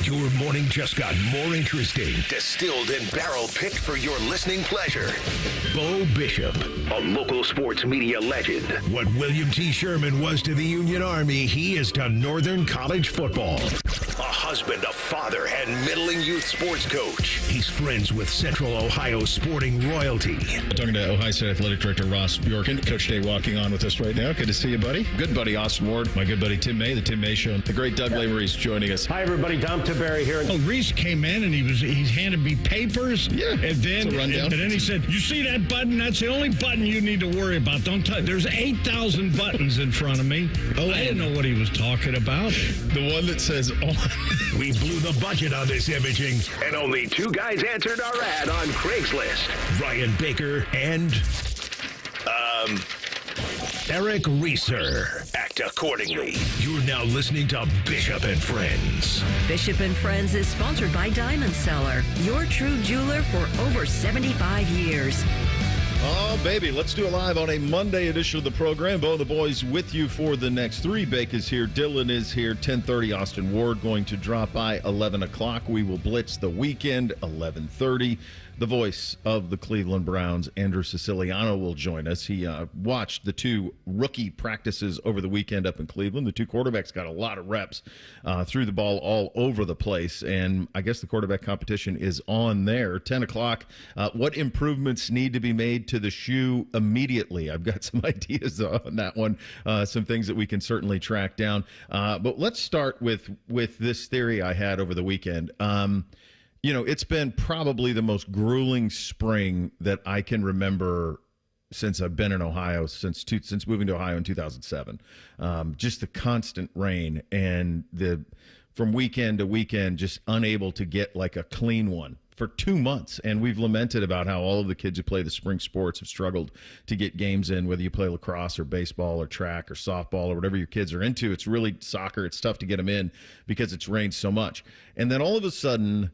Your morning just got more interesting. Distilled and barrel-picked for your listening pleasure. Bo Bishop, a local sports media legend. What William T. Sherman was to the Union Army, he is to Northern College football. A husband, a father, and middling youth sports coach. He's friends with Central Ohio sporting royalty. Talking to Ohio State Athletic Director Ross Bjorken. Coach Day walking on with us right now. Good to see you, buddy. Good buddy Austin Ward. My good buddy Tim May, the Tim May Show. The great Doug Lavery's joining us. Hi, everybody. Dom Taberry here. Oh, Reese came in and he handed me papers. Yeah, and then he said, "You see that button? That's the only button you need to worry about. Don't touch. There's 8,000 buttons in front of me." Oh, I didn't know what he was talking about. The one that says on. We blew the budget on this imaging, and only two guys answered our ad on Craigslist. Ryan Baker and Eric Reeser. Act accordingly. You're now listening to Bishop and Friends. Bishop and Friends is sponsored by Diamond Seller, your true jeweler for over 75 years. Oh, baby, let's do it live on a Monday edition of the program. Bo and the boys with you for the next three. Bake is here. Dylan is here. 10:30, Austin Ward going to drop by. 11 o'clock, we will blitz the weekend. 11:30, the voice of the Cleveland Browns, Andrew Siciliano, will join us. He watched the two rookie practices over the weekend up in Cleveland. The two quarterbacks got a lot of reps, threw the ball all over the place, and I guess the quarterback competition is on there. 10 o'clock, what improvements need to be made to the shoe immediately? I've got some ideas on that one, some things that we can certainly track down. But let's start with this theory I had over the weekend. You know, it's been probably the most grueling spring that I can remember since I've been in Ohio, since moving to Ohio in 2007. Just the constant rain and from weekend to weekend, just unable to get like a clean one for 2 months. And we've lamented about how all of the kids who play the spring sports have struggled to get games in, whether you play lacrosse or baseball or track or softball or whatever your kids are into. It's really soccer. It's tough to get them in because it's rained so much. And then all of a sudden,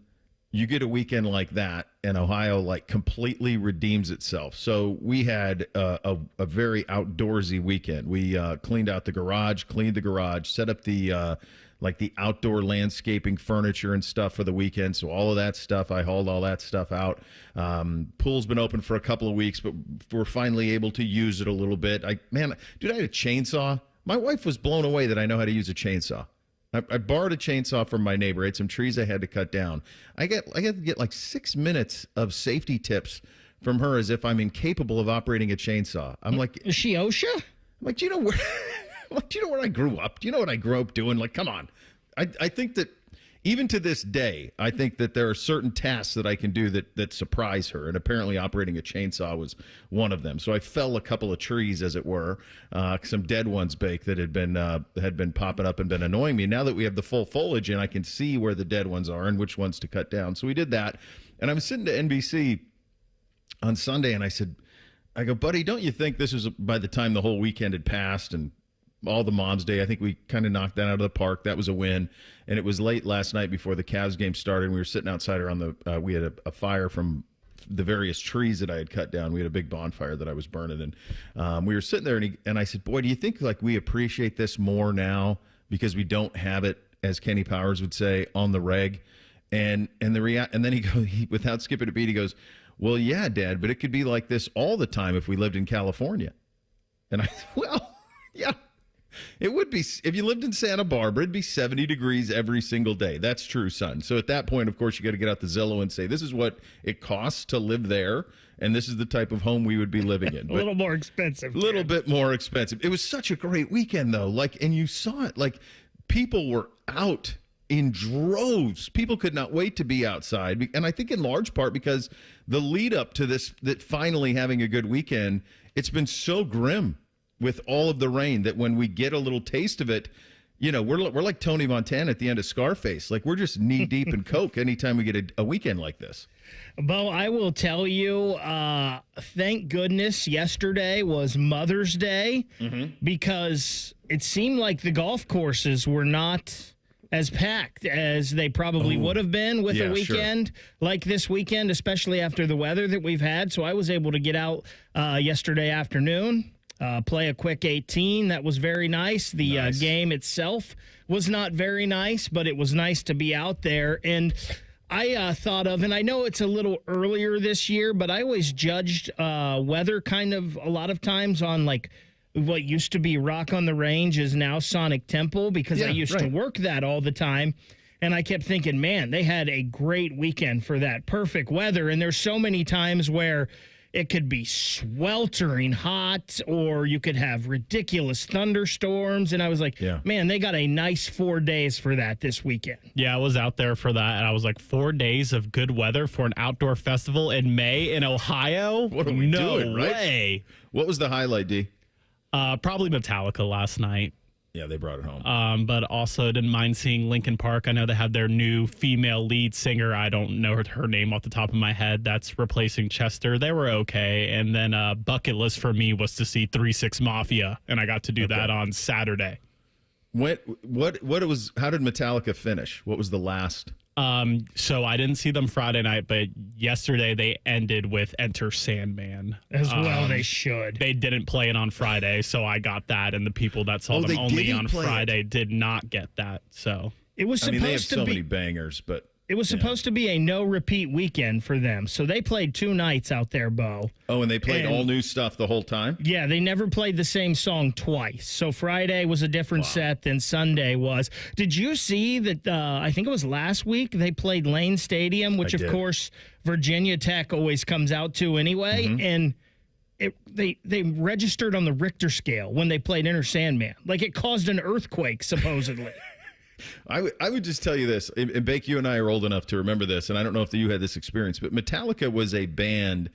you get a weekend like that, and Ohio like completely redeems itself. So we had a very outdoorsy weekend. We cleaned the garage, set up the outdoor landscaping furniture and stuff for the weekend. So all of that stuff, I hauled all that stuff out. Pool's been open for a couple of weeks, but we're finally able to use it a little bit. I had a chainsaw. My wife was blown away that I know how to use a chainsaw. I borrowed a chainsaw from my neighbor. I had some trees I had to cut down. I had to get like 6 minutes of safety tips from her as if I'm incapable of operating a chainsaw. I'm like, is she OSHA? I'm like, do you know where I grew up? Do you know what I grew up doing? Like, come on. I think that even to this day, I think that there are certain tasks that I can do that surprise her, and apparently operating a chainsaw was one of them. So I fell a couple of trees, as it were, some dead ones, Bake, that had been popping up and been annoying me. Now that we have the full foliage and I can see where the dead ones are and which ones to cut down. So we did that, and I was sitting to NBC on Sunday, and I go, buddy, don't you think this was by the time the whole weekend had passed and all the Mom's Day, I think we kind of knocked that out of the park. That was a win. And it was late last night before the Cavs game started. And we were sitting outside around we had a fire from the various trees that I had cut down. We had a big bonfire that I was burning. And we were sitting there and I said, boy, do you think like we appreciate this more now because we don't have it, as Kenny Powers would say, on the reg? And then without skipping a beat, he goes, well, yeah, Dad, but it could be like this all the time if we lived in California. And I said, well, yeah. It would be, if you lived in Santa Barbara, it'd be 70 degrees every single day. That's true, son. So at that point, of course, you got to get out the Zillow and say, this is what it costs to live there, and this is the type of home we would be living in. A little more expensive. A little bit more expensive. It was such a great weekend, though. And you saw it. People were out in droves. People could not wait to be outside. And I think in large part because the lead up to this, that finally having a good weekend, it's been so grim with all of the rain that when we get a little taste of it, we're like Tony Montana at the end of Scarface. Like, we're just knee deep in Coke anytime we get a weekend like this. Bo, I will tell you, thank goodness yesterday was Mother's Day because it seemed like the golf courses were not as packed as they probably would have been with a weekend like this weekend, especially after the weather that we've had. So I was able to get out yesterday afternoon. play a quick 18. That was very nice. The Nice. Game itself was not very nice, but it was nice to be out there. And I thought of, and I know it's a little earlier this year, but I always judged weather kind of a lot of times on like what used to be Rock on the Range is now Sonic Temple, because I used to work that all the time. And I kept thinking, man, they had a great weekend for that perfect weather. And there's so many times where it could be sweltering hot, or you could have ridiculous thunderstorms. And I was like, man, they got a nice 4 days for that this weekend. Yeah, I was out there for that, and I was like, 4 days of good weather for an outdoor festival in May in Ohio? What are we doing, right? No way. What was the highlight, D? Probably Metallica last night. Yeah, they brought it home. But also didn't mind seeing Linkin Park. I know they have their new female lead singer. I don't know her name off the top of my head. That's replacing Chester. They were okay. And then bucket list for me was to see 3-6 Mafia, and I got to do that on Saturday. What it was? How did Metallica finish? What was the last? So I didn't see them Friday night, but yesterday they ended with Enter Sandman. As well they should. They didn't play it on Friday, so I got that, and the people that saw them only on Friday did not get that. So it was supposed they have to so be many bangers, but it was supposed to be a no repeat weekend for them. So they played 2 nights out there, Bo. Oh, and they played all new stuff the whole time? Yeah, they never played the same song twice. So Friday was a different set than Sunday was. Did you see that, I think it was last week, they played Lane Stadium, which, of course, Virginia Tech always comes out to anyway. And they registered on the Richter scale when they played Enter Sandman. Like, it caused an earthquake, supposedly. I would just tell you this, and Bake, you and I are old enough to remember this, and I don't know if you had this experience, but Metallica was a band,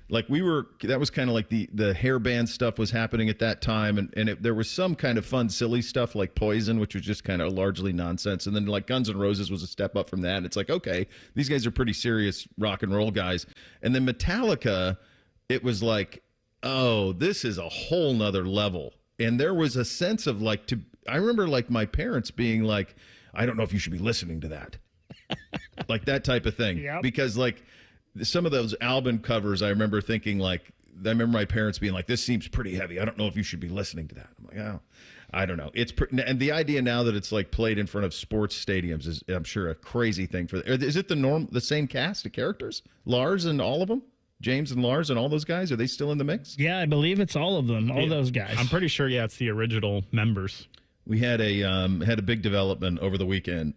like that was kind of like the hair band stuff was happening at that time, and there was some kind of fun, silly stuff like Poison, which was just kind of largely nonsense, and then like Guns N' Roses was a step up from that, and it's like, okay, these guys are pretty serious rock and roll guys, and then Metallica, it was like, oh, this is a whole nother level, and there was a sense of like, I remember like my parents being like, I don't know if you should be listening to that. Like that type of thing. Yep. Because like some of those album covers, I remember thinking like, I remember my parents being like, this seems pretty heavy. I don't know if you should be listening to that. I'm like, oh, I don't know. And the idea now that it's like played in front of sports stadiums is, I'm sure, a crazy thing for. Is it the same cast of characters? Lars and all of them? James and Lars and all those guys, are they still in the mix? Yeah, I believe it's all of them, all those guys. I'm pretty sure, it's the original members. We had a big development over the weekend.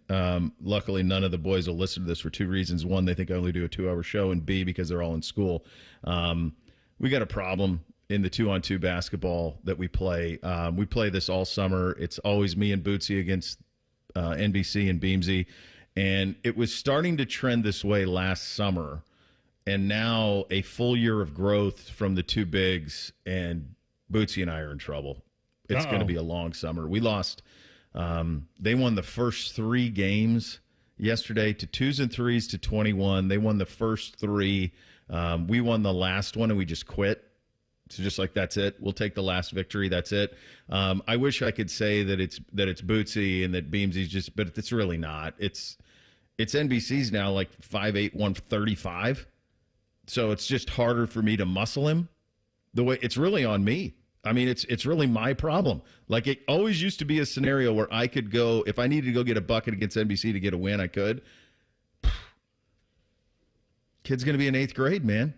Luckily, none of the boys will listen to this for 2 reasons. One, they think I only do a 2-hour show, and B, because they're all in school. We got a problem in the 2-on-2 basketball that we play. We play this all summer. It's always me and Bootsy against NBC and Beamsy, and it was starting to trend this way last summer, and now a full year of growth from the 2 bigs, and Bootsy and I are in trouble. It's going to be a long summer. We lost. They won the first 3 games yesterday to 2s and 3s to 21. They won the first 3. We won the last one, and we just quit. So just like, that's it. We'll take the last victory. That's it. I wish I could say that it's Bootsy and that Beamsy's just, but it's really not. It's NBC's now like 5'8", 135. So it's just harder for me to muscle him. The way it's really on me. I mean, it's really my problem. Like, it always used to be a scenario where I could go, if I needed to go get a bucket against NBC to get a win, I could. Kid's going to be in 8th grade, man.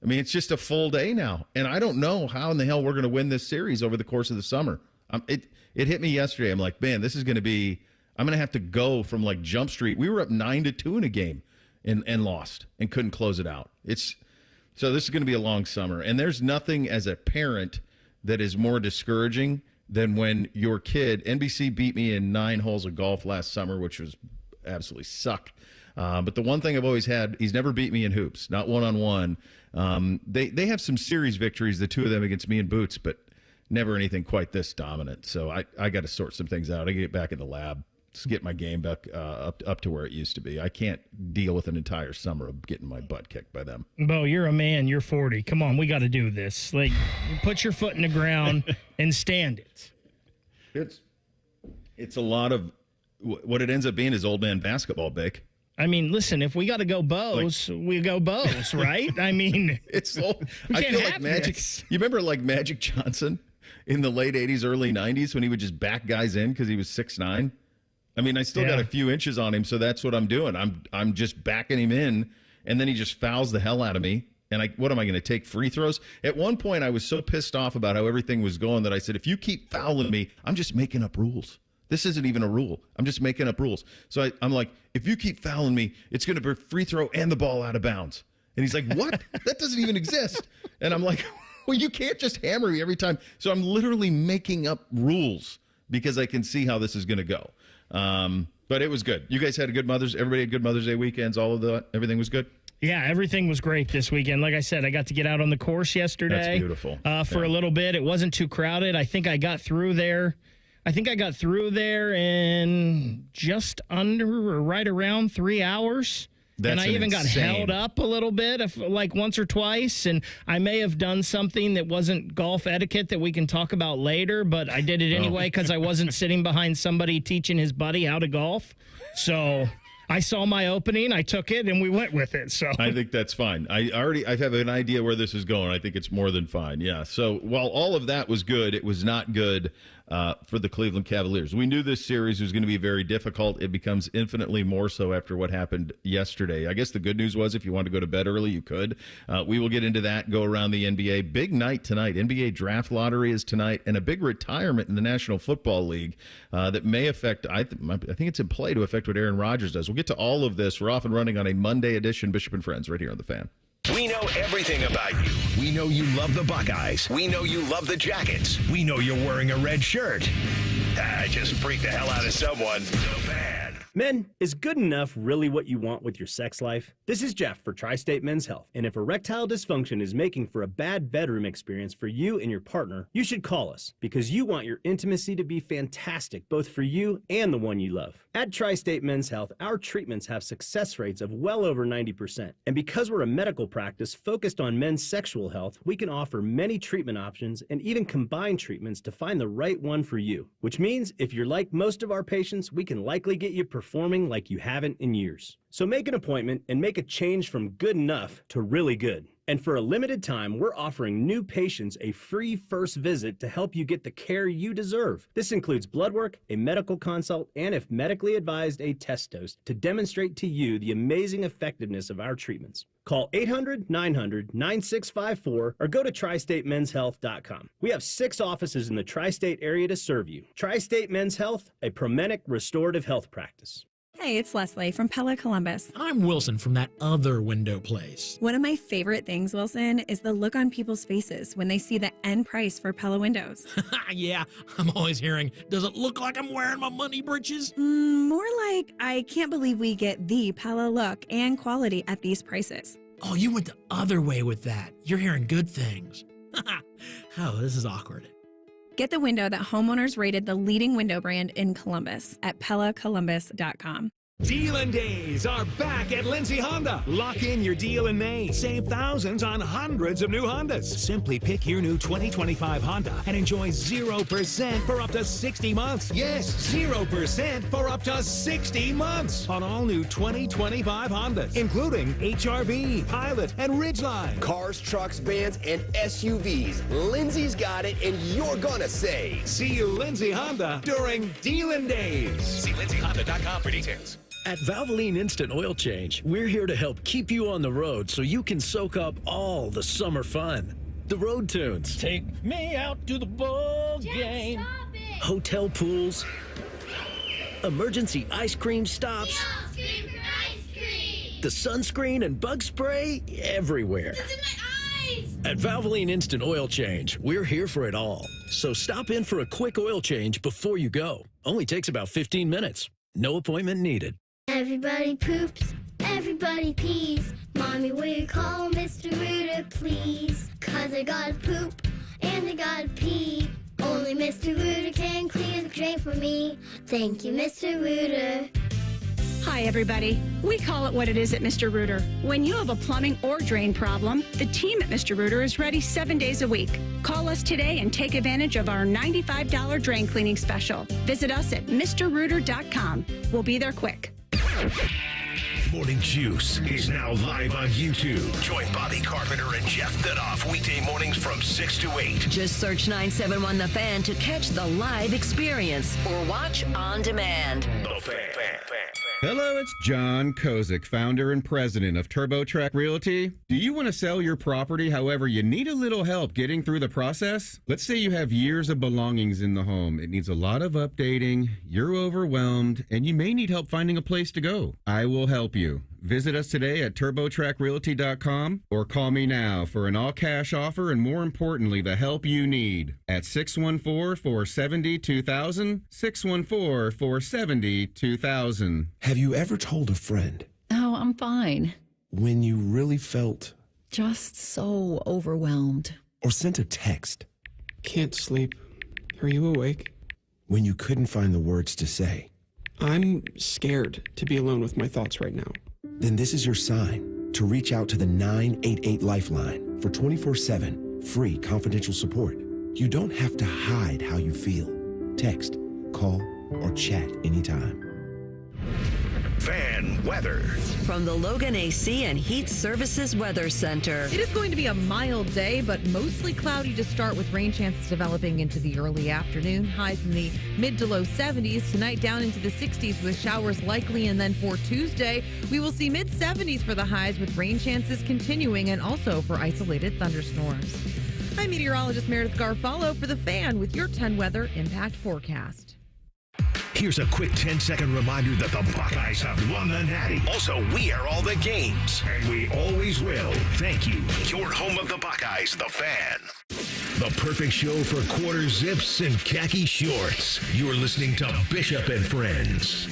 I mean, it's just a full day now. And I don't know how in the hell we're going to win this series over the course of the summer. It hit me yesterday. I'm like, man, this is going to be, I'm going to have to go from like Jump Street. We were up 9-2 in a game and lost and couldn't close it out. So this is going to be a long summer. And there's nothing as a parent that is more discouraging than when your kid, NBC beat me in 9 holes of golf last summer, which was absolutely suck. But the one thing I've always had, he's never beat me in hoops, not one-on-one. They have some series victories, the 2 of them against me and Boots, but never anything quite this dominant. So I got to sort some things out. I get back in the lab, just get my game back up to where it used to be. I can't deal with an entire summer of getting my butt kicked by them. Bo, you're a man. You're 40. Come on, we got to do this. Like, put your foot in the ground and stand it. It's a lot of what it ends up being is old man basketball, Bake. I mean, listen, if we got to go Bows, we go Bows, right? I mean, it's old. I can't feel have like Magic. this. You remember like Magic Johnson? in the late 80s, early 90s when he would just back guys in because he was 6'9"? I mean, I still got a few inches on him, so that's what I'm doing. I'm just backing him in, and then he just fouls the hell out of me. And what am I going to take free throws? At one point, I was so pissed off about how everything was going that I said, if you keep fouling me, I'm just making up rules. This isn't even a rule. I'm just making up rules. So I'm like, if you keep fouling me, it's going to be free throw and the ball out of bounds. And he's like, what? That doesn't even exist. And I'm like, well, you can't just hammer me every time. So I'm literally making up rules because I can see how this is going to go. But it was good. You guys had a good everybody had good Mother's Day weekends. Everything was good. Yeah, everything was great this weekend. Like I said, I got to get out on the course yesterday. That's beautiful. For a little bit. It wasn't too crowded. I think I got through there in just under or right around 3 hours. And I even got held up a little bit, like once or twice. And I may have done something that wasn't golf etiquette that we can talk about later, but I did it anyway because I wasn't sitting behind somebody teaching his buddy how to golf. So I saw my opening, I took it, and we went with it. So I think that's fine. I have an idea where this is going. I think it's more than fine. Yeah. So while all of that was good, it was not good for the Cleveland Cavaliers. We knew this series was going to be very difficult. It becomes infinitely more so after what happened yesterday. I guess the good news was if you wanted to go to bed early, you could. We will get into that, go around the NBA. Big night tonight. NBA draft lottery is tonight, and a big retirement in the National Football League that may affect, I think it's in play to affect what Aaron Rodgers does. We'll get to all of this. We're off and running on a Monday edition, Bishop and Friends, right here on The Fan. We know everything about you. We know you love the Buckeyes. We know you love the Jackets. We know you're wearing a red shirt. I just freaked the hell out of someone. The Fan. Men, is good enough really what you want with your sex life? This is Jeff for Tri-State Men's Health, and if erectile dysfunction is making for a bad bedroom experience for you and your partner, you should call us, because you want your intimacy to be fantastic, both for you and the one you love. At Tri-State Men's Health, our treatments have success rates of well over 90%, and because we're a medical practice focused on men's sexual health, we can offer many treatment options and even combine treatments to find the right one for you, which means if you're like most of our patients, we can likely get you performing like you haven't in years. So make an appointment and make a change from good enough to really good. And for a limited time, we're offering new patients a free first visit to help you get the care you deserve. This includes blood work, a medical consult, and if medically advised, a test dose to demonstrate to you the amazing effectiveness of our treatments. Call 800-900-9654 or go to tristatemenshealth.com. We have 6 offices in the tri-state area to serve you. Tri-State Men's Health, a Promenic restorative health practice. Hey, it's Leslie from Pella Columbus. I'm Wilson from that other window place. One of my favorite things, Wilson, is the look on people's faces when they see the end price for Pella windows. Yeah, I'm always hearing, does it look like I'm wearing my money britches? More like, I can't believe we get the Pella look and quality at these prices. Oh, you went the other way with that. You're hearing good things. Oh, this is awkward. Get the window that homeowners rated the leading window brand in Columbus at PellaColumbus.com. Dealin' Days are back at Lindsay Honda. Lock in your deal in May. Save thousands on hundreds of new Hondas. Simply pick your new 2025 Honda and enjoy 0% for up to 60 months. Yes, 0% for up to 60 months on all new 2025 Hondas, including HR-V, Pilot, and Ridgeline. Cars, trucks, vans, and SUVs. Lindsay's got it, and you're gonna save. See you, Lindsay Honda, during Dealin' Days. See lindsayhonda.com for details. At Valvoline Instant Oil Change, we're here to help keep you on the road so you can soak up all the summer fun. The road tunes. Take me out to the ball game. Hotel pools. Emergency ice cream stops. Scream for ice cream. The sunscreen and bug spray everywhere. It's in my eyes. At Valvoline Instant Oil Change, we're here for it all. So stop in for a quick oil change before you go. Only takes about 15 minutes. No appointment needed. Everybody poops, everybody pees. Mommy, will you call Mr. Rooter, please? 'Cause I gotta poop and I gotta pee. Only Mr. Rooter can clear the drain for me. Thank you, Mr. Rooter. Hi, everybody. We call it what it is at Mr. Rooter. When you have a plumbing or drain problem, the team at Mr. Rooter is ready 7 days a week. Call us today and take advantage of our $95 drain cleaning special. Visit us at MrRooter.com. We'll be there quick. Morning Juice is now live on YouTube. Join Bobby Carpenter and Jeff Thidoff weekday mornings from 6 to 8. Just search 971 The Fan to catch the live experience or watch on demand. The Fan. Hello, it's John Kozik, founder and president of TurboTrack Realty. Do you want to sell your property, however, you need a little help getting through the process? Let's say you have years of belongings in the home. It needs a lot of updating, you're overwhelmed, and you may need help finding a place to go. I will help you. Visit us today at TurboTrackRealty.com or call me now for an all-cash offer and, more importantly, the help you need at 614-470-2000, 614-470-2000. Have you ever told a friend? Oh, I'm fine. When you really felt? Just so overwhelmed. Or sent a text? Can't sleep. Are you awake? When you couldn't find the words to say? I'm scared to be alone with my thoughts right now. Then this is your sign to reach out to the 988 Lifeline for 24/7 free confidential support. You don't have to hide how you feel. Text, call, or chat anytime. Fan weather. From the Logan AC and Heat Services Weather Center. It is going to be a mild day, but mostly cloudy to start with rain chances developing into the early afternoon. Highs in the mid to low 70s. Tonight down into the 60s with showers likely. And then for Tuesday, we will see mid 70s for the highs with rain chances continuing and also for isolated thunderstorms. I'm meteorologist Meredith Garfalo for The Fan with your 10 weather impact forecast. Here's a quick 10-second reminder that the Buckeyes have won the Natty. Also, we are all the games, and we always will. Thank you. Your home of the Buckeyes, The Fan. The perfect show for quarter zips and khaki shorts. You're listening to Bishop and Friends.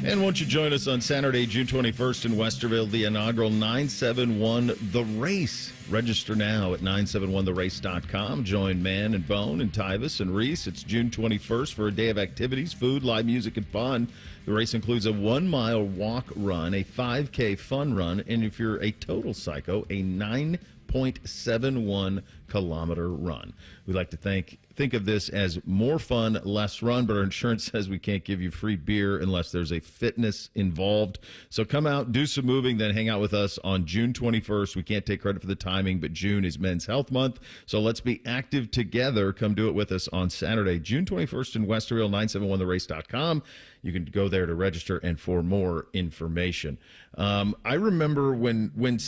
And won't you join us on Saturday, June 21st in Westerville, the inaugural 971 The Race. Register now at 971therace.com. Join Man and Bone and Tyvis and Reese. It's June 21st for a day of activities, food, live music, and fun. The race includes a 1-mile walk run, a 5K fun run, and if you're a total psycho, a 9.71 kilometer run. We like to think of this as more fun, less run, but our insurance says we can't give you free beer unless there's a fitness involved. So come out, do some moving, then hang out with us on June 21st. We can't take credit for the timing, but June is Men's Health Month. So let's be active together. Come do it with us on Saturday, June 21st in Westerville, 971therace.com. You can go there to register and for more information. I remember when the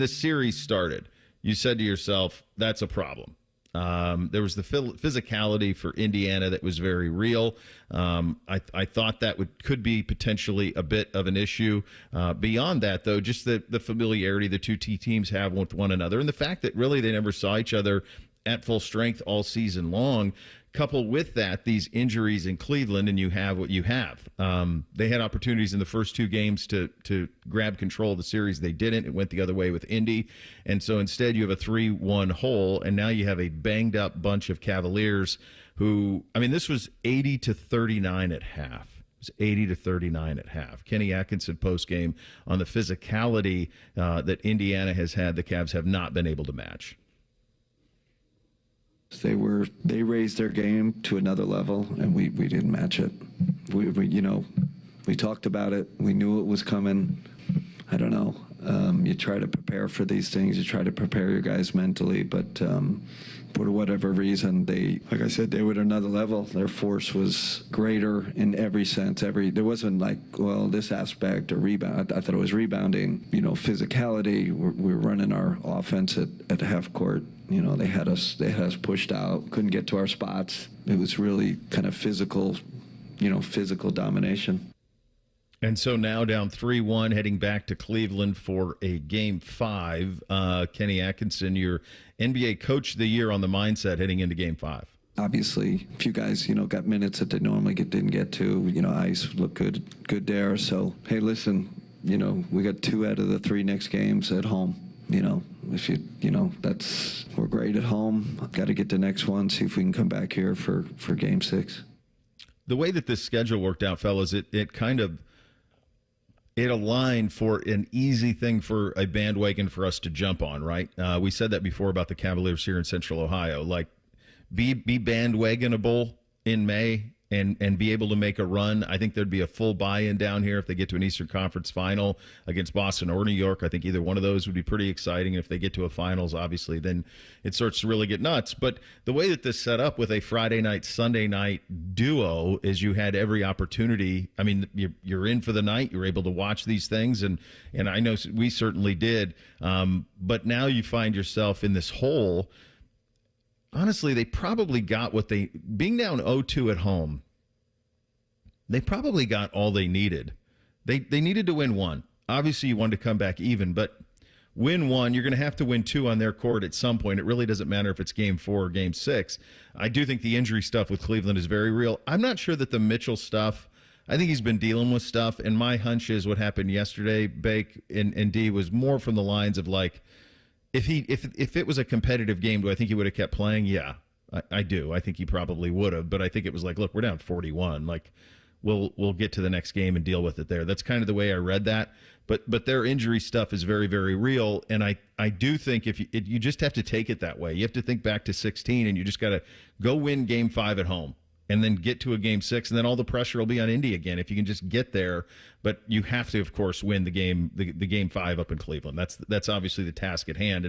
series started, you said to yourself, that's a problem. There was the physicality for Indiana that was very real. I thought that could be potentially a bit of an issue. Beyond that, though, just the familiarity the two teams have with one another and the fact that really they never saw each other at full strength all season long. Coupled with that, these injuries in Cleveland, and you have what you have. They had opportunities in the first two games to grab control of the series. They didn't. It went the other way with Indy. And so instead you have a 3-1 hole, and now you have a banged-up bunch of Cavaliers who, I mean, this was 80-39 at half. It was 80-39 at half. Kenny Atkinson postgame on the physicality that Indiana has had, the Cavs have not been able to match. They raised their game to another level, and we didn't match it. We talked about it. We knew it was coming. I don't know. You try to prepare for these things. You try to prepare your guys mentally, but for whatever reason, like I said, they were at another level. Their force was greater in every sense. There wasn't like, well, this aspect or rebound. I thought it was rebounding. Physicality. We're running our offense at half court. They had us pushed out, couldn't get to our spots. It was really kind of physical domination. And so now down 3-1, heading back to Cleveland for a Game 5. Kenny Atkinson, your NBA Coach of the Year on the mindset heading into Game 5. Obviously, a few guys, got minutes that they normally didn't get to. Ice looked good there. So, hey, listen, we got 2 out of the 3 next games at home. We're great at home. Got to get the next one, see if we can come back here for Game 6. The way that this schedule worked out, fellas, it aligned for an easy thing for a bandwagon for us to jump on, right? We said that before about the Cavaliers here in Central Ohio. Like, be bandwagonable in May. and be able to make a run. I think there'd be a full buy-in down here if they get to an Eastern Conference final against Boston or New York. I think either one of those would be pretty exciting. And if they get to a finals, obviously, then it starts to really get nuts. But the way that this set up with a Friday night, Sunday night duo is you had every opportunity. I mean, you're in for the night. You're able to watch these things, and I know we certainly did. But now you find yourself in this hole. Honestly, they probably got being down 0-2 at home, they probably got all they needed. They needed to win one. Obviously, you wanted to come back even, but win one, you're going to have to win two on their court at some point. It really doesn't matter if it's game 4 or game 6. I do think the injury stuff with Cleveland is very real. I'm not sure that the Mitchell stuff, I think he's been dealing with stuff, and my hunch is what happened yesterday, Bake and D, was more from the lines of like, If it was a competitive game, do I think he would have kept playing? Yeah, I do. I think he probably would have. But I think it was like, look, we're down 41. Like, we'll get to the next game and deal with it there. That's kind of the way I read that. But their injury stuff is very, very real. And I do think you just have to take it that way. You have to think back to 16, and you just got to go win game 5 at home, and then get to a game 6, and then all the pressure will be on Indy again if you can just get there. But you have to, of course, win the game 5 up in Cleveland. That's obviously the task at hand.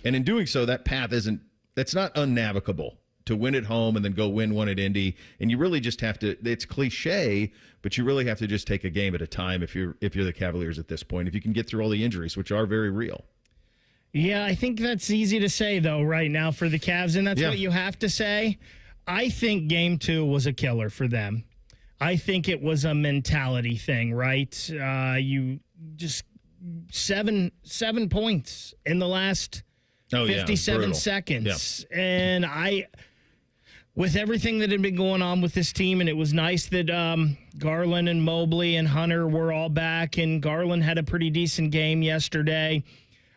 And in doing so, that path that's not unnavigable to win at home and then go win one at Indy. And you really just have to, it's cliche, but you really have to just take a game at a time if you're the Cavaliers at this point, if you can get through all the injuries, which are very real. Yeah, I think that's easy to say, though, right now for the Cavs, and that's what you have to say. I think game 2 was a killer for them. I think it was a mentality thing, right? You just seven points in the last 57 seconds. Yeah. And with everything that had been going on with this team, and it was nice that Garland and Mobley and Hunter were all back, and Garland had a pretty decent game yesterday.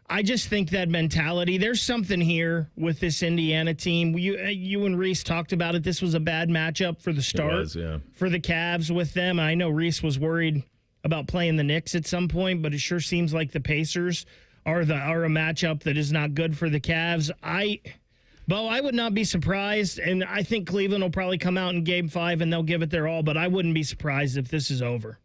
I just think that mentality, there's something here with this Indiana team. You and Reese talked about it. This was a bad matchup for the start for the Cavs with them. I know Reese was worried about playing the Knicks at some point, but it sure seems like the Pacers are a matchup that is not good for the Cavs. Bo, I would not be surprised, and I think Cleveland will probably come out in game 5 and they'll give it their all, but I wouldn't be surprised if this is over.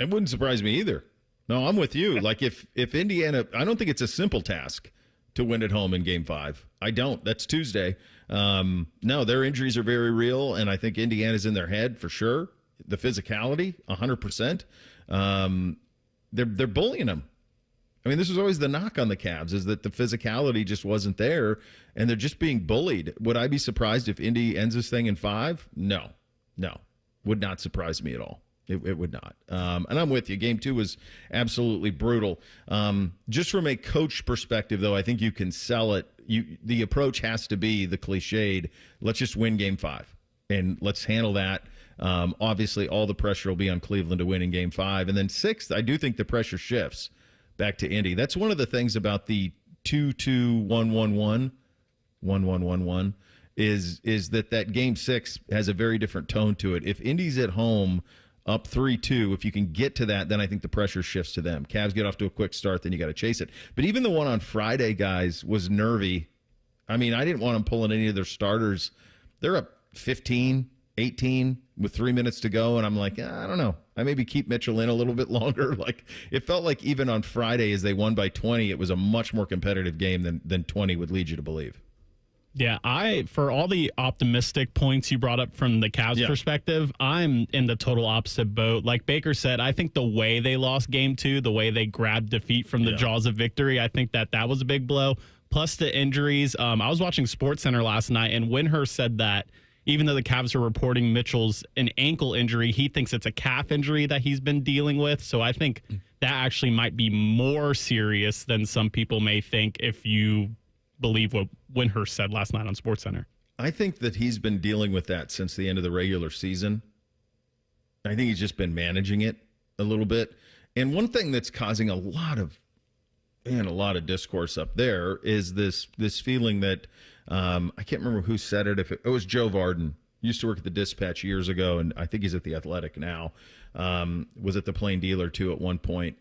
It wouldn't surprise me either. No, I'm with you. Like, if Indiana, I don't think it's a simple task to win at home in game 5. I don't. That's Tuesday. No, their injuries are very real, and I think Indiana's in their head for sure. The physicality, 100%. They're bullying them. I mean, this was always the knock on the Cavs, is that the physicality just wasn't there, and they're just being bullied. Would I be surprised if Indy ends this thing in 5? No. Would not surprise me at all. It would not. And I'm with you. Game 2 was absolutely brutal. Just from a coach perspective, though, I think you can sell it. The approach has to be the cliched, let's just win game 5, and let's handle that. Obviously, all the pressure will be on Cleveland to win in game 5. And then 6th, I do think the pressure shifts back to Indy. That's one of the things about the 2-2-1-1-1, 1-1-1-1, is that game 6 has a very different tone to it. If Indy's at home up 3-2, if you can get to that, then I think the pressure shifts to them. Cavs get off to a quick start, then you got to chase it. But even the one on Friday, guys, was nervy. I mean, I didn't want them pulling any of their starters. They're up 15, 18 with 3 minutes to go, and I'm like, I don't know. I maybe keep Mitchell in a little bit longer. Like, it felt like even on Friday, as they won by 20, it was a much more competitive game than 20 would lead you to believe. Yeah, for all the optimistic points you brought up from the Cavs perspective, I'm in the total opposite boat. Like Baker said, I think the way they lost game 2, the way they grabbed defeat from the jaws of victory, I think that was a big blow. Plus the injuries. I was watching SportsCenter last night, and Windhurst said that even though the Cavs are reporting Mitchell's an ankle injury, he thinks it's a calf injury that he's been dealing with. So I think that actually might be more serious than some people may think if you believe what Windhurst said last night on SportsCenter. I think that he's been dealing with that since the end of the regular season. I think he's just been managing it a little bit. And one thing that's causing a lot of discourse up there is this feeling that I can't remember who said it. If it was Joe Varden, used to work at the Dispatch years ago, and I think he's at the Athletic now. Was at the Plain Dealer too at one point.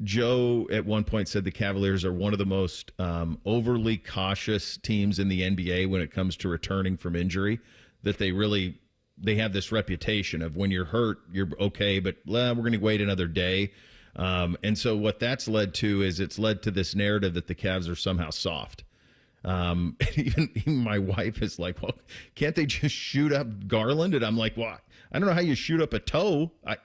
Joe at one point said the Cavaliers are one of the most overly cautious teams in the NBA when it comes to returning from injury, that they really they have this reputation of when you're hurt, you're okay, but we're going to wait another day. And so what that's led to is it's led to this narrative that the Cavs are somehow soft. Even my wife is like, well, can't they just shoot up Garland? And I'm like, well, I don't know how you shoot up a toe. I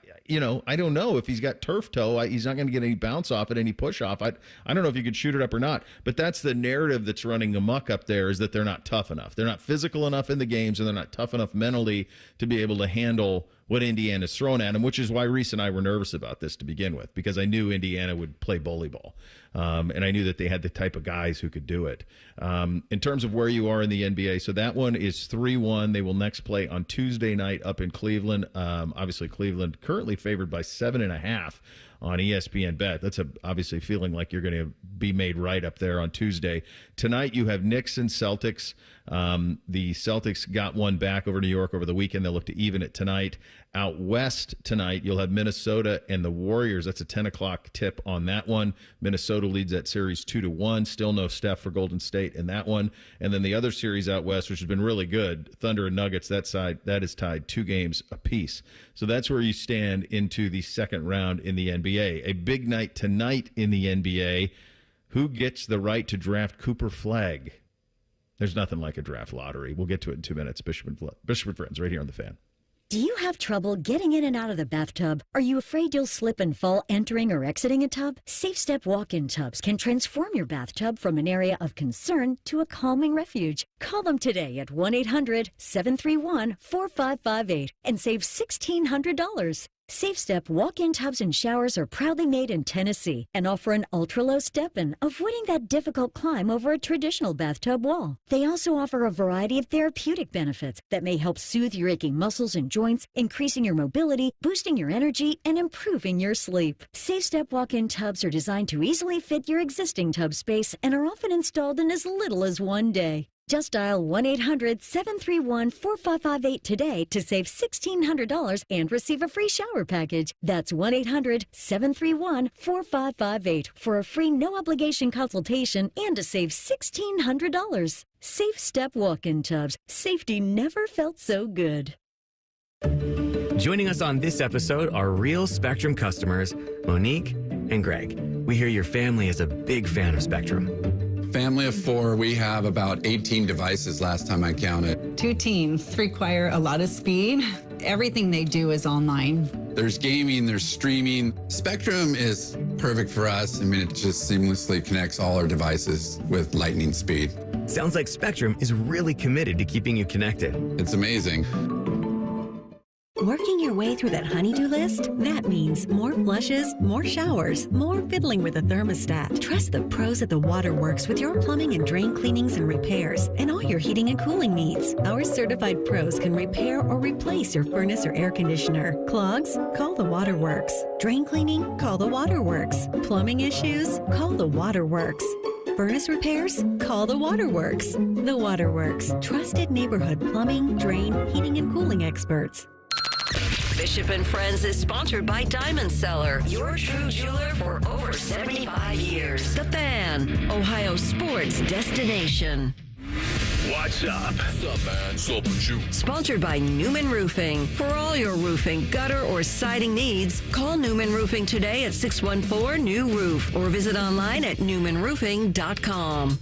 don't know if he's got turf toe. He's not going to get any bounce off it, any push off. I don't know if you could shoot it up or not. But that's the narrative that's running amok up there, is that they're not tough enough. They're not physical enough in the games, and they're not tough enough mentally to be able to handle what Indiana's thrown at them, which is why Reese and I were nervous about this to begin with, because I knew Indiana would play bully ball. And I knew that they had the type of guys who could do it. In terms of where you are in the NBA, so that one is 3-1. They will next play on Tuesday night up in Cleveland. Obviously, Cleveland currently favored by 7.5 on ESPN Bet. That's obviously feeling like you're going to be made right up there on Tuesday. Tonight, you have Knicks and Celtics. The Celtics got one back over New York over the weekend. They'll look to even it tonight. Out west tonight, you'll have Minnesota and the Warriors. That's a 10 o'clock tip on that one. Minnesota leads that series 2-1. Still no Steph for Golden State in that one. And then the other series out west, which has been really good, Thunder and Nuggets, that is tied 2 games apiece. So that's where you stand into the second round in the NBA. A big night tonight in the NBA. Who gets the right to draft Cooper Flagg? There's nothing like a draft lottery. We'll get to it in 2 minutes. Bishop and Friends, right here on The Fan. Do you have trouble getting in and out of the bathtub? Are you afraid you'll slip and fall entering or exiting a tub? Safe Step walk-in tubs can transform your bathtub from an area of concern to a calming refuge. Call them today at 1-800-731-4558 and save $1,600. Safe Step walk-in tubs and showers are proudly made in Tennessee and offer an ultra-low step-in, avoiding that difficult climb over a traditional bathtub wall. They also offer a variety of therapeutic benefits that may help soothe your aching muscles and joints, increasing your mobility, boosting your energy, and improving your sleep. Safe Step walk-in tubs are designed to easily fit your existing tub space and are often installed in as little as 1 day. Just dial 1-800-731-4558 today to save $1,600 and receive a free shower package. That's 1-800-731-4558 for a free no-obligation consultation and to save $1,600. Safe Step walk-in tubs. Safety never felt so good. Joining us on this episode are real Spectrum customers, Monique and Greg. We hear your family is a big fan of Spectrum. Family of 4, we have about 18 devices last time I counted. 2 teams require a lot of speed. Everything they do is online. There's gaming, there's streaming. Spectrum is perfect for us. I mean, it just seamlessly connects all our devices with lightning speed. Sounds like Spectrum is really committed to keeping you connected. It's amazing. Working your way through that honey-do list? That means more flushes, more showers, more fiddling with the thermostat. Trust the pros at the Waterworks with your plumbing and drain cleanings and repairs and all your heating and cooling needs. Our certified pros can repair or replace your furnace or air conditioner. Clogs? Call the Waterworks. Drain cleaning? Call the Waterworks. Plumbing issues? Call the Waterworks. Furnace repairs? Call the Waterworks. The Waterworks. Trusted neighborhood plumbing, drain, heating, and cooling experts. Bishop and Friends is sponsored by Diamond Seller, your true jeweler for over 75 years. The Fan, Ohio sports destination. What's up? What's up, man? What's up with you? Sponsored by Newman Roofing. For all your roofing, gutter, or siding needs, call Newman Roofing today at 614-NEW-ROOF or visit online at newmanroofing.com.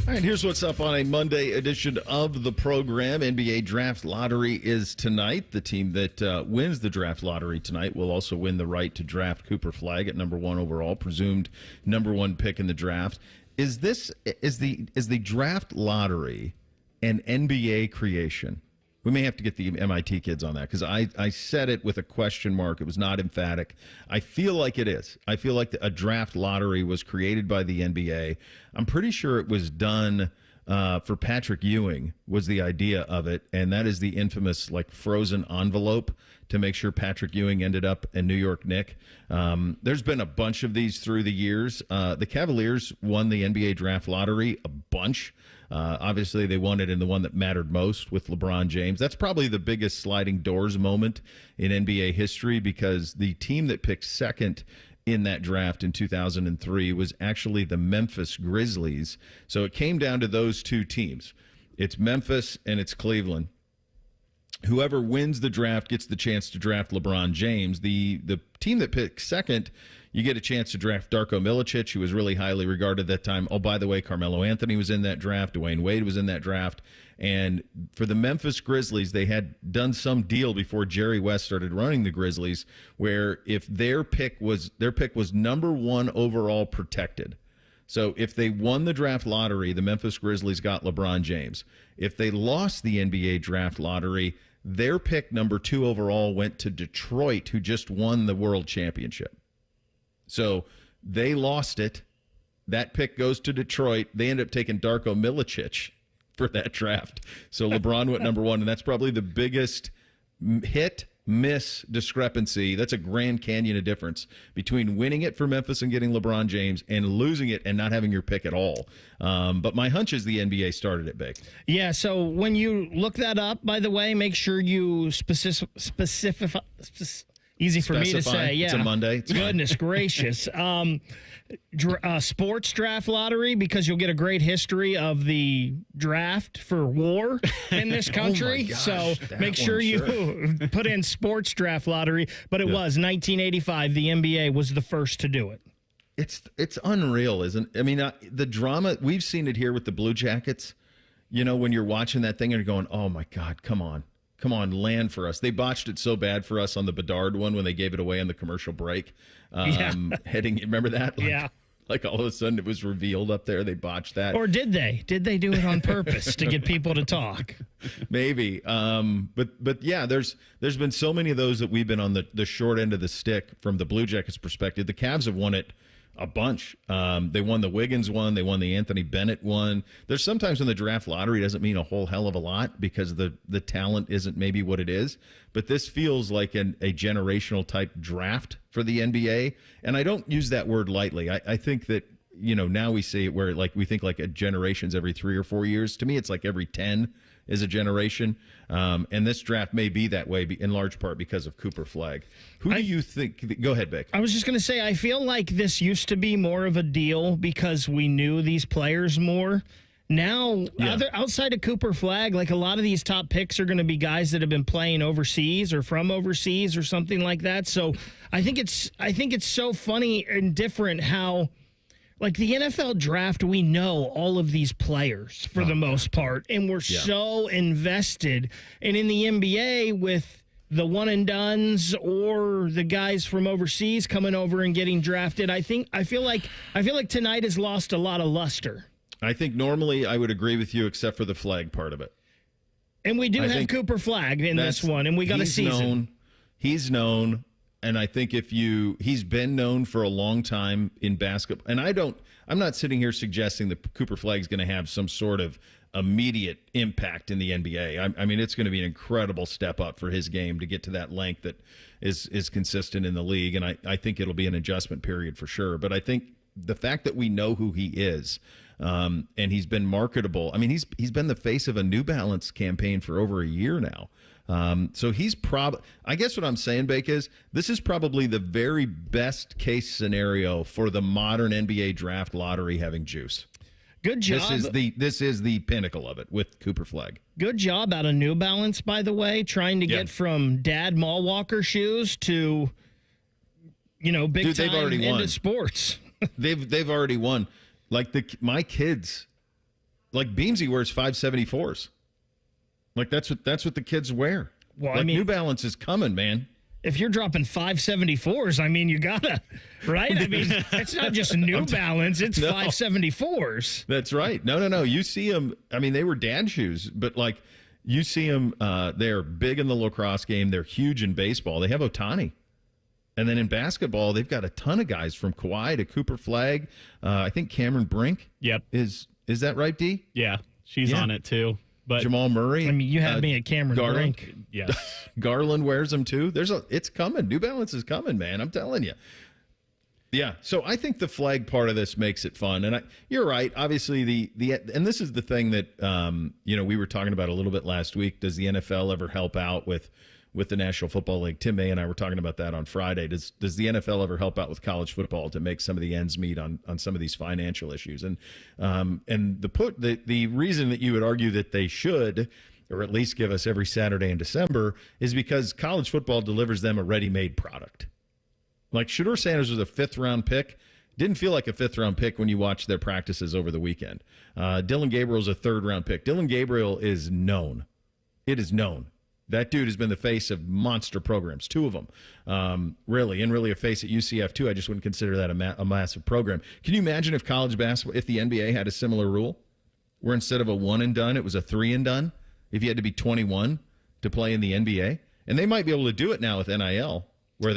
All right, here's what's up on a Monday edition of the program. NBA Draft Lottery is tonight. The team that wins the draft lottery tonight will also win the right to draft Cooper Flagg at number 1 overall, presumed number 1 pick in the draft. Is the draft lottery an NBA creation? We may have to get the MIT kids on that because I said it with a question mark. It was not emphatic. I feel like it is. I feel like a draft lottery was created by the NBA. I'm pretty sure it was done for Patrick Ewing was the idea of it, and that is the infamous frozen envelope to make sure Patrick Ewing ended up a New York Knick. There's been a bunch of these through the years. The Cavaliers won the NBA draft lottery a bunch. Obviously, they won it in the one that mattered most with LeBron James. That's probably the biggest sliding doors moment in NBA history because the team that picked second in that draft in 2003 was actually the Memphis Grizzlies. So it came down to those 2 teams. It's Memphis and it's Cleveland. whoever wins the draft gets the chance to draft LeBron James. The team that picks second, you get a chance to draft Darko Milicic, who was really highly regarded at that time. Oh, by the way, Carmelo Anthony was in that draft. Dwayne Wade was in that draft. And for the Memphis Grizzlies, they had done some deal before Jerry West started running the Grizzlies, where if their pick was number 1 overall protected. So if they won the draft lottery, the Memphis Grizzlies got LeBron James. If they lost the NBA draft lottery, their pick number 2 overall went to Detroit, who just won the world championship. So they lost it. That pick goes to Detroit. They end up taking Darko Milicic for that draft. So LeBron went number 1, and that's probably the biggest hit-miss discrepancy. That's a Grand Canyon of difference between winning it for Memphis and getting LeBron James and losing it and not having your pick at all. But my hunch is the NBA started it big. Yeah, so when you look that up, by the way, make sure you specify. Easy for me to say. Yeah, it's a Monday. It's Goodness gracious. Sports draft lottery, because you'll get a great history of the draft for war in this country. Gosh, so make sure you put in sports draft lottery. But it was 1985. The NBA was the first to do it. It's unreal, isn't it? I mean, the drama, we've seen it here with the Blue Jackets. You know, when you're watching that thing and you're going, oh, my God, come on. Come on, land for us. They botched it so bad for us on the Bedard one when they gave it away on the commercial break. Remember that? Like all of a sudden it was revealed up there. They botched that. Or did they? Did they do it on purpose to get people to talk? Maybe. But yeah, there's been so many of those that we've been on the short end of the stick from the Blue Jackets perspective. The Cavs have won it a bunch. They won the Wiggins one. They won the Anthony Bennett one. There's sometimes when the draft lottery doesn't mean a whole hell of a lot because the talent isn't maybe what it is. But this feels like a generational type draft for the NBA. And I don't use that word lightly. I think that, you know, now we see it where like we think like a generation's every 3 or 4 years. To me, it's like every 10 is a generation. And this draft may be that way in large part because of Cooper Flagg. Who do you think? Go ahead, Beck. I was just going to say, I feel like this used to be more of a deal because we knew these players more. Now, outside of Cooper Flagg, like a lot of these top picks are going to be guys that have been playing overseas or from overseas or something like that. So I think it's so funny and different how, like the NFL draft, we know all of these players for the most part, and we're so invested. And in the NBA, with the one and dones or the guys from overseas coming over and getting drafted, I feel like tonight has lost a lot of luster. I think normally I would agree with you, except for the Flagg part of it. And we do have Cooper Flagg in this one, and we got a season. He's known. And I think he's been known for a long time in basketball. And I'm not sitting here suggesting that Cooper Flagg is going to have some sort of immediate impact in the NBA. I mean, it's going to be an incredible step up for his game to get to that length that is consistent in the league. And I think it'll be an adjustment period for sure. But I think the fact that we know who he is, and he's been marketable. I mean, he's been the face of a New Balance campaign for over a year now. So he's I guess what I'm saying, Bake, is this is probably the very best case scenario for the modern NBA draft lottery having juice. Good job. This is the pinnacle of it with Cooper Flagg. Good job out of New Balance, by the way, trying to get from Dad Mall Walker shoes to, big time into sports. They've already won. Like my kids, like Beamsy wears 574s. Like that's what the kids wear. Well, like New Balance is coming, man. If you're dropping 574s, I mean, you gotta, right? I mean, it's not just New Balance; it's 574s. That's right. No. You see them. I mean, they were dad shoes, but like you see them. They're big in the lacrosse game. They're huge in baseball. They have Ohtani. And then in basketball, they've got a ton of guys from Kawhi to Cooper Flagg. I think Cameron Brink. Yep. Is that right, D? Yeah, she's on it too. But Jamal Murray. I mean, you had me at Cameron Brink. Yes. Garland wears them too. It's coming. New Balance is coming, man. I'm telling you. Yeah. So I think the Flagg part of this makes it fun. And you're right. Obviously, and this is the thing that we were talking about a little bit last week. Does the NFL ever help out with the National Football League? Tim May and I were talking about that on Friday. Does the NFL ever help out with college football to make some of the ends meet on some of these financial issues? And the reason that you would argue that they should or at least give us every Saturday in December, is because college football delivers them a ready-made product. Like Shador Sanders was a 5th-round pick. Didn't feel like a 5th-round pick when you watched their practices over the weekend. Dylan Gabriel's a 3rd-round pick. Dylan Gabriel is known. It is known. That dude has been the face of monster programs, 2 of them, really, and really a face at UCF too. I just wouldn't consider that a massive program. Can you imagine if college basketball, if the NBA had a similar rule, where instead of a 1 and done, it was a 3 and done? If you had to be 21 to play in the NBA, and they might be able to do it now with NIL, where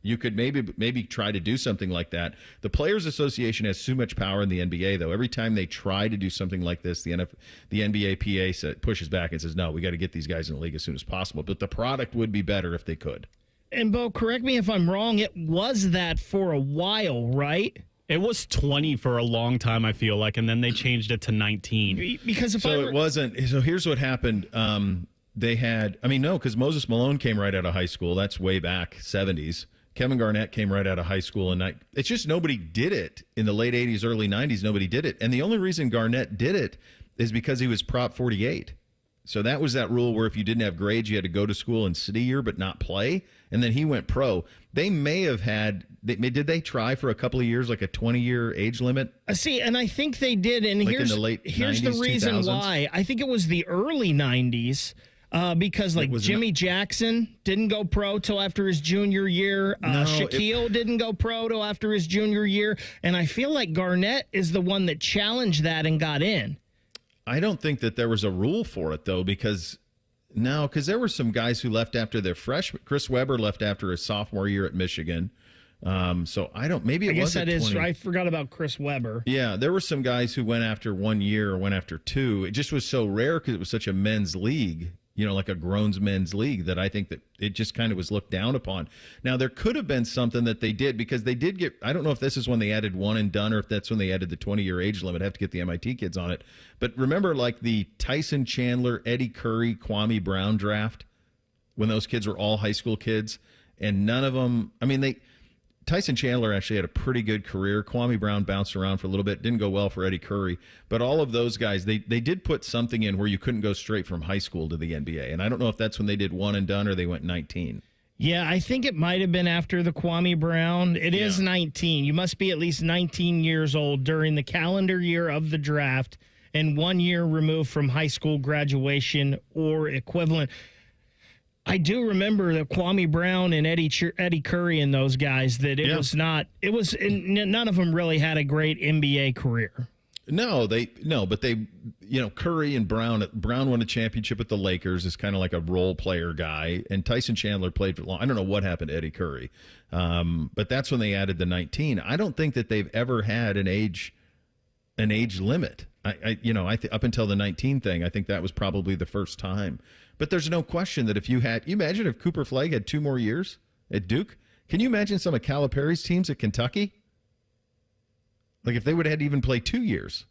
you could maybe try to do something like that. The Players Association has so much power in the NBA, though. Every time they try to do something like this, the NBA PA pushes back and says, no, we got to get these guys in the league as soon as possible. But the product would be better if they could. And, Bo, correct me if I'm wrong, it was that for a while, right? It was 20 for a long time, I feel like, and then they changed it to 19. Because it wasn't. So here's what happened. Because Moses Malone came right out of high school. That's way back, 70s. Kevin Garnett came right out of high school, and it's just nobody did it in the late 80s, early 90s. Nobody did it. And the only reason Garnett did it is because he was Prop 48. So that was that rule where if you didn't have grades, you had to go to school and sit a year but not play. And then he went pro. They may have did they try for a couple of years, like a 20-year age limit? See, and I think they did. And like here's in the late here's 90s, the reason 2000s? why. I think it was the early 90s. Because Jimmy Jackson didn't go pro till after his junior year. Shaquille didn't go pro till after his junior year. And I feel like Garnett is the one that challenged that and got in. I don't think that there was a rule for it, though, because there were some guys who left after their freshman. Chris Webber left after his sophomore year at Michigan. So I don't, maybe it was. I guess that is, I forgot about Chris Webber. Yeah, there were some guys who went after 1 year or went after 2. It just was so rare because it was such a men's league. Like a grown men's league, that I think that it just kind of was looked down upon. Now, there could have been something that they did, because they did get, I don't know if this is when they added 1 and done or if that's when they added the 20-year age limit. I have to get the MIT kids on it. But remember, like the Tyson Chandler, Eddie Curry, Kwame Brown draft, when those kids were all high school kids, and none of them, Tyson Chandler actually had a pretty good career. Kwame Brown bounced around for a little bit. Didn't go well for Eddie Curry. But all of those guys, they did put something in where you couldn't go straight from high school to the NBA. And I don't know if that's when they did 1 and done or they went 19. Yeah, I think it might have been after the Kwame Brown. It is 19. You must be at least 19 years old during the calendar year of the draft and 1 year removed from high school graduation or equivalent. I do remember that Kwame Brown and Eddie Curry and those guys, that none of them really had a great NBA career. But Curry and Brown won a championship with the Lakers as kind of like a role player guy, and Tyson Chandler played for long. I don't know what happened to Eddie Curry, but that's when they added the 19. I don't think that they've ever had an age limit. Up until the 19 thing, I think that was probably the first time. But there's no question that if you imagine if Cooper Flagg had 2 more years at Duke. Can you imagine some of Calipari's teams at Kentucky? Like if they would have had to even play 2 years.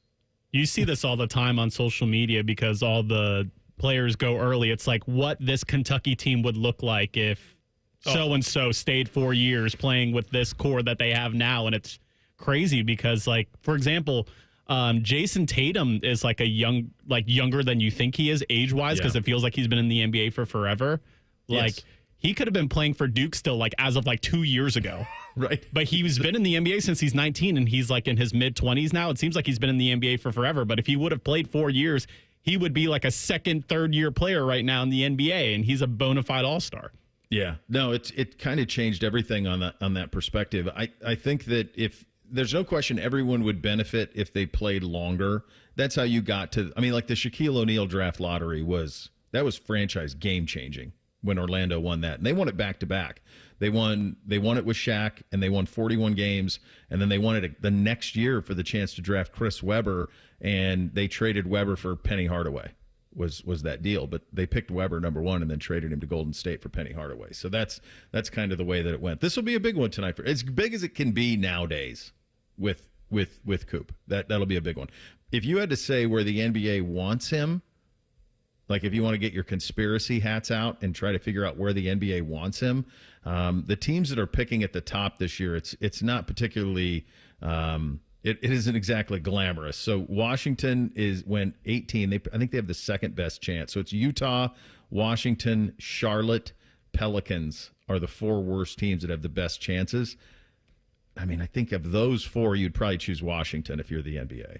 You see this all the time on social media because all the players go early. It's like what this Kentucky team would look like if so-and-so stayed 4 years playing with this core that they have now. And it's crazy because, like, for example, Jason Tatum is like younger than you think he is age-wise because it feels like he's been in the NBA for forever. Like he could have been playing for Duke still as of 2 years ago. Right. But he's been in the NBA since he's 19 and he's in his mid-20s now. It seems like he's been in the NBA for forever. But if he would have played 4 years, he would be like a second, third-year player right now in the NBA, and he's a bona fide all-star. Yeah. No, it kind of changed everything on that perspective. I think that if there's no question everyone would benefit if they played longer. That's how you got to, like the Shaquille O'Neal draft lottery was franchise game changing when Orlando won that. And they won it back to back. They won it with Shaq and they won 41 games. And then they won it the next year for the chance to draft Chris Webber. And they traded Webber for Penny Hardaway was that deal. But they picked Webber number 1 and then traded him to Golden State for Penny Hardaway. So that's kind of the way that it went. This will be a big one tonight. As big as it can be nowadays with Coop. That'll be a big one. If you had to say where the NBA wants him, like if you want to get your conspiracy hats out and try to figure out where the NBA wants him, the teams that are picking at the top this year, it's not particularly It isn't exactly glamorous. So Washington went 18. I think they have the second best chance. So it's Utah, Washington, Charlotte, Pelicans are the 4 worst teams that have the best chances. I mean, I think of those 4, you'd probably choose Washington if you're the NBA.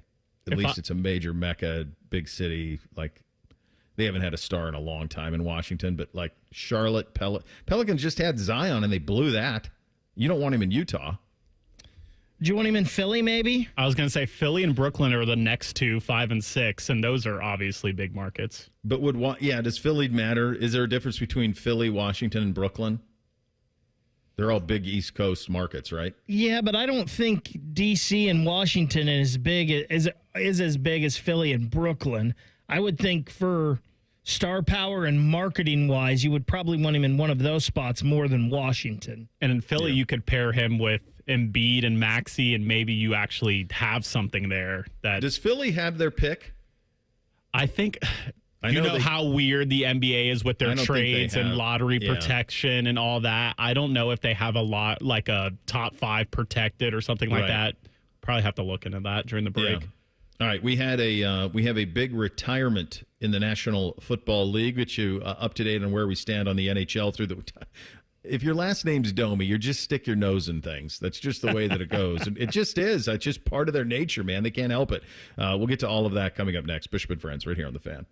At least it's a major mecca, big city. Like, they haven't had a star in a long time in Washington, but like Charlotte, Pelicans just had Zion and they blew that. You don't want him in Utah. Do you want him in Philly, maybe? I was going to say Philly and Brooklyn are the next 2, 5 and 6, and those are obviously big markets. But does Philly matter? Is there a difference between Philly, Washington, and Brooklyn? They're all big East Coast markets, right? Yeah, but I don't think D.C. and Washington is as big as Philly and Brooklyn. I would think for star power and marketing-wise, you would probably want him in one of those spots more than Washington. And in Philly, you could pair him with Embiid and Maxey, and maybe you actually have something there. Does Philly have their pick? I think... You know how weird the NBA is with their trades and lottery protection and all that. I don't know if they have a lot, like a top 5 protected or something like that. Probably have to look into that during the break. Yeah. All right, we have a big retirement in the National Football League. Get you up to date on where we stand on the NHL through the. If your last name's Domi, you just stick your nose in things. That's just the way that it goes. And it just is. It's just part of their nature, man. They can't help it. We'll get to all of that coming up next. Bishop and Friends, right here on The Fan.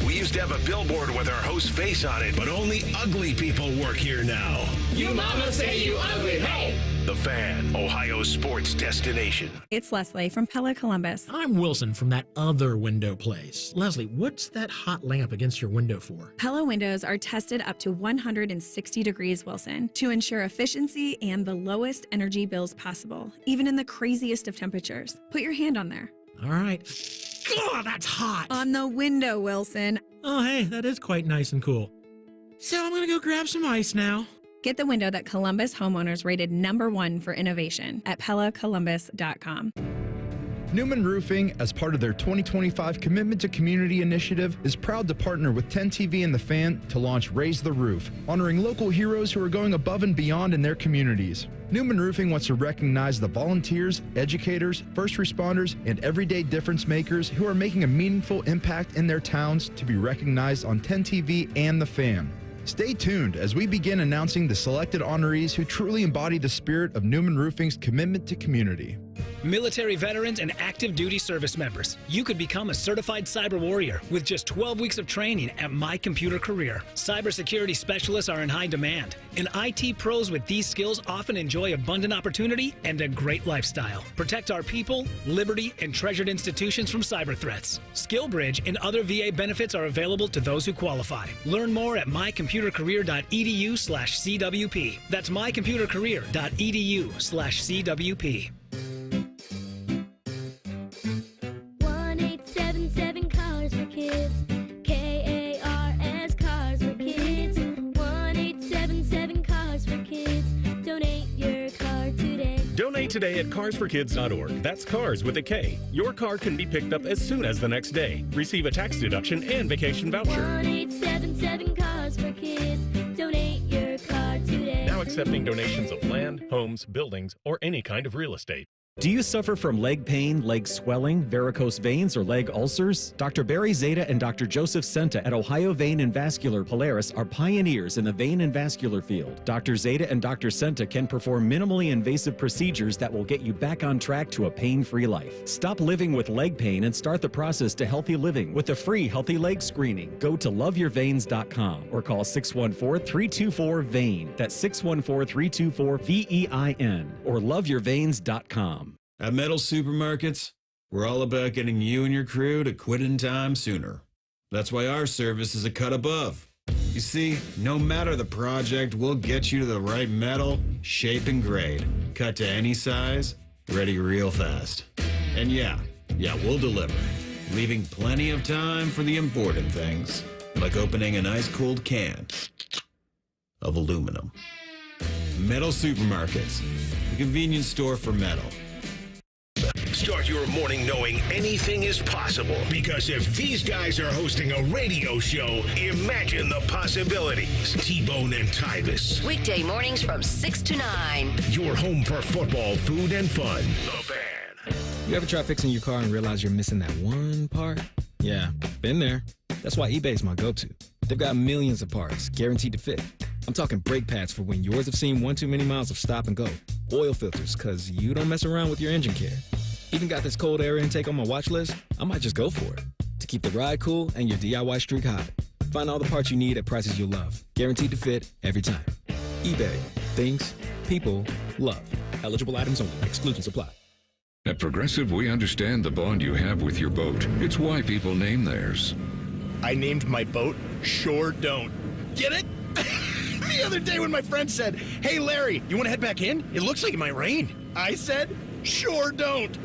We used to have a billboard with our host's face on it, but only ugly people work here now. You mama say you ugly, hey! The Fan, Ohio's sports destination. It's Leslie from Pella Columbus. I'm Wilson from that other window place. Leslie, what's that hot lamp against your window for? Pella windows are tested up to 160 degrees, Wilson, to ensure efficiency and the lowest energy bills possible, even in the craziest of temperatures. Put your hand on there. All right. God, that's hot. On the window, Wilson. Oh, hey, that is quite nice and cool. So I'm going to go grab some ice now. Get the window that Columbus homeowners rated #1 for innovation at PellaColumbus.com. Newman Roofing, as part of their 2025 Commitment to Community initiative, is proud to partner with 10 TV and The Fan to launch Raise the Roof, honoring local heroes who are going above and beyond in their communities. Newman Roofing wants to recognize the volunteers, educators, first responders, and everyday difference makers who are making a meaningful impact in their towns to be recognized on 10 TV and The Fan. Stay tuned as we begin announcing the selected honorees who truly embody the spirit of Newman Roofing's commitment to community. Military veterans and active duty service members, you could become a certified cyber warrior with just 12 weeks of training at My Computer Career. Cybersecurity specialists are in high demand, and IT pros with these skills often enjoy abundant opportunity and a great lifestyle. Protect our people, liberty, and treasured institutions from cyber threats. SkillBridge and other VA benefits are available to those who qualify. Learn more at mycomputercareer.edu/CWP. That's mycomputercareer.edu/CWP. 1877 Cars for Kids. KARS Cars for Kids. 1877 Cars for Kids. Donate your car today. Donate today at carsforkids.org. That's cars with a K. Your car can be picked up as soon as the next day. Receive a tax deduction and vacation voucher. 1877 Cars for Kids. Donate your car today. Now accepting donations of land, homes, buildings, or any kind of real estate. Do you suffer from leg pain, leg swelling, varicose veins, or leg ulcers? Dr. Barry Zeta and Dr. Joseph Senta at Ohio Vein and Vascular Polaris are pioneers in the vein and vascular field. Dr. Zeta and Dr. Senta can perform minimally invasive procedures that will get you back on track to a pain-free life. Stop living with leg pain and start the process to healthy living with a free healthy leg screening. Go to loveyourveins.com or call 614-324-VEIN. That's 614-324-VEIN or loveyourveins.com. At Metal Supermarkets, we're all about getting you and your crew to quit in time sooner. That's why our service is a cut above. You see, no matter the project, we'll get you to the right metal, shape, and grade. Cut to any size, ready real fast. And yeah, we'll deliver, leaving plenty of time for the important things, like opening an ice-cold can of aluminum. Metal Supermarkets, the convenience store for metal. Start your morning knowing anything is possible. Because if these guys are hosting a radio show, imagine the possibilities. T-Bone and Tyvis. Weekday mornings from 6 to 9. Your home for football, food, and fun. The Fan. You ever try fixing your car and realize you're missing that one part? Yeah, been there. That's why eBay's my go-to. They've got millions of parts, guaranteed to fit. I'm talking brake pads for when yours have seen one too many miles of stop and go. Oil filters, because you don't mess around with your engine care. Even got this cold air intake on my watch list. I might just go for it. To keep the ride cool and your DIY streak high. Find all the parts you need at prices you'll love. Guaranteed to fit every time. eBay. Things people love. Eligible items only. Exclusions apply. At Progressive, we understand the bond you have with your boat. It's why people name theirs. I named my boat Sure Don't. Get it? The other day when my friend said, "Hey, Larry, you want to head back in? It looks like it might rain." I said, "Sure don't."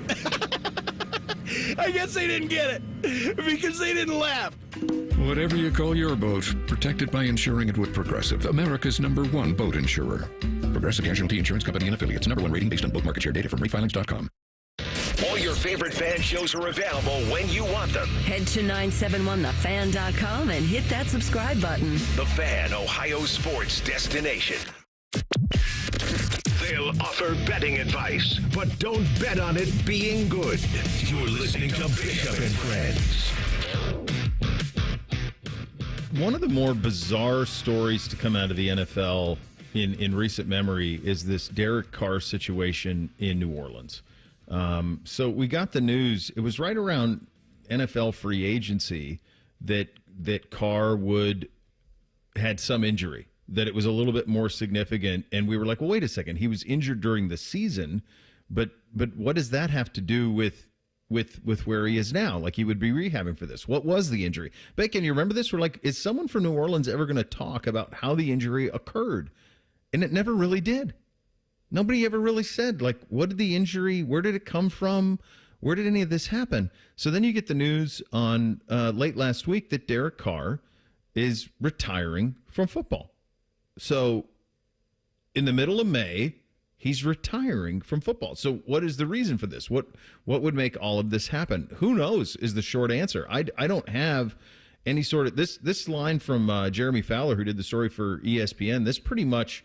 I guess they didn't get it because they didn't laugh. Whatever you call your boat, protect it by insuring it with Progressive, America's #1 boat insurer. Progressive Casualty Insurance Company and Affiliates. #1 rating based on boat market share data from refilings.com. All your favorite fan shows are available when you want them. Head to 971thefan.com and hit that subscribe button. The Fan, Ohio sports destination. They'll offer betting advice, but don't bet on it being good. You're listening to Bishop and Friends. One of the more bizarre stories to come out of the NFL in recent memory is this Derek Carr situation in New Orleans. So we got the news. It was right around NFL free agency that Carr had some injury, that it was a little bit more significant. And we were like, well, wait a second. He was injured during the season, but what does that have to do with where he is now? Like, he would be rehabbing for this. What was the injury? Bacon, you remember this? We're like, is someone from New Orleans ever going to talk about how the injury occurred? And it never really did. Nobody ever really said, like, what did the injury, where did it come from? Where did any of this happen? So then you get the news on late last week that Derek Carr is retiring from football. So in the middle of May, he's retiring from football. So what is the reason for this? What would make all of this happen? Who knows is the short answer. I don't have any sort of, this line from Jeremy Fowler, who did the story for ESPN, this pretty much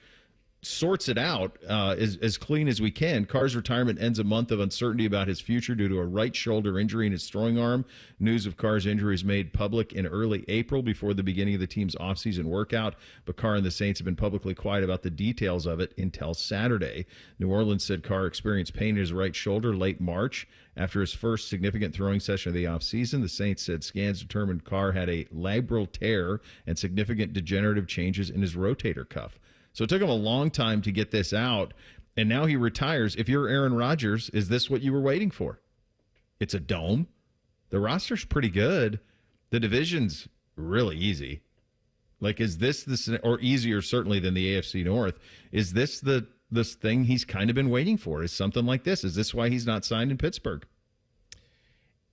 sorts it out as clean as we can. Carr's retirement ends a month of uncertainty about his future due to a right shoulder injury in his throwing arm. News of Carr's injury is made public in early April before the beginning of the team's offseason workout, but Carr and the Saints have been publicly quiet about the details of it until Saturday. New Orleans said Carr experienced pain in his right shoulder late March after his first significant throwing session of the offseason. The Saints said scans determined Carr had a labral tear and significant degenerative changes in his rotator cuff. So it took him a long time to get this out, and now he retires. If you're Aaron Rodgers, is this what you were waiting for? It's a dome. The roster's pretty good. The division's really easy. Like, is this or easier certainly than the AFC North? Is this this thing he's kind of been waiting for? Is something like this? Is this why he's not signed in Pittsburgh?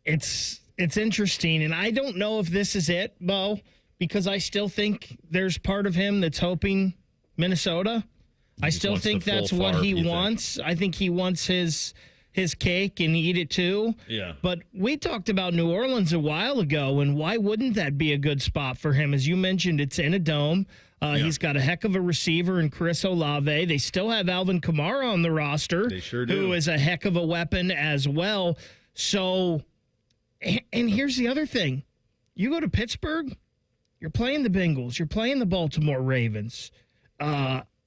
It's interesting, and I don't know if this is it, Bo, because I still think there's part of him that's hoping Minnesota. I still think that's what he wants. I think he wants his cake and eat it too. Yeah. But we talked about New Orleans a while ago, and why wouldn't that be a good spot for him? As you mentioned, it's in a dome. He's got a heck of a receiver in Chris Olave. They still have Alvin Kamara on the roster. They sure do. Who is a heck of a weapon as well. So, and here's the other thing. You go to Pittsburgh, you're playing the Bengals, you're playing the Baltimore Ravens.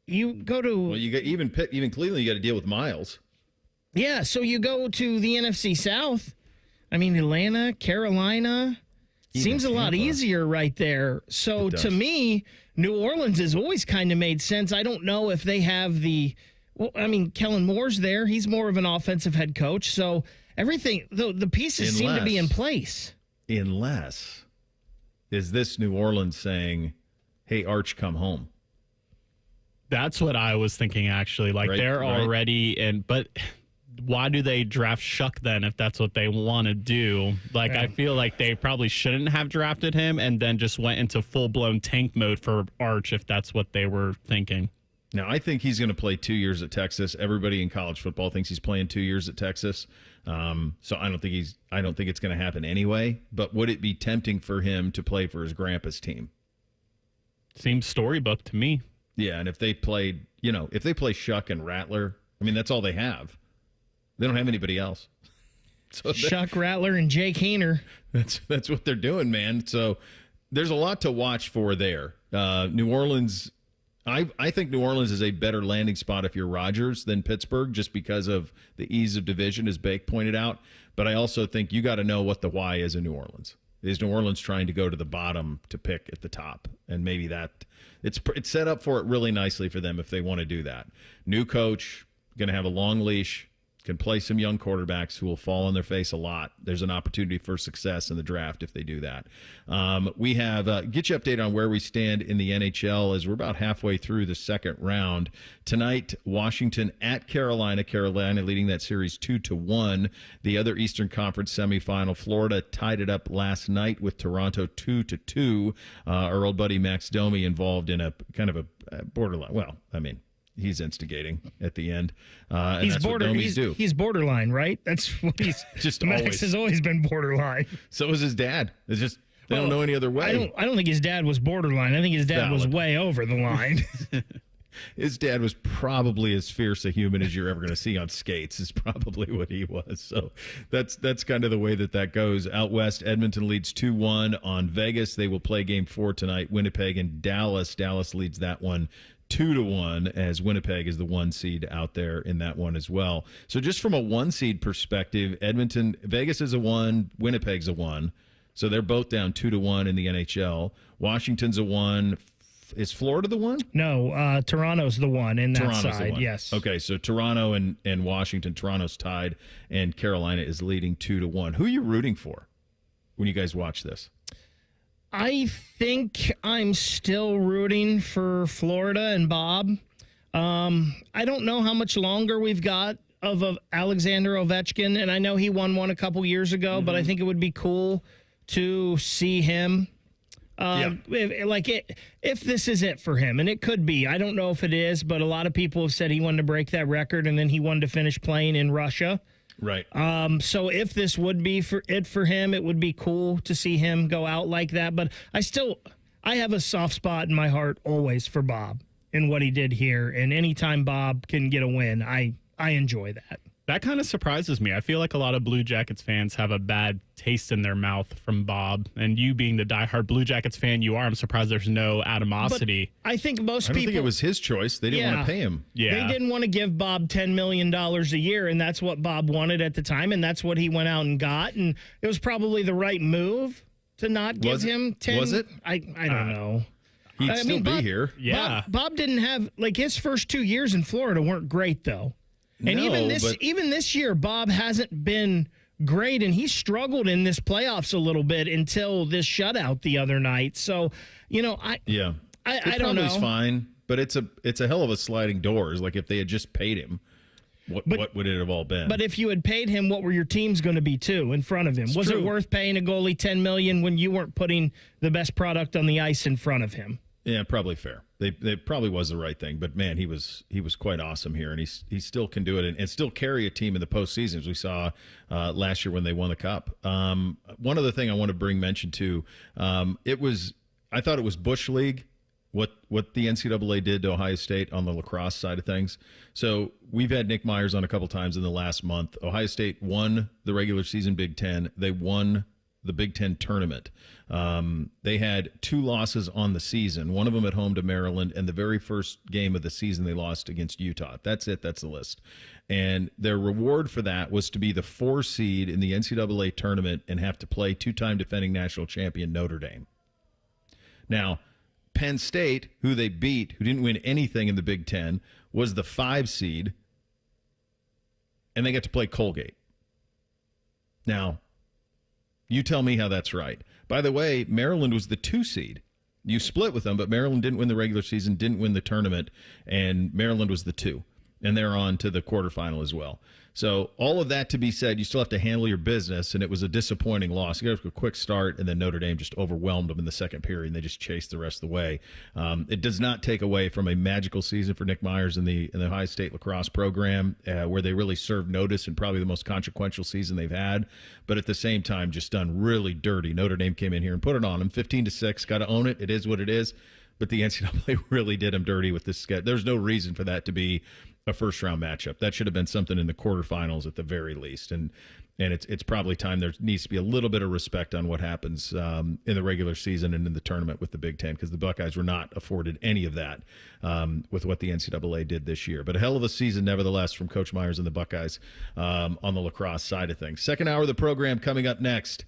You go to you got even Cleveland. You got to deal with Miles. Yeah, so you go to the NFC South. I mean, Atlanta, Carolina, seems a lot easier right there. So to me, New Orleans has always kind of made sense. I don't know if they have Kellen Moore's there. He's more of an offensive head coach. So everything, the pieces seem to be in place. Unless, is this New Orleans saying, hey, Arch, come home? That's what I was thinking, actually. Like, they're already in, but why do they draft Schott then if that's what they want to do? Like, I feel like they probably shouldn't have drafted him and then just went into full-blown tank mode for Arch if that's what they were thinking. Now, I think he's going to play 2 years at Texas. Everybody in college football thinks he's playing 2 years at Texas. So I don't think it's going to happen anyway. But would it be tempting for him to play for his grandpa's team? Seems storybook to me. Yeah, and if they play Shuck and Rattler, I mean, that's all they have. They don't have anybody else. Chuck Rattler and Jake Hayner. That's what they're doing, man. So there's a lot to watch for there. New Orleans, I think New Orleans is a better landing spot if you're Rodgers than Pittsburgh, just because of the ease of division, as Bake pointed out. But I also think you got to know what the why is in New Orleans. Is New Orleans trying to go to the bottom to pick at the top? And maybe it's set up for it really nicely for them if they want to do that. New coach, going to have a long leash, can play some young quarterbacks who will fall on their face a lot. There's an opportunity for success in the draft if they do that. We have get you updated on where we stand in the NHL as we're about halfway through the second round. Tonight, Washington at Carolina. Carolina leading that series 2-1. The other Eastern Conference semifinal, Florida tied it up last night with Toronto 2-2. Our old buddy Max Domi involved in a kind of a borderline. Well, I mean, he's instigating at the end. And that's what Domies do. He's borderline, right? That's what he's just Max always has always been borderline. So is his dad. It's just they don't know any other way. I don't think his dad was borderline. I think his dad was way over the line. His dad was probably as fierce a human as you're ever going to see on skates, is probably what he was. So that's kind of the way that goes. Out west, Edmonton leads 2-1 on Vegas. They will play game 4 tonight. Winnipeg and Dallas. Dallas leads that one 2-1, as Winnipeg is the 1 seed out there in that one as well. So just from a 1 seed perspective, Vegas is a 1, Winnipeg's a 1. So they're both down 2-1 in the NHL. Washington's a 1. Is Florida the 1? No, Toronto's the 1 in that Toronto's side. The 1. Yes. Okay, so Toronto and Washington, Toronto's tied, and Carolina is leading 2-1. Who are you rooting for when you guys watch this? I think I'm still rooting for Florida and Bob. I don't know how much longer we've got of Alexander Ovechkin, and I know he won one a couple years ago, but I think it would be cool to see him. If this is it for him, and it could be. I don't know if it is, but a lot of people have said he wanted to break that record, and then he wanted to finish playing in Russia. Right. So if this would be for him, it would be cool to see him go out like that. But I have a soft spot in my heart always for Bob and what he did here. And anytime Bob can get a win, I enjoy that. That kind of surprises me. I feel like a lot of Blue Jackets fans have a bad taste in their mouth from Bob. And you being the diehard Blue Jackets fan you are, I'm surprised there's no animosity. But I think most I people... don't think it was his choice. They didn't want to pay him. Yeah. They didn't want to give Bob $10 million a year, and that's what Bob wanted at the time, and that's what he went out and got. And it was probably the right move to not give him 10... Was it? I don't know. He'd still be here. Yeah. Bob didn't have... his first 2 years in Florida weren't great, though. And even this year, Bob hasn't been great, and he struggled in this playoffs a little bit until this shutout the other night. So, I don't know. He's fine, but it's a hell of a sliding doors. Like if they had just paid him, what would it have all been? But if you had paid him, what were your teams going to be too in front of him? Was it worth paying a goalie $10 million when you weren't putting the best product on the ice in front of him? Yeah, probably fair. They probably was the right thing, but man, he was quite awesome here, and he still can do it and still carry a team in the postseason, as we saw last year when they won the cup. One other thing I want to mention to, I thought it was Bush League what the NCAA did to Ohio State on the lacrosse side of things. So we've had Nick Myers on a couple times in the last month. Ohio State won the regular season Big Ten. They won the Big Ten tournament. They had 2 losses on the season, one of them at home to Maryland, and the very first game of the season they lost against Utah. That's it. That's the list. And their reward for that was to be the 4 seed in the NCAA tournament and have to play 2-time defending national champion Notre Dame. Now, Penn State, who they beat, who didn't win anything in the Big Ten, was the 5 seed, and they got to play Colgate. Now, you tell me how that's right. By the way, Maryland was the 2 seed. You split with them, but Maryland didn't win the regular season, didn't win the tournament, and Maryland was the 2. And they're on to the quarterfinal as well. So all of that to be said, you still have to handle your business, and it was a disappointing loss. You got a quick start, and then Notre Dame just overwhelmed them in the second period, and they just chased the rest of the way. It does not take away from a magical season for Nick Myers in the Ohio State lacrosse program, where they really served notice and probably the most consequential season they've had. But at the same time, just done really dirty. Notre Dame came in here and put it on them, 15-6. Got to own it. It is what it is. But the NCAA really did them dirty with this schedule. There's no reason for that to be a first-round matchup. That should have been something in the quarterfinals at the very least. And And it's probably time there needs to be a little bit of respect on what happens in the regular season and in the tournament with the Big Ten, because the Buckeyes were not afforded any of that with what the NCAA did this year. But a hell of a season, nevertheless, from Coach Myers and the Buckeyes on the lacrosse side of things. Second hour of the program coming up next.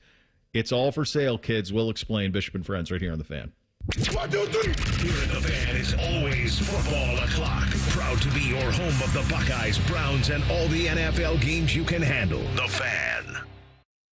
It's all for sale, kids. We'll explain. Bishop and Friends right here on The Fan. 1, 2, 3. Here at The Fan is always football o'clock. Proud to be your home of the Buckeyes, Browns, and all the NFL games you can handle. The Fan.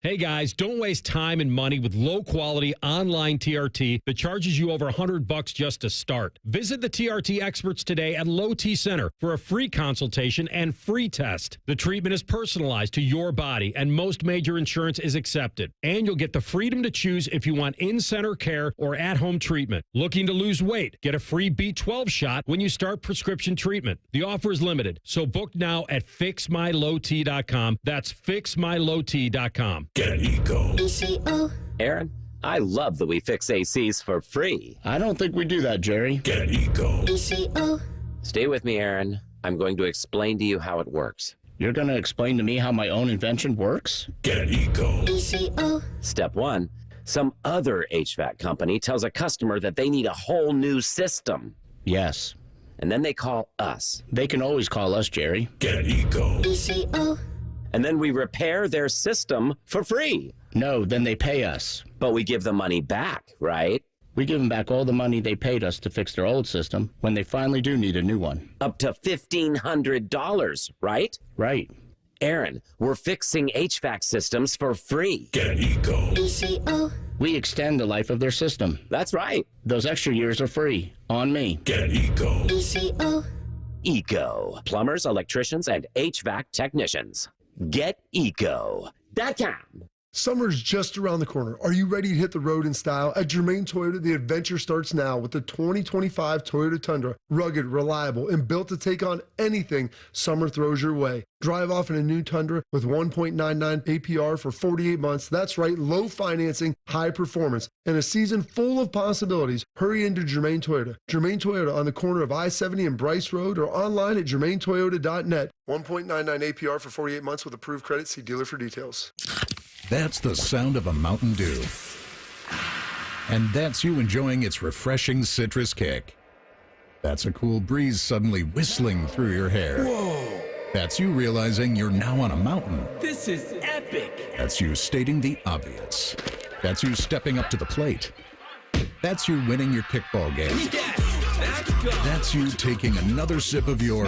Hey guys, don't waste time and money with low-quality online TRT that charges you over $100 just to start. Visit the TRT experts today at Low T Center for a free consultation and free test. The treatment is personalized to your body, and most major insurance is accepted. And you'll get the freedom to choose if you want in-center care or at-home treatment. Looking to lose weight? Get a free B12 shot when you start prescription treatment. The offer is limited, so book now at fixmylowt.com. That's fixmylowt.com. Get an Eco. ECO. Aaron, I love that we fix ACs for free. I don't think we do that, Jerry. Get an Eco. ECO. Stay with me, Aaron. I'm going to explain to you how it works. You're going to explain to me how my own invention works? Get an Eco. ECO. Step 1. Some other HVAC company tells a customer that they need a whole new system. Yes. And then they call us. They can always call us, Jerry. Get an Eco. ECO. And then we repair their system for free. No, then they pay us. But we give the money back, right? We give them back all the money they paid us to fix their old system when they finally do need a new one. Up to $1,500, right? Right. Aaron, we're fixing HVAC systems for free. Get an Eco. ECO. We extend the life of their system. That's right. Those extra years are free. On me. Get an Eco. ECO. Eco. Plumbers, electricians, and HVAC technicians. GetEco.com. Summer's just around the corner. Are you ready to hit the road in style? At Germain Toyota, the adventure starts now with the 2025 Toyota Tundra. Rugged, reliable, and built to take on anything summer throws your way. Drive off in a new Tundra with 1.99 APR for 48 months. That's right, low financing, high performance, and a season full of possibilities. Hurry into Germain Toyota. Germain Toyota on the corner of I-70 and Bryce Road, or online at germaintoyota.net. 1.99 APR for 48 months with approved credit. See dealer for details. That's the sound of a Mountain Dew. And that's you enjoying its refreshing citrus kick. That's a cool breeze suddenly whistling through your hair. Whoa! That's you realizing you're now on a mountain. This is epic! That's you stating the obvious. That's you stepping up to the plate. That's you winning your kickball game. That's you taking another sip of your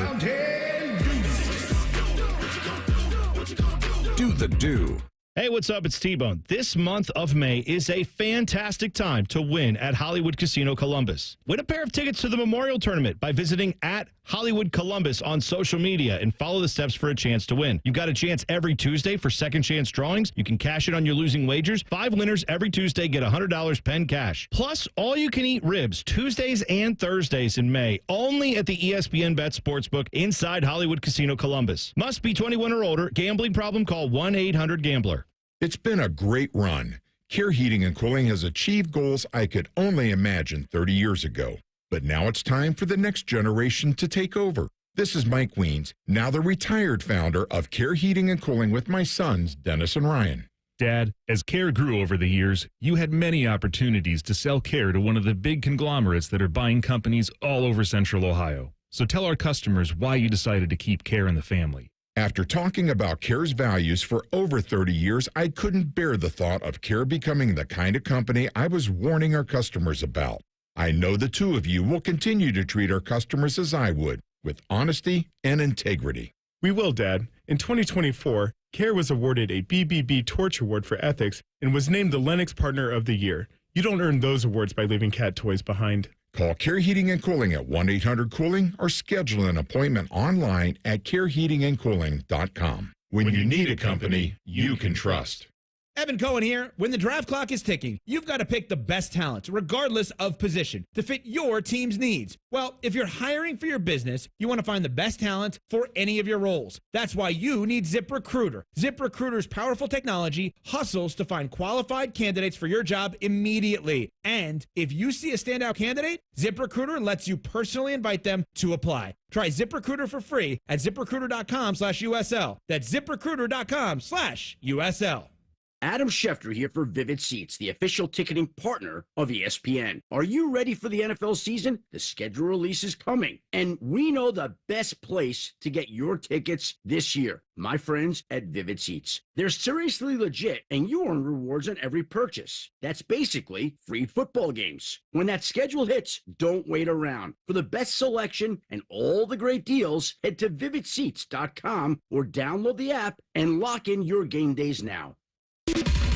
Do the Do. Hey, what's up? It's T-Bone. This month of May is a fantastic time to win at Hollywood Casino Columbus. Win a pair of tickets to the Memorial Tournament by visiting at Hollywood Columbus on social media and follow the steps for a chance to win. You've got a chance every Tuesday for second chance drawings. You can cash it on your losing wagers. 5 winners every Tuesday get $100 pen cash. Plus, all you can eat ribs Tuesdays and Thursdays in May, only at the ESPN Bet Sportsbook inside Hollywood Casino Columbus. Must be 21 or older. Gambling problem? Call 1-800-GAMBLER. It's been a great run. Care Heating and Cooling has achieved goals I could only imagine 30 years ago. But now it's time for the next generation to take over. This is Mike Weens, now the retired founder of Care Heating and Cooling with my sons, Dennis and Ryan. Dad, as Care grew over the years, you had many opportunities to sell Care to one of the big conglomerates that are buying companies all over Central Ohio. So tell our customers why you decided to keep Care in the family. After talking about Care's values for over 30 years, I couldn't bear the thought of Care becoming the kind of company I was warning our customers about. I know the two of you will continue to treat our customers as I would, with honesty and integrity. We will, Dad. In 2024, Care was awarded a BBB Torch Award for Ethics and was named the Lennox Partner of the Year. You don't earn those awards by leaving cat toys behind. Call Care Heating and Cooling at 1-800-COOLING or schedule an appointment online at careheatingandcooling.com. When you need a company you can trust. Evan Cohen here. When the draft clock is ticking, you've got to pick the best talent, regardless of position, to fit your team's needs. Well, if you're hiring for your business, you want to find the best talent for any of your roles. That's why you need ZipRecruiter. ZipRecruiter's powerful technology hustles to find qualified candidates for your job immediately. And if you see a standout candidate, ZipRecruiter lets you personally invite them to apply. Try ZipRecruiter for free at ZipRecruiter.com/USL. That's ZipRecruiter.com/USL. Adam Schefter here for Vivid Seats, the official ticketing partner of ESPN. Are you ready for the NFL season? The schedule release is coming, and we know the best place to get your tickets this year. My friends at Vivid Seats. They're seriously legit, and you earn rewards on every purchase. That's basically free football games. When that schedule hits, don't wait around. For the best selection and all the great deals, head to vividseats.com or download the app and lock in your game days now.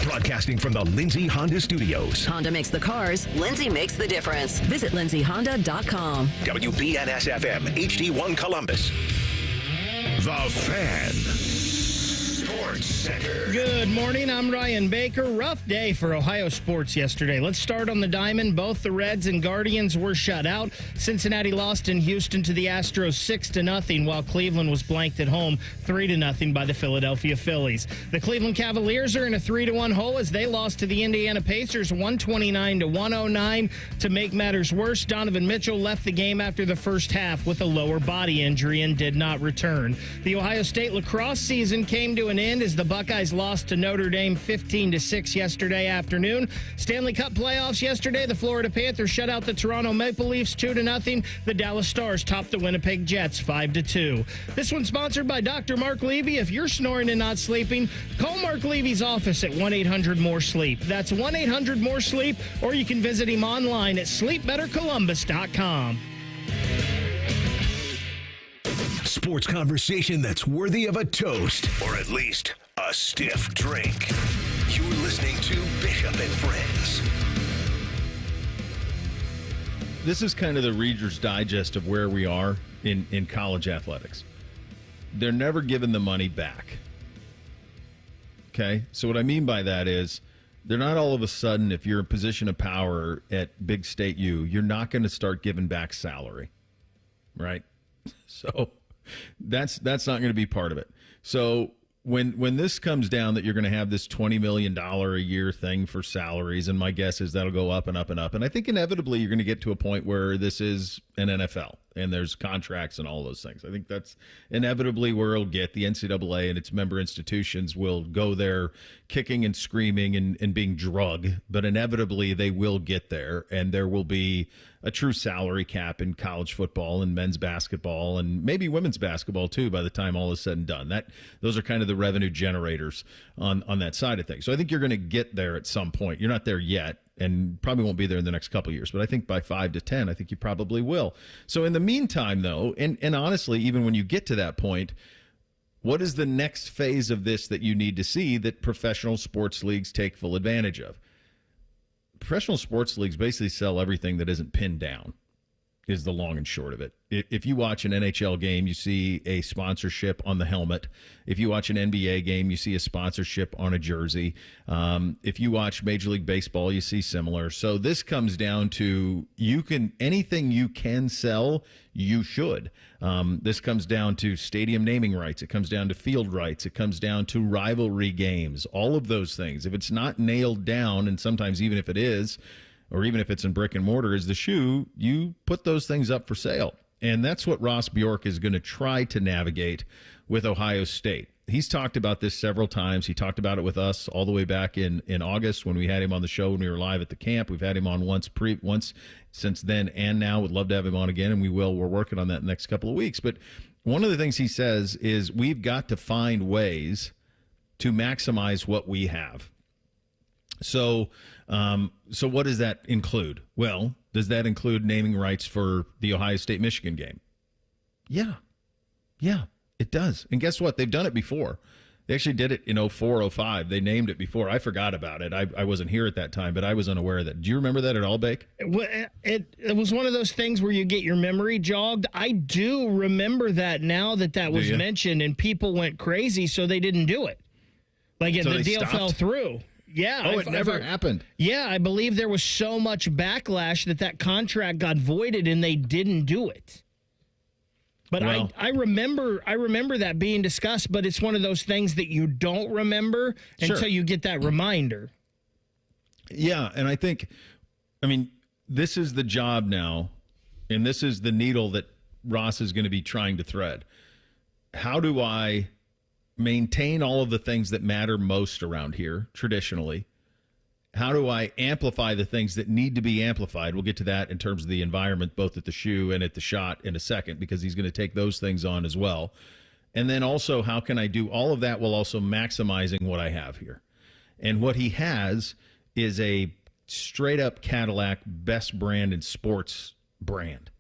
Broadcasting from the Lindsay Honda Studios. Honda makes the cars. Lindsay makes the difference. Visit lindsayhonda.com. WBNS-FM, HD1 Columbus. The Fan. Sports Center. Good morning. I'm Ryan Baker. Rough day for Ohio sports yesterday. Let's start on the diamond. Both the Reds and Guardians were shut out. Cincinnati lost in Houston to the Astros 6-0, while Cleveland was blanked at home 3-0 by the Philadelphia Phillies. The Cleveland Cavaliers are in a 3-1 hole as they lost to the Indiana Pacers 129-109. To make matters worse, Donovan Mitchell left the game after the first half with a lower body injury and did not return. The Ohio State lacrosse season came to an end as the Buckeyes lost to Notre Dame 15-6 yesterday afternoon. Stanley Cup playoffs yesterday, the Florida Panthers shut out the Toronto Maple Leafs 2-0. The Dallas Stars topped the Winnipeg Jets 5-2. This one's sponsored by Dr. Mark Levy. If you're snoring and not sleeping, call Mark Levy's office at 1-800-MORE-SLEEP. That's 1-800-MORE-SLEEP, or you can visit him online at sleepbettercolumbus.com. Sports conversation that's worthy of a toast, or at least a stiff drink. You're listening to Bishop and Friends. This is kind of the Reader's Digest of where we are in college athletics. They're never given the money back. Okay? So what I mean by that is they're not all of a sudden, if you're in a position of power at Big State U, you're not going to start giving back salary. Right? So that's not going to be part of it. So when this comes down that you're going to have this $20 million a year thing for salaries, and my guess is that'll go up and up and up. And I think inevitably you're going to get to a point where this is an NFL and there's contracts and all those things. I think that's inevitably where it'll get. The NCAA and its member institutions will go there kicking and screaming and being drugged, but inevitably they will get there, and there will be a true salary cap in college football and men's basketball and maybe women's basketball too by the time all is said and done. Those are kind of the revenue generators on that side of things. So I think you're going to get there at some point. You're not there yet, and probably won't be there in the next couple of years, but I think by 5 to 10, I think you probably will. So in the meantime, though, and honestly, even when you get to that point, what is the next phase of this that you need to see that professional sports leagues take full advantage of? Professional sports leagues basically sell everything that isn't pinned down, is the long and short of it. If you watch an NHL game, you see a sponsorship on the helmet. If you watch an NBA game, you see a sponsorship on a jersey. If you watch Major League Baseball, you see similar. So this comes down to anything you can sell, you should. This comes down to stadium naming rights. It comes down to field rights. It comes down to rivalry games, all of those things. If it's not nailed down, and sometimes even if it is, or even if it's in brick and mortar, is the shoe, you put those things up for sale. And that's what Ross Bjork is going to try to navigate with Ohio State. He's talked about this several times. He talked about it with us all the way back in August when we had him on the show when we were live at the camp. We've had him on once since then and now. Would love to have him on again, and we will. We're working on that in the next couple of weeks. But one of the things he says is we've got to find ways to maximize what we have. So what does that include? Well, does that include naming rights for the Ohio State-Michigan game? Yeah, it does. And guess what? They've done it before. They actually did it in 04, 05. They named it before. I forgot about it. I wasn't here at that time, but I was unaware of that. Do you remember that at all, Bake? It was one of those things where you get your memory jogged. I do remember that now that was mentioned, and people went crazy, so they didn't do it. The deal fell through. Yeah. Oh, it never happened. Yeah, I believe there was so much backlash that contract got voided and they didn't do it. But well, I remember that being discussed, but it's one of those things that you don't remember until you get that reminder. Yeah, and I mean, this is the job now, and this is the needle that Ross is going to be trying to thread. How do I maintain all of the things that matter most around here traditionally? How do I amplify the things that need to be amplified? We'll get to that in terms of the environment, both at the shoe and at the Schott in a second, because he's going to take those things on as well. And then also, how can I do all of that while also maximizing what I have here? And what he has is a straight-up Cadillac best brand in sports brand.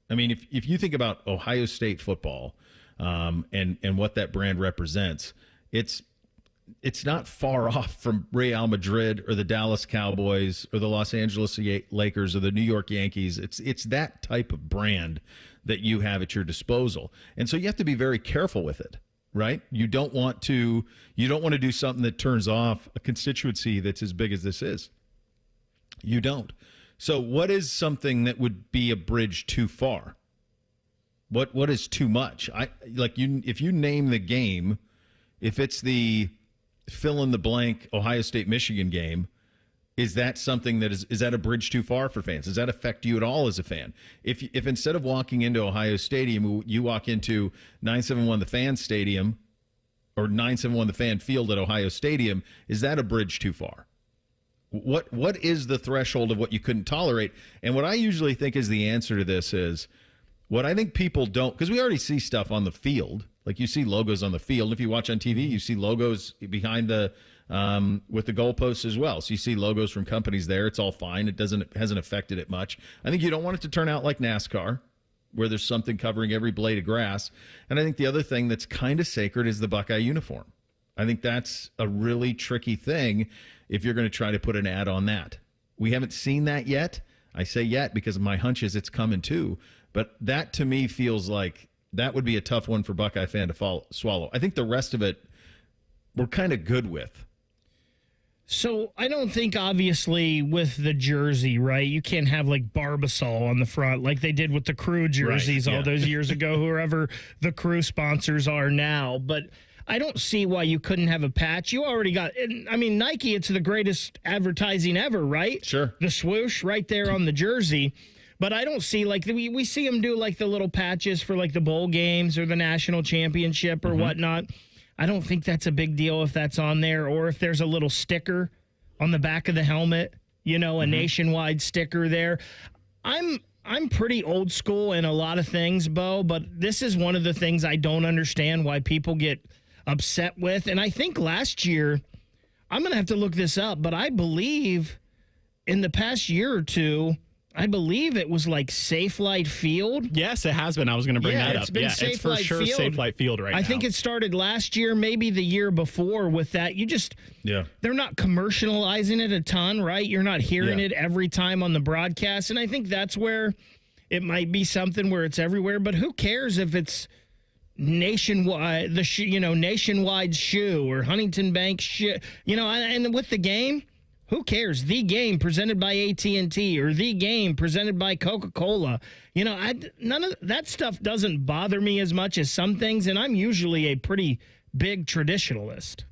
I mean, if you think about Ohio State football and what that brand represents, it's not far off from Real Madrid or the Dallas Cowboys or the Los Angeles Lakers or the New York Yankees. It's that type of brand that you have at your disposal. And so you have to be very careful with it, right? You don't want to do something that turns off a constituency that's as big as this is. You don't. So what is something that would be a bridge too far? What is too much? If you name the game, if it's the fill in the blank Ohio State Michigan game, is that something that is that a bridge too far for fans? Does that affect you at all as a fan? If instead of walking into Ohio Stadium, you walk into 971 the Fan Stadium or 971 the Fan Field at Ohio Stadium, is that a bridge too far? What is the threshold of what you couldn't tolerate? And what I usually think is the answer to this is what I think people don't, because we already see stuff on the field. Like you see logos on the field. If you watch on TV, you see logos behind the with the goalposts as well. So you see logos from companies there. It's all fine. It hasn't affected it much. I think you don't want it to turn out like NASCAR, where there's something covering every blade of grass. And I think the other thing that's kind of sacred is the Buckeye uniform. I think that's a really tricky thing if you're going to try to put an ad on that. We haven't seen that yet. I say yet because my hunch is it's coming too. But that to me feels like that would be a tough one for Buckeye fan to swallow. I think the rest of it we're kind of good with. So I don't think, obviously, with the jersey, right, you can't have, like, Barbasol on the front like they did with the Crew jerseys all those years ago, whoever the Crew sponsors are now. But I don't see why you couldn't have a patch. You already got, I mean, Nike, it's the greatest advertising ever, right? Sure. The swoosh right there on the jersey. But I don't see, like, we see them do, like, the little patches for, like, the bowl games or the national championship or whatnot. I don't think that's a big deal if that's on there, or if there's a little sticker on the back of the helmet, you know, a nationwide sticker there. I'm pretty old school in a lot of things, Bo, but this is one of the things I don't understand why people get upset with. And I think last year, I'm going to have to look this up, but I believe in the past year or two, I believe it was like Safe Light Field. Yes, it has been. I was going to bring that up. It's for sure Safe Light Field right now. I think it started last year, maybe the year before with that. They're not commercializing it a ton, right? You're not hearing it every time on the broadcast. And I think that's where it might be something where it's everywhere. But who cares if it's nationwide, nationwide shoe or Huntington Bank shoe, and with the game. Who cares? The game presented by AT&T or the game presented by Coca-Cola. None of that stuff doesn't bother me as much as some things, and I'm usually a pretty big traditionalist.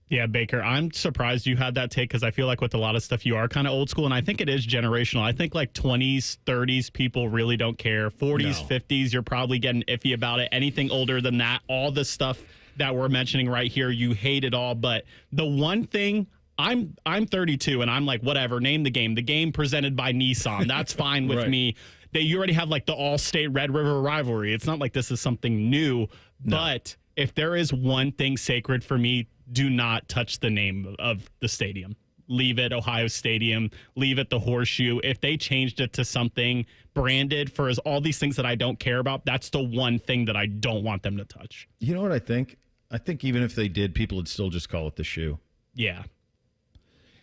Yeah, Baker, I'm surprised you had that take because I feel like with a lot of stuff you are kind of old school, and I think it is generational. I think like 20s, 30s, people really don't care. 40s, 50s, you're probably getting iffy about it. Anything older than that, all the stuff that we're mentioning right here, you hate it all. But the one thing... I'm 32, and I'm like, whatever, name the game. The game presented by Nissan. That's fine with me. You already have, like, the all-state Red River rivalry. It's not like this is something new. No. But if there is one thing sacred for me, do not touch the name of the stadium. Leave it Ohio Stadium. Leave it the Horseshoe. If they changed it to something branded for all these things that I don't care about, that's the one thing that I don't want them to touch. You know what I think? I think even if they did, people would still just call it the shoe. Yeah.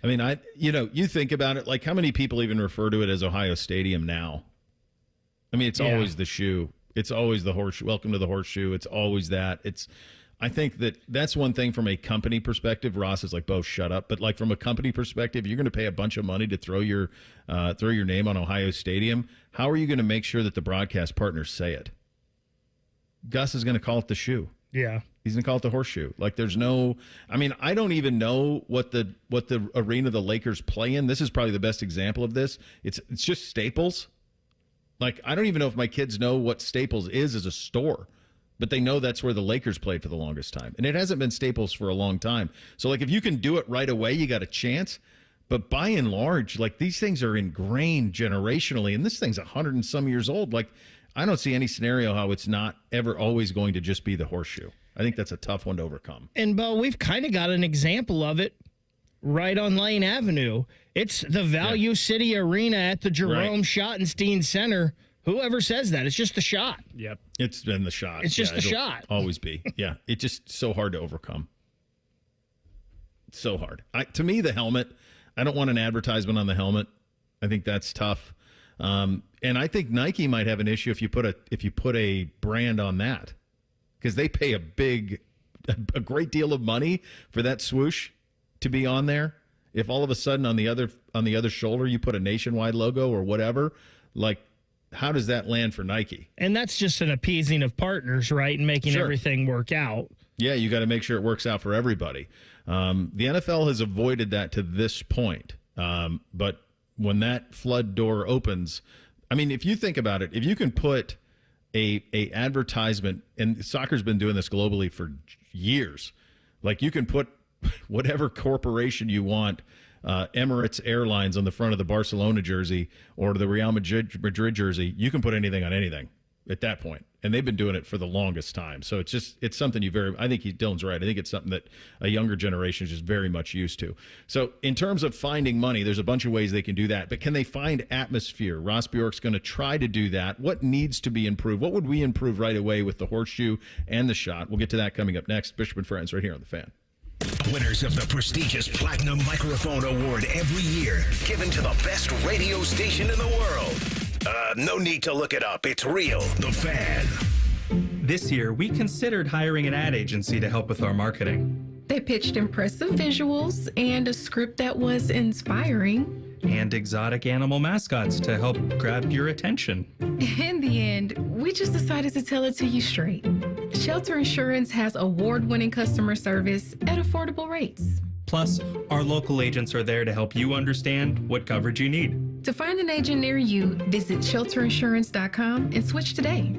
I mean, you think about it, like how many people even refer to it as Ohio Stadium now? I mean, it's always the shoe. It's always the Horseshoe. Welcome to the Horseshoe. It's always that. I think that's one thing from a company perspective. Ross is like, Bo, shut up. But like from a company perspective, you're going to pay a bunch of money to throw your name on Ohio Stadium. How are you going to make sure that the broadcast partners say it? Gus is going to call it the shoe. Yeah. He's going to call it the horseshoe. Like there's no, I mean, I don't even know what the arena the Lakers play in. This is probably the best example of this. It's just Staples. Like, I don't even know if my kids know what Staples is as a store, but they know that's where the Lakers played for the longest time. And it hasn't been Staples for a long time. So, like, if you can do it right away, you got a chance. But by and large, like, these things are ingrained generationally, and this thing's 100 and some years old. Like, I don't see any scenario how it's not ever always going to just be the horseshoe. I think that's a tough one to overcome. And, Bo, we've kind of got an example of it right on Lane Avenue. It's the Value City Arena at the Jerome Schottenstein Center. Whoever says that, it's just the Schott. Yep. It's been the Schott. It's just the Schott. Always be. Yeah. It's just so hard to overcome. So hard. To me, the helmet, I don't want an advertisement on the helmet. I think that's tough. And I think Nike might have an issue if you put a brand on that, because they pay a great deal of money for that swoosh to be on there. If all of a sudden on the other shoulder you put a Nationwide logo or whatever, like, how does that land for Nike? And that's just an appeasing of partners, right? And making everything work out. Yeah, you got to make sure it works out for everybody. The NFL has avoided that to this point. But when that flood door opens, I mean, if you think about it, if you can put a advertisement, and soccer's been doing this globally for years, like you can put whatever corporation you want, Emirates Airlines on the front of the Barcelona jersey or the Real Madrid jersey. You can put anything on anything at that point. And they've been doing it for the longest time. So it's something I think Dylan's right. I think it's something that a younger generation is just very much used to. So in terms of finding money, there's a bunch of ways they can do that. But can they find atmosphere? Ross Bjork's going to try to do that. What needs to be improved? What would we improve right away with the horseshoe and the Schott? We'll get to that coming up next. Bishop and Friends right here on The Fan. Winners of the prestigious Platinum Microphone Award every year, given to the best radio station in the world. No need to look it up. It's real. The Fan. This year, we considered hiring an ad agency to help with our marketing. They pitched impressive visuals and a script that was inspiring. And exotic animal mascots to help grab your attention. In the end, we just decided to tell it to you straight. Shelter Insurance has award-winning customer service at affordable rates. Plus, our local agents are there to help you understand what coverage you need. To find an agent near you, visit shelterinsurance.com and switch today.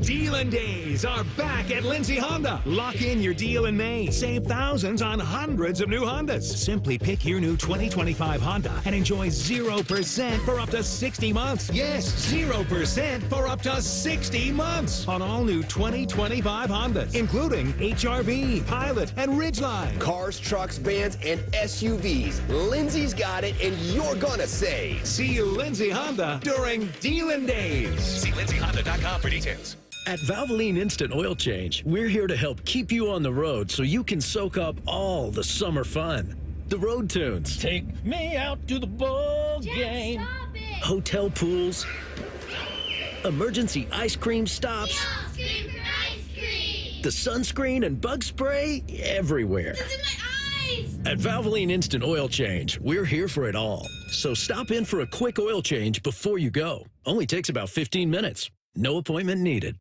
Dealin' Days are back at Lindsay Honda. Lock in your deal in May. Save thousands on hundreds of new Hondas. Simply pick your new 2025 Honda and enjoy 0% for up to 60 months. Yes, 0% for up to 60 months on all new 2025 Hondas, including HR-V, Pilot, and Ridgeline. Cars, trucks, vans, and SUVs. Lindsay's got it, and you're gonna save. See Lindsay Honda during Dealin' Days. See lindsayhonda.com for details. At Valvoline Instant Oil Change, we're here to help keep you on the road so you can soak up all the summer fun. The road tunes. Take me out to the ball game. Hotel pools. Emergency ice cream stops. Scream for ice cream. The sunscreen and bug spray everywhere. It's in my eyes. At Valvoline Instant Oil Change, we're here for it all. So stop in for a quick oil change before you go. Only takes about 15 minutes. No appointment needed.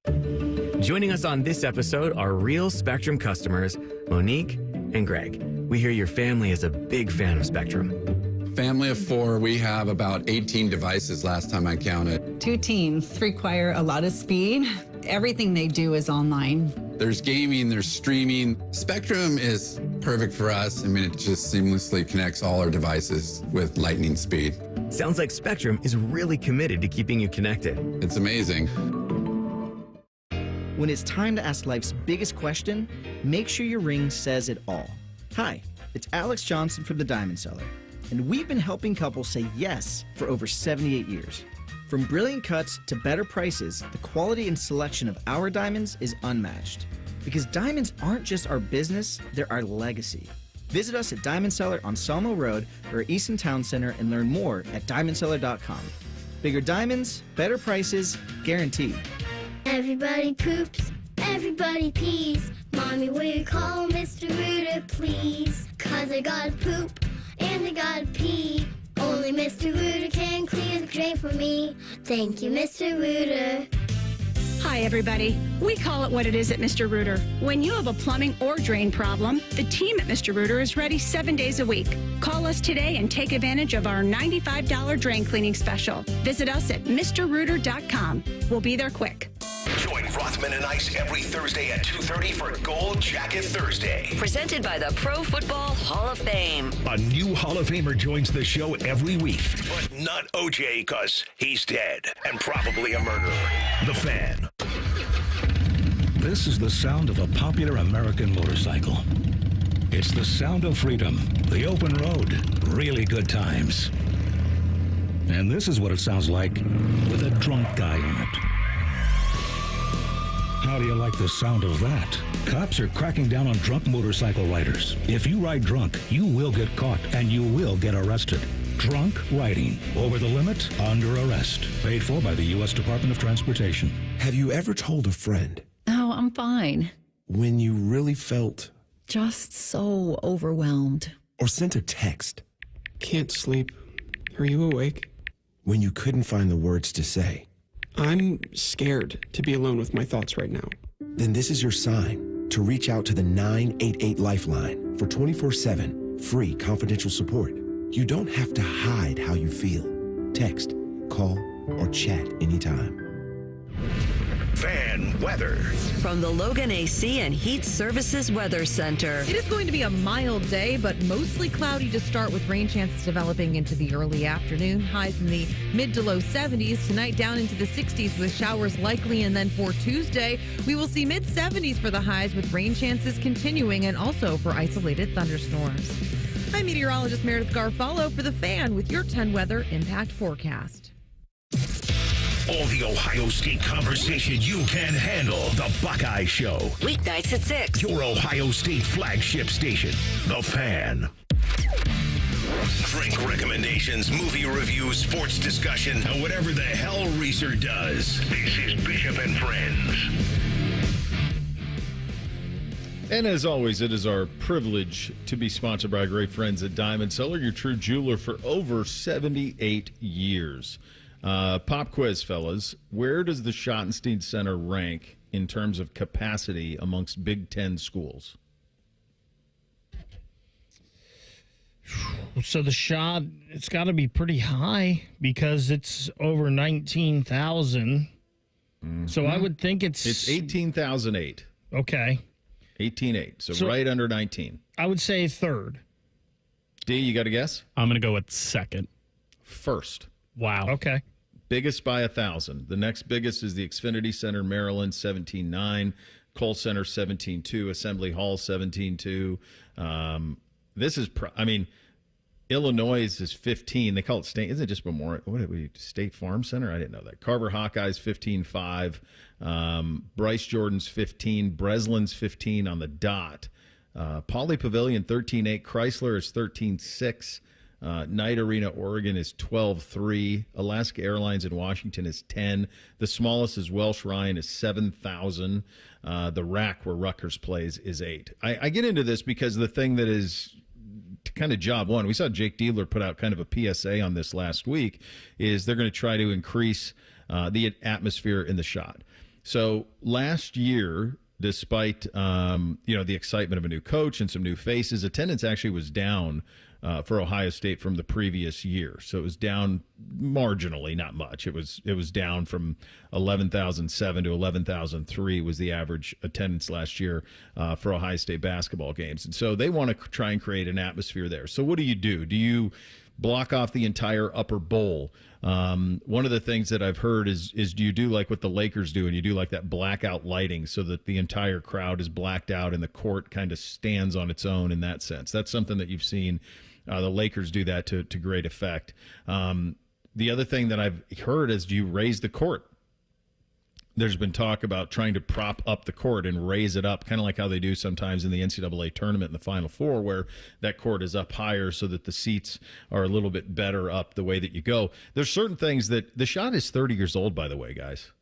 Joining us on this episode are real Spectrum customers, Monique and Greg. We hear your family is a big fan of Spectrum. Family of 4, we have about 18 devices last time I counted. 2 teams require a lot of speed. Everything they do is online. There's gaming, there's streaming. Spectrum is perfect for us. I mean, it just seamlessly connects all our devices with lightning speed. Sounds like Spectrum is really committed to keeping you connected. It's amazing. When it's time to ask life's biggest question, make sure your ring says it all. Hi, it's Alex Johnson from The Diamond Seller, and we've been helping couples say yes for over 78 years. From brilliant cuts to better prices, the quality and selection of our diamonds is unmatched. Because diamonds aren't just our business, they're our legacy. Visit us at Diamond Seller on Salmo Road or Easton Town Center and learn more at diamondseller.com. Bigger diamonds, better prices, guaranteed. Everybody poops, everybody pees. Mommy, will you call Mr. Rooter, please? 'Cause I gotta poop and I gotta pee. Only Mr. Rooter can clear the drain for me. Thank you, Mr. Rooter. Hi, everybody. We call it what it is at Mr. Rooter. When you have a plumbing or drain problem, the team at Mr. Rooter is ready 7 days a week. Call us today and take advantage of our $95 drain cleaning special. Visit us at MrRooter.com. We'll be there quick. Join Rothman and Ice every Thursday at 2:30 for Gold Jacket Thursday. Presented by the Pro Football Hall of Fame. A new Hall of Famer joins the show every week, but not OJ because he's dead and probably a murderer. The Fan. This is the sound of a popular American motorcycle. It's the sound of freedom, the open road, really good times. And this is what it sounds like with a drunk guy in it. How do you like the sound of that? Cops are cracking down on drunk motorcycle riders. If you ride drunk, you will get caught and you will get arrested. Drunk riding. Over the limit, under arrest. Paid for by the U.S. Department of Transportation. Have you ever told a friend? Oh, I'm fine. When you really felt? Just so overwhelmed. Or sent a text? Can't sleep. Are you awake? When you couldn't find the words to say? I'm scared to be alone with my thoughts right now. Then this is your sign to reach out to the 988 Lifeline for 24/7 free confidential support. You don't have to hide how you feel. Text, call, or chat anytime. Fan weather. From the Logan AC and Heat Services Weather Center. It is going to be a mild day, but mostly cloudy to start with rain chances developing into the early afternoon. Highs in the mid to low 70s. Tonight down into the 60s with showers likely. And then for Tuesday, we will see mid 70s for the highs with rain chances continuing and also for isolated thunderstorms. I'm meteorologist Meredith Garfalo for The Fan with your 10 weather impact forecast. All the Ohio State conversation you can handle. The Buckeye Show. Weeknights at 6. Your Ohio State flagship station. The Fan. Drink recommendations, movie reviews, sports discussion, and whatever the hell Reeser does. This is Bishop and Friends. And as always, it is our privilege to be sponsored by our great friends at Diamond Cellar, your true jeweler for over 78 years. Pop quiz, fellas. Where does the Schottenstein Center rank in terms of capacity amongst Big Ten schools? So the Schott, it's got to be pretty high because it's over 19,000. Mm-hmm. So I would think it's 18,008. Okay. 18.8. So right under 19. I would say third. D, you got a guess? I'm going to go with second. First. Wow. Okay. Biggest by 1,000. The next biggest is the Xfinity Center, Maryland, 17.9. Cole Center, 17.2. Assembly Hall, 17.2. This is, Illinois is 15. They call it state. Isn't it just Memorial? What did we? State Farm Center? I didn't know that. Carver Hawkeyes 15.5. Bryce Jordan's 15. Breslin's 15 on the dot. Pauley Pavilion 13.8. Chrysler is 13.6. Knight Arena, Oregon is 12.3. Alaska Airlines in Washington is 10. The smallest is Welsh Ryan is 7,000. The rack where Rutgers plays is 8. I get into this because the thing that is kind of job one, we saw Jake Diebler put out kind of a PSA on this last week, is they're going to try to increase the atmosphere in the Schott. So last year, despite the excitement of a new coach and some new faces, attendance actually was down for Ohio State from the previous year. So it was down marginally, not much. It was down from 11,007 to 11,003 was the average attendance last year for Ohio State basketball games. And so they want to try and create an atmosphere there. So what do? Do you block off the entire upper bowl? One of the things that I've heard is do you do like what the Lakers do, and you do like that blackout lighting so that the entire crowd is blacked out and the court kind of stands on its own in that sense? That's something that you've seen the Lakers do that to great effect. The other thing that I've heard is do you raise the court? There's been talk about trying to prop up the court and raise it up, kind of like how they do sometimes in the NCAA tournament in the Final Four, where that court is up higher so that the seats are a little bit better up the way that you go. There's certain things that the Schott is 30 years old, by the way, guys.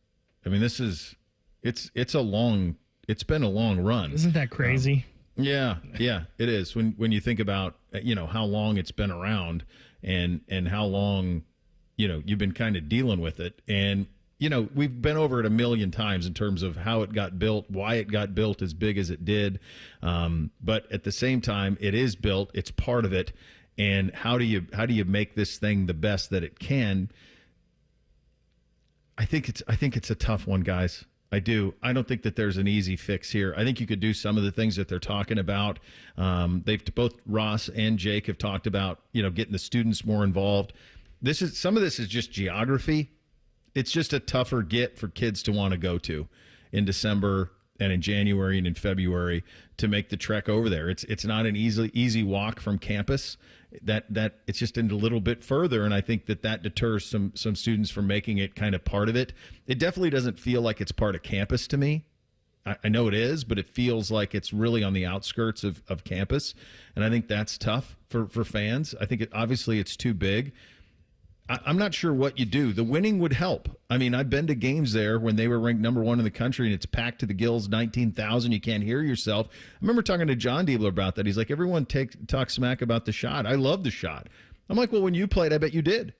I mean, it's a long it's been a long run. Isn't that crazy? Yeah, it is. When you think about how long it's been around and how long you've been kind of dealing with it, and we've been over it a million times in terms of how it got built, why it got built as big as it did, but at the same time, it is built. It's part of it, and how do you make this thing the best that it can? I think it's a tough one, guys. I do. I don't think that there's an easy fix here. I think you could do some of the things that they're talking about. They've both Ross and Jake have talked about, getting the students more involved. Some of this is just geography. It's just a tougher get for kids to want to go to in December and in January and in February to make the trek over there. It's not an easy walk from campus. That it's just a little bit further, and I think that deters some students from making it kind of part of it. It definitely doesn't feel like it's part of campus to me. I know it is, but it feels like it's really on the outskirts of campus, and I think that's tough for fans. I think obviously it's too big. I'm not sure what you do. The winning would help. I mean, I've been to games there when they were ranked number 1 in the country, and it's packed to the gills, 19,000. You can't hear yourself. I remember talking to John Diebler about that. He's like, everyone talks smack about the Schott. I love the Schott. I'm like, well, when you played, I bet you did.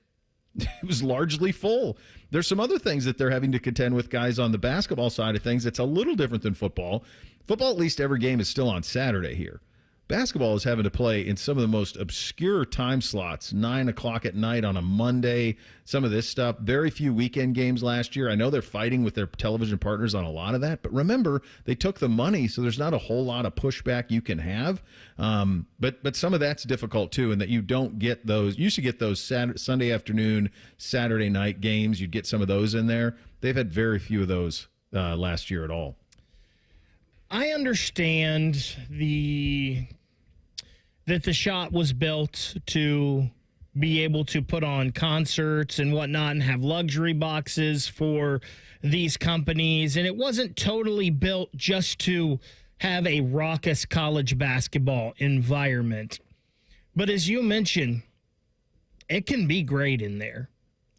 It was largely full. There's some other things that they're having to contend with, guys, on the basketball side of things. It's a little different than football. Football, at least every game is still on Saturday here. Basketball is having to play in some of the most obscure time slots, 9 o'clock at night on a Monday, some of this stuff. Very few weekend games last year. I know they're fighting with their television partners on a lot of that, but remember, they took the money, so there's not a whole lot of pushback you can have. But some of that's difficult, too, in that you don't get those. You used to get those Sunday afternoon, Saturday night games. You'd get some of those in there. They've had very few of those last year at all. I understand that the Schott was built to be able to put on concerts and whatnot and have luxury boxes for these companies. And it wasn't totally built just to have a raucous college basketball environment. But as you mentioned, it can be great in there.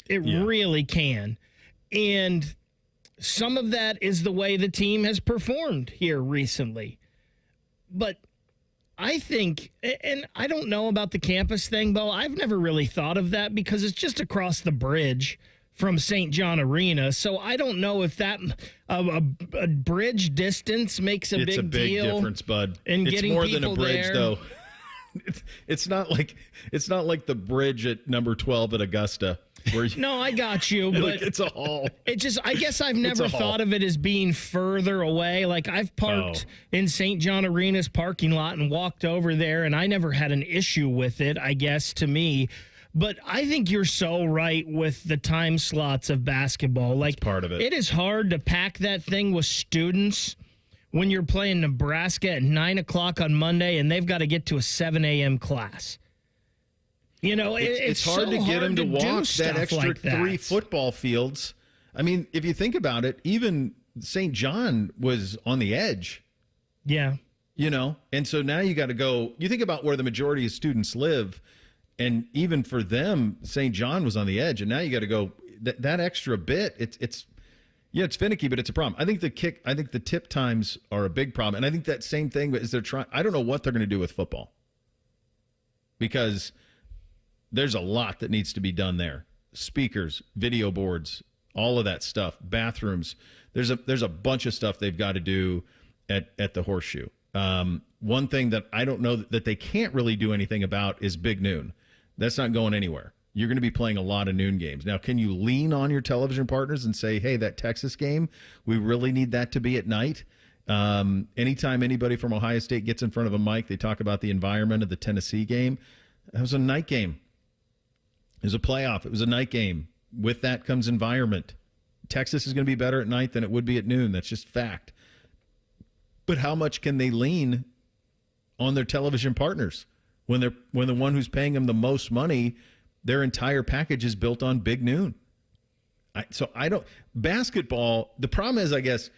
It really can. And some of that is the way the team has performed here recently. But I think, and I don't know about the campus thing, Bo. I've never really thought of that because it's just across the bridge from St. John Arena. So I don't know if that a bridge distance makes a big deal. It's a big difference, bud. It's more than a bridge, though. It's not like the bridge at number 12 at Augusta. No, I got you, but it's a haul. I guess I've never thought of it as being further away. Like I've parked in St. John Arena's parking lot and walked over there, and I never had an issue with it, I guess, to me. But I think you're so right with the time slots of basketball. Like, it's part of it. It is hard to pack that thing with students when you're playing Nebraska at 9 o'clock on Monday and they've got to get to a 7 a.m. class. It's hard so to get them to walk that extra like 3 football fields. I mean, if you think about it, even St. John was on the edge. Yeah. And so now you got to go. You think about where the majority of students live, and even for them, St. John was on the edge. And now you got to go that extra bit. It's finicky, but it's a problem. I think the tip times are a big problem. And I think that same thing is they're trying. I don't know what they're going to do with football because there's a lot that needs to be done there. Speakers, video boards, all of that stuff, bathrooms. There's a bunch of stuff they've got to do at the Horseshoe. One thing that I don't know that they can't really do anything about is Big Noon. That's not going anywhere. You're going to be playing a lot of noon games. Now, can you lean on your television partners and say, hey, that Texas game, we really need that to be at night? Anytime anybody from Ohio State gets in front of a mic, they talk about the environment of the Tennessee game. That was a night game. It was a playoff. It was a night game. With that comes environment. Texas is going to be better at night than it would be at noon. That's just fact. But how much can they lean on their television partners when the one who's paying them the most money, their entire package is built on Big Noon? Basketball, the problem is, I guess,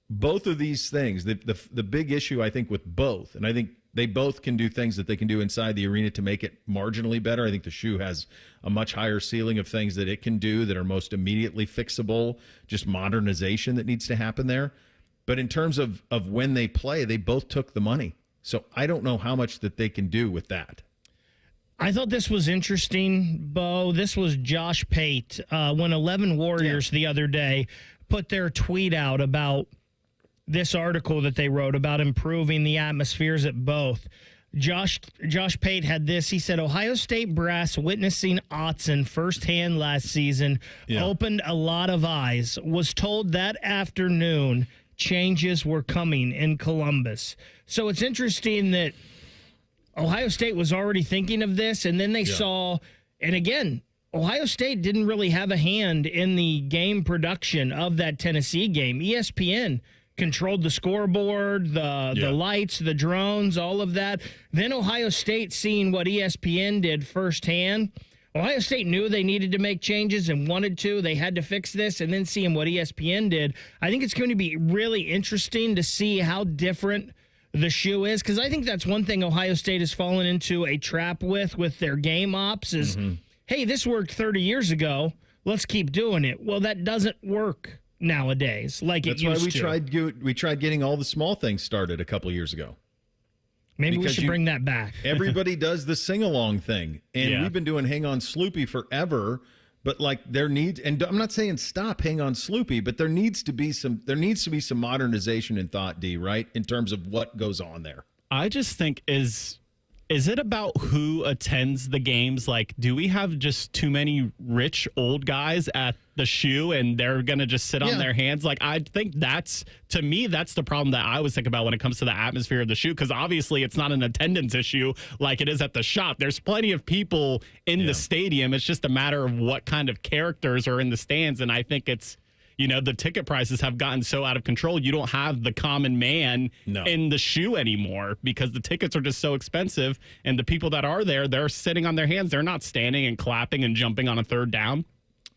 both of these things, the big issue, I think, with both, and I think they both can do things that they can do inside the arena to make it marginally better. I think the shoe has a much higher ceiling of things that it can do that are most immediately fixable, just modernization that needs to happen there. But in terms of when they play, they both took the money. So I don't know how much that they can do with that. I thought this was interesting, Bo. This was Josh Pate when 11 Warriors the other day put their tweet out about this article that they wrote about improving the atmospheres at both. Josh Pate had this. He said, Ohio State brass witnessing Autzen firsthand last season opened a lot of eyes. Was told that afternoon changes were coming in Columbus. So it's interesting that Ohio State was already thinking of this, and then they saw, and again, Ohio State didn't really have a hand in the game production of that Tennessee game. ESPN controlled the scoreboard, the lights, the drones, all of that. Then Ohio State, seeing what ESPN did firsthand, Ohio State knew they needed to make changes and wanted to. They had to fix this, and then seeing what ESPN did, I think it's going to be really interesting to see how different the shoe is, because I think that's one thing Ohio State has fallen into a trap with their game ops is, hey, this worked 30 years ago. Let's keep doing it. Well, that doesn't work nowadays like it used to. That's why we tried getting all the small things started a couple of years ago. Maybe we should bring that back. Everybody does the sing-along thing, and we've been doing Hang On Sloopy forever, but like there needs, and I'm not saying stop Hang On Sloopy, but there needs to be some modernization in thought, D, right, in terms of what goes on there. I just think is it about who attends the games? Like, do we have just too many rich old guys at the shoe and they're going to just sit on their hands? Like, I think to me, that's the problem that I always think about when it comes to the atmosphere of the shoe, because obviously it's not an attendance issue like it is at the Schott. There's plenty of people in the stadium. It's just a matter of what kind of characters are in the stands. And I think it's, the ticket prices have gotten so out of control. You don't have the common man in the shoe anymore because the tickets are just so expensive. And the people that are there, they're sitting on their hands. They're not standing and clapping and jumping on a third down.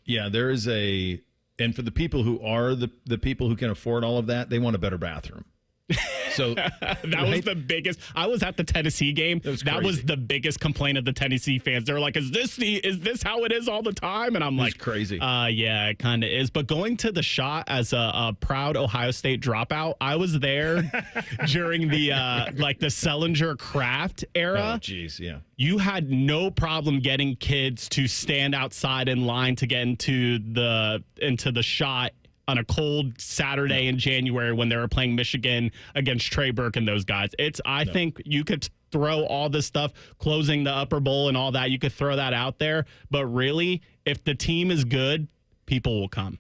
Yeah, there is and for the people who are the people who can afford all of that, they want a better bathroom. So that was the biggest. I was at the Tennessee game. That was the biggest complaint of the Tennessee fans. They're like, "Is this how it is all the time?" And I'm like, "Crazy." Yeah, it kind of is. But going to the Schott as a proud Ohio State dropout, I was there during the the Sellinger Kraft era. Oh, geez, yeah. You had no problem getting kids to stand outside in line to get into the Schott on a cold Saturday in January when they were playing Michigan against Trey Burke and those guys. I think you could throw all this stuff, closing the upper bowl and all that. You could throw that out there. But really, if the team is good, people will come.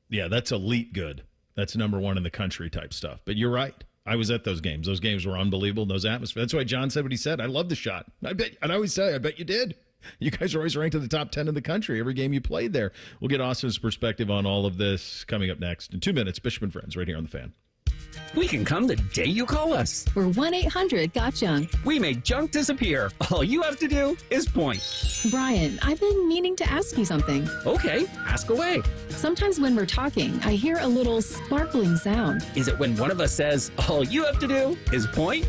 Yeah, that's elite good. That's number one in the country type stuff. But you're right. I was at those games. Those games were unbelievable. Those atmospheres. That's why John said what he said. I love the Schott. I always say, I bet you did. You guys are always ranked in the top 10 in the country every game you played there. We'll get Austin's perspective on all of this coming up next in 2 minutes. Bishop and Friends right here on The Fan. We can come the day you call us. We're 1-800-GOT-JUNK. We make junk disappear. All you have to do is point. Brian, I've been meaning to ask you something. Okay, ask away. Sometimes when we're talking, I hear a little sparkling sound. Is it when one of us says, all you have to do is point?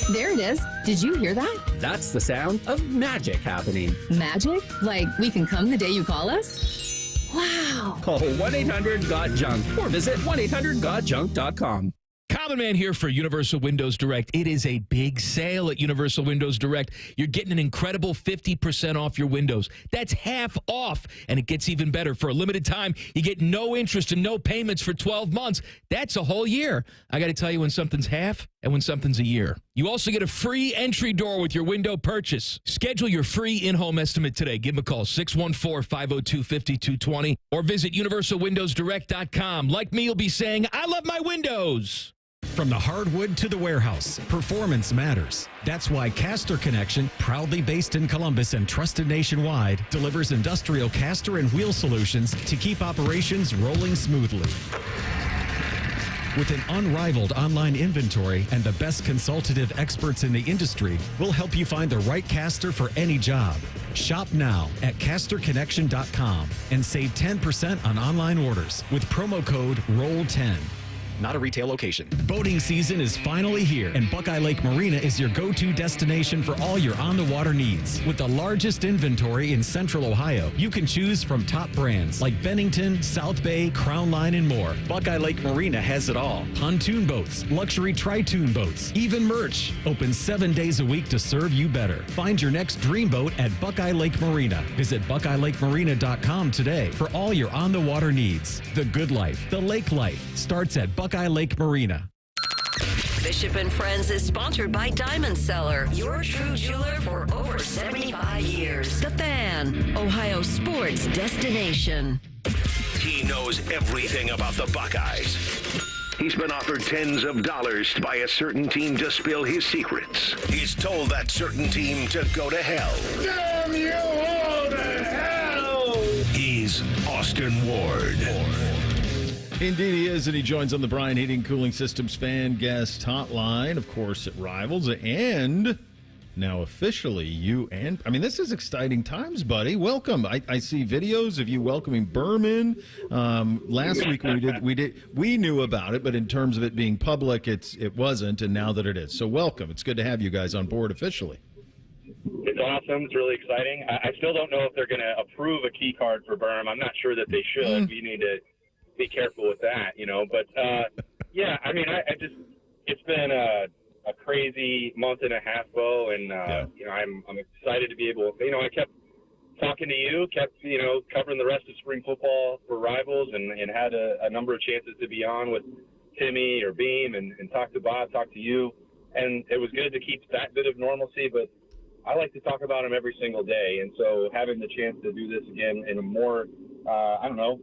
There it is. Did you hear that? That's the sound of magic happening. Magic? Like we can come the day you call us? Wow. Call 1-800-GOT-JUNK or visit 1-800-GOT-JUNK.com. Common Man here for Universal Windows Direct. It is a big sale at Universal Windows Direct. You're getting an incredible 50% off your windows. That's half off, and it gets even better. For a limited time, you get no interest and no payments for 12 months. That's a whole year. I got to tell you when something's half and when something's a year. You also get a free entry door with your window purchase. Schedule your free in-home estimate today. Give them a call, 614-502-5220, or visit universalwindowsdirect.com. Like me, you'll be saying, I love my windows. From the hardwood to the warehouse, performance matters. That's why Caster Connection, proudly based in Columbus and trusted nationwide, delivers industrial caster and wheel solutions to keep operations rolling smoothly. With an unrivaled online inventory and the best consultative experts in the industry, we'll help you find the right caster for any job. Shop now at casterconnection.com and save 10% on online orders with promo code ROLL10. not a retail location. Boating season is finally here, and Buckeye Lake Marina is your go-to destination for all your on-the-water needs. With the largest inventory in Central Ohio, you can choose from top brands like Bennington, South Bay, Crown Line, and more. Buckeye Lake Marina has it all. Pontoon boats, luxury tri-toon boats, even merch. Open 7 days a week to serve you better. Find your next dream boat at Buckeye Lake Marina. Visit BuckeyeLakeMarina.com today for all your on-the-water needs. The good life, the lake life, starts at Buckeye Lake Marina. Bishop and Friends is sponsored by Diamond Seller, your true jeweler for over 75 years. The Fan, Ohio sports destination. He knows everything about the Buckeyes. He's been offered tens of dollars by a certain team to spill his secrets. He's told that certain team to go to hell. Damn you all to hell! He's Austin Ward. Indeed he is, and he joins on the Brian Heating Cooling Systems fan guest hotline. Of course, it rivals, and now officially you and this is exciting times, buddy. Welcome. I see videos of you welcoming Berman. Last week we knew about it, but in terms of it being public, it wasn't, and now that it is. So welcome. It's good to have you guys on board officially. It's awesome. It's really exciting. I still don't know if they're going to approve a key card for Berm. I'm not sure that they should. We need to be careful with that, But yeah, it's been a crazy month and a half, Bo, and I'm excited to be able. I kept talking to you, kept covering the rest of spring football for Rivals, and had a number of chances to be on with Timmy or Beam and talk to Bob, talk to you, and it was good to keep that bit of normalcy. But I like to talk about them every single day, and so having the chance to do this again in a more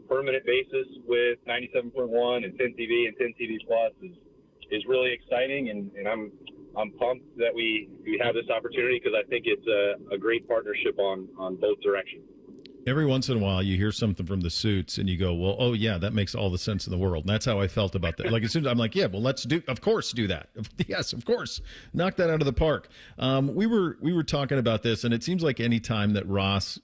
permanent basis with 97.1 and 10 TV and 10 TV Plus is really exciting, and I'm pumped that we have this opportunity because I think it's a great partnership on both directions. Every once in a while, you hear something from the suits, and you go, "Well, oh yeah, that makes all the sense in the world." And that's how I felt about that. Like as soon as I'm like, "Yeah, well, of course, do that." Yes, of course, knock that out of the park. We were talking about this, and it seems like any time that Ross,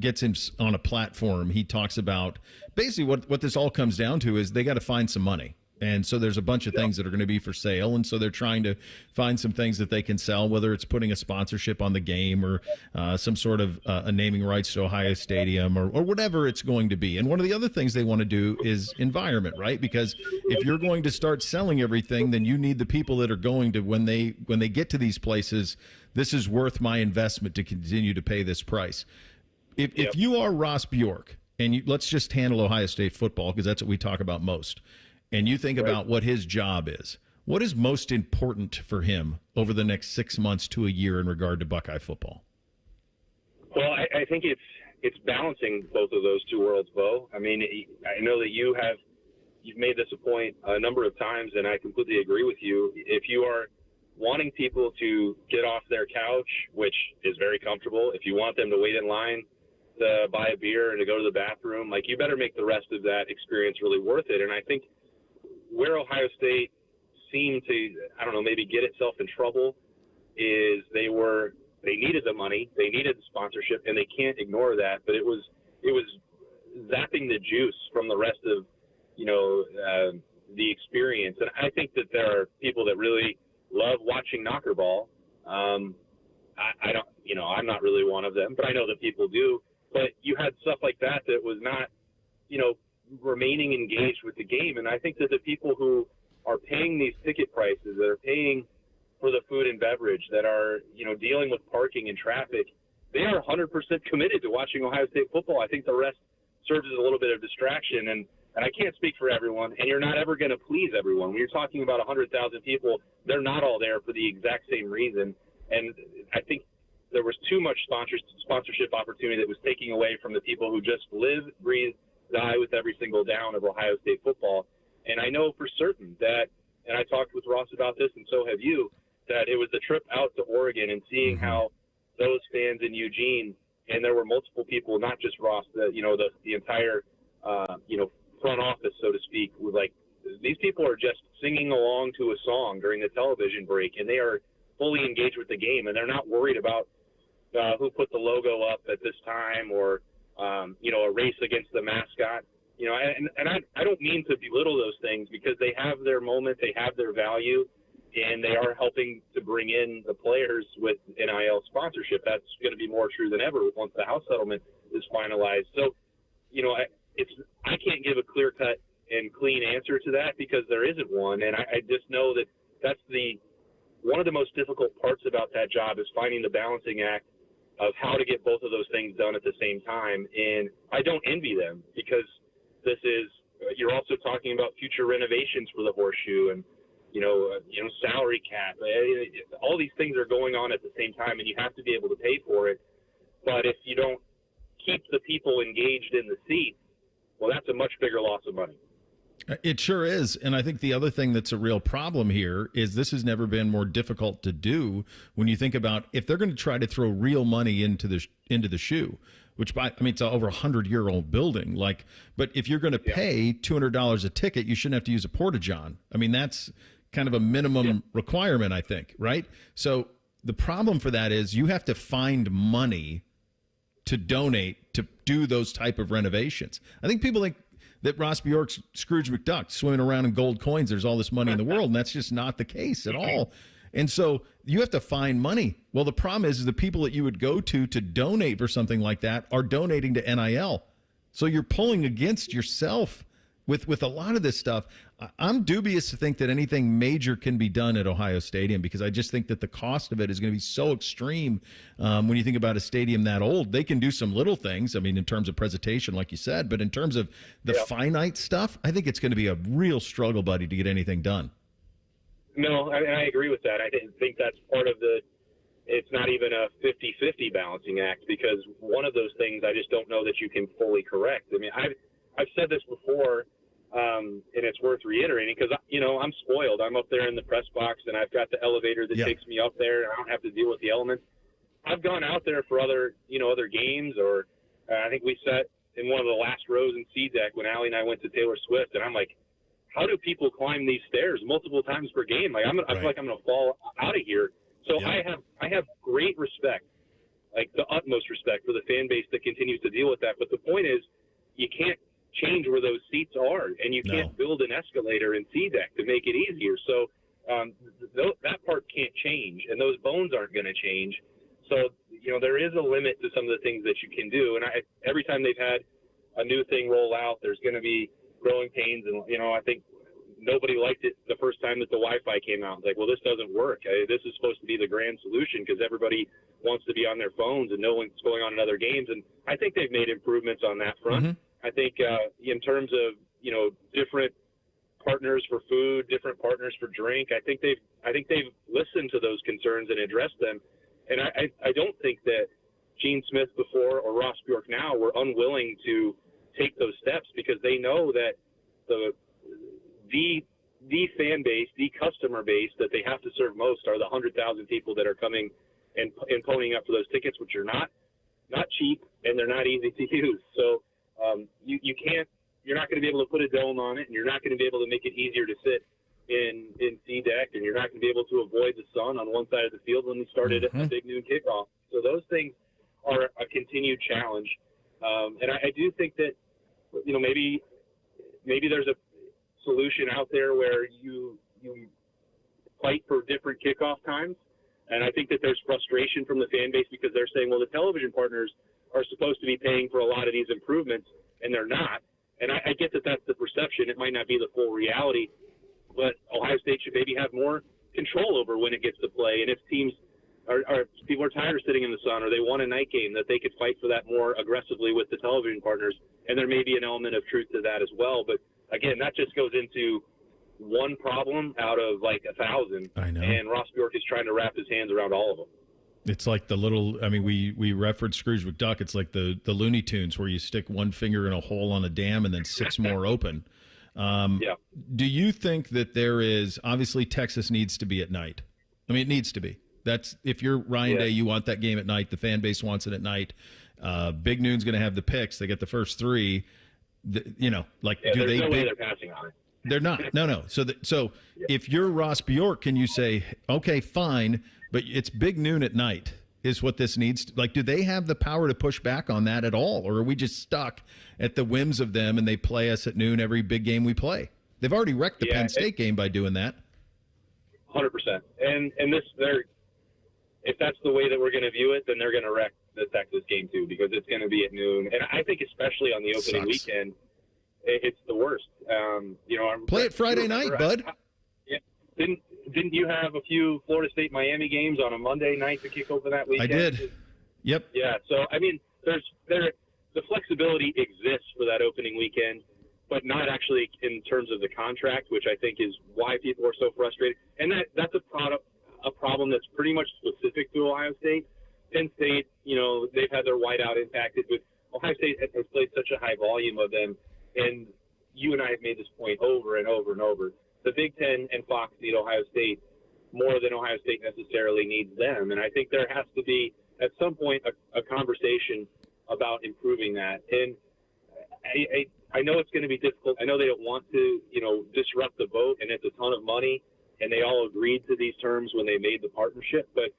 gets him on a platform, he talks about basically what this all comes down to is they got to find some money. And so there's a bunch of things that are going to be for sale. And so they're trying to find some things that they can sell, whether it's putting a sponsorship on the game or some sort of a naming rights to Ohio Stadium or whatever it's going to be. And one of the other things they want to do is environment, right? Because if you're going to start selling everything, then you need the people that are going to, when they get to these places, this is worth my investment to continue to pay this price. If you are Ross Bjork, and let's just handle Ohio State football because that's what we talk about most, and you think about what his job is, what is most important for him over the next 6 months to a year in regard to Buckeye football? Well, I think it's balancing both of those two worlds, Bo. I know that you've made this a point a number of times, and I completely agree with you. If you are wanting people to get off their couch, which is very comfortable, if you want them to wait in line to buy a beer and to go to the bathroom, you better make the rest of that experience really worth it. And I think where Ohio State seemed to, maybe get itself in trouble is they needed the money, they needed the sponsorship, and they can't ignore that. But it was zapping the juice from the rest of, the experience. And I think that there are people that really love watching knocker ball. I don't, I'm not really one of them, but I know that people do. But you had stuff like that was not, remaining engaged with the game. And I think that the people who are paying these ticket prices, that are paying for the food and beverage, that are, dealing with parking and traffic, they are 100% committed to watching Ohio State football. I think the rest serves as a little bit of distraction. And I can't speak for everyone, and you're not ever going to please everyone. When you're talking about 100,000 people, they're not all there for the exact same reason. And I think there was too much sponsorship opportunity that was taking away from the people who just live, breathe, die with every single down of Ohio State football. And I know for certain that, and I talked with Ross about this, and so have you, that it was the trip out to Oregon and seeing how those fans in Eugene, and there were multiple people, not just Ross, the entire, front office, so to speak, was like, these people are just singing along to a song during the television break, and they are fully engaged with the game, and they're not worried about who put the logo up at this time or, a race against the mascot. You know, and I don't mean to belittle those things because they have their moment, they have their value, and they are helping to bring in the players with NIL sponsorship. That's going to be more true than ever once the House settlement is finalized. So, you know, I can't give a clear-cut and clean answer to that because there isn't one, and I just know that that's one of the most difficult parts about that job is finding the balancing act of how to get both of those things done at the same time. And I don't envy them because you're also talking about future renovations for the Horseshoe and, you know, salary cap. All these things are going on at the same time, and you have to be able to pay for it. But if you don't keep the people engaged in the seats, well, that's a much bigger loss of money. It sure is. And I think the other thing that's a real problem here is this has never been more difficult to do when you think about if they're going to try to throw real money into the shoe, which it's an over 100-year-old building. But if you're going to pay $200 a ticket, you shouldn't have to use a porta-john. I mean, that's kind of a minimum requirement, I think, right? So the problem for that is you have to find money to donate to do those type of renovations. I think people think that Ross Bjork's Scrooge McDuck swimming around in gold coins, there's all this money in the world, and that's just not the case at all. And so you have to find money. Well, the problem is the people that you would go to donate for something like that are donating to NIL. So you're pulling against yourself with a lot of this stuff. I'm dubious to think that anything major can be done at Ohio Stadium because I just think that the cost of it is going to be so extreme. When you think about a stadium that old, they can do some little things, I mean, in terms of presentation, like you said, but in terms of the finite stuff, I think it's going to be a real struggle, buddy, to get anything done. No, I agree with that. I think that's part of it's not even a 50-50 balancing act because one of those things I just don't know that you can fully correct. I mean, I've said this before, and it's worth reiterating because, you know, I'm spoiled. I'm up there in the press box, and I've got the elevator that takes me up there, and I don't have to deal with the elements. I've gone out there for other games, or I think we sat in one of the last rows in C deck when Allie and I went to Taylor Swift, and I'm like, how do people climb these stairs multiple times per game? Like, I feel like I'm going to fall out of here. So I have great respect, like the utmost respect for the fan base that continues to deal with that. But the point is, you can't change where those seats are, and you can't build an escalator in C deck to make it easier. So that part can't change, and those bones aren't going to change. So, you know, there is a limit to some of the things that you can do. And every time they've had a new thing roll out, there's going to be growing pains. And, you know, I think nobody liked it the first time that the Wi-Fi came out. It's like, well, this doesn't work. This is supposed to be the grand solution because everybody wants to be on their phones and know what's going on in other games. And I think they've made improvements on that front. Mm-hmm. I think in terms of, you know, different partners for food, different partners for drink, I think they've listened to those concerns and addressed them. And I don't think that Gene Smith before or Ross Bjork now were unwilling to take those steps because they know that the fan base, the customer base that they have to serve most are the 100,000 people that are coming and ponying up for those tickets, which are not cheap and they're not easy to use. So you're not going to be able to put a dome on it, and you're not going to be able to make it easier to sit in C deck, and you're not going to be able to avoid the sun on one side of the field when we started a big noon kickoff. So those things are a continued challenge. And I do think that, you know, maybe there's a solution out there where you fight for different kickoff times. And I think that there's frustration from the fan base because they're saying, well, the television partners are supposed to be paying for a lot of these improvements, and they're not. And I get that that's the perception. It might not be the full reality, but Ohio State should maybe have more control over when it gets to play. And if teams people are tired of sitting in the sun or they want a night game, that they could fight for that more aggressively with the television partners. And there may be an element of truth to that as well. But again, that just goes into one problem out of like 1,000. I know. And Ross Bjork is trying to wrap his hands around all of them. It's like the little, I mean, we referenced Scrooge McDuck. It's like the Looney Tunes where you stick one finger in a hole on a dam and then 6 more open. Do you think that there is, obviously Texas needs to be at night. I mean, it needs to be. That's, if you're Ryan Day, you want that game at night. The fan base wants it at night. Big Noon's going to have the picks. They get the first 3. Do they? No way they're passing on it. They're not. No. So if you're Ross Bjork, can you say, okay, fine, but it's Big Noon at night, is what this needs. Like, do they have the power to push back on that at all? Or are we just stuck at the whims of them and they play us at noon every big game we play? They've already wrecked the Penn State game by doing that. 100%. And if that's the way that we're going to view it, then they're going to wreck the Texas game too, because it's going to be at noon. And I think especially on the opening weekend, it's the worst. Play it Friday night, bud. Didn't you have a few Florida State Miami games on a Monday night to kick open that weekend? I did. Yep. Yeah. So I mean, the flexibility exists for that opening weekend, but not actually in terms of the contract, which I think is why people are so frustrated. And that's a problem that's pretty much specific to Ohio State. Penn State, they've had their whiteout impacted, but Ohio State has played such a high volume of them, and you and I have made this point over and over and over. The Big Ten and Fox need Ohio State more than Ohio State necessarily needs them. And I think there has to be, at some point, a conversation about improving that. And I know it's going to be difficult. I know they don't want to, disrupt the boat, and it's a ton of money, and they all agreed to these terms when they made the partnership. But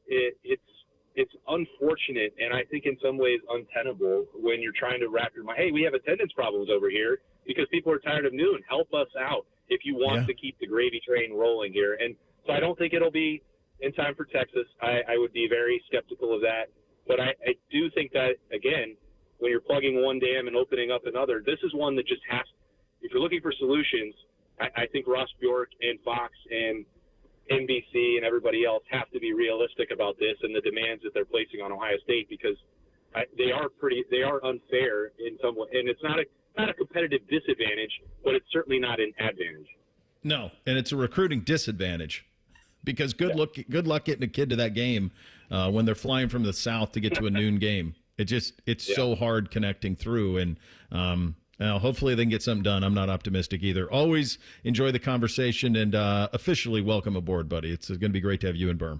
it's unfortunate, and I think in some ways untenable when you're trying to wrap your mind, hey, we have attendance problems over here because people are tired of noon. Help us out if you want to keep the gravy train rolling here. And so I don't think it'll be in time for Texas. I would be very skeptical of that. But I do think that, again, when you're plugging one dam and opening up another, this is one that just has – if you're looking for solutions, I think Ross Bjork and Fox and NBC and everybody else have to be realistic about this and the demands that they're placing on Ohio State, because they are unfair in some way. And it's not a competitive disadvantage, but it's certainly not an advantage. No, and it's a recruiting disadvantage, because good luck getting a kid to that game when they're flying from the south to get to a noon game. It's so hard connecting through, and hopefully they can get something done. I'm not optimistic either. Always enjoy the conversation, and officially welcome aboard, buddy. It's going to be great to have you in Berm.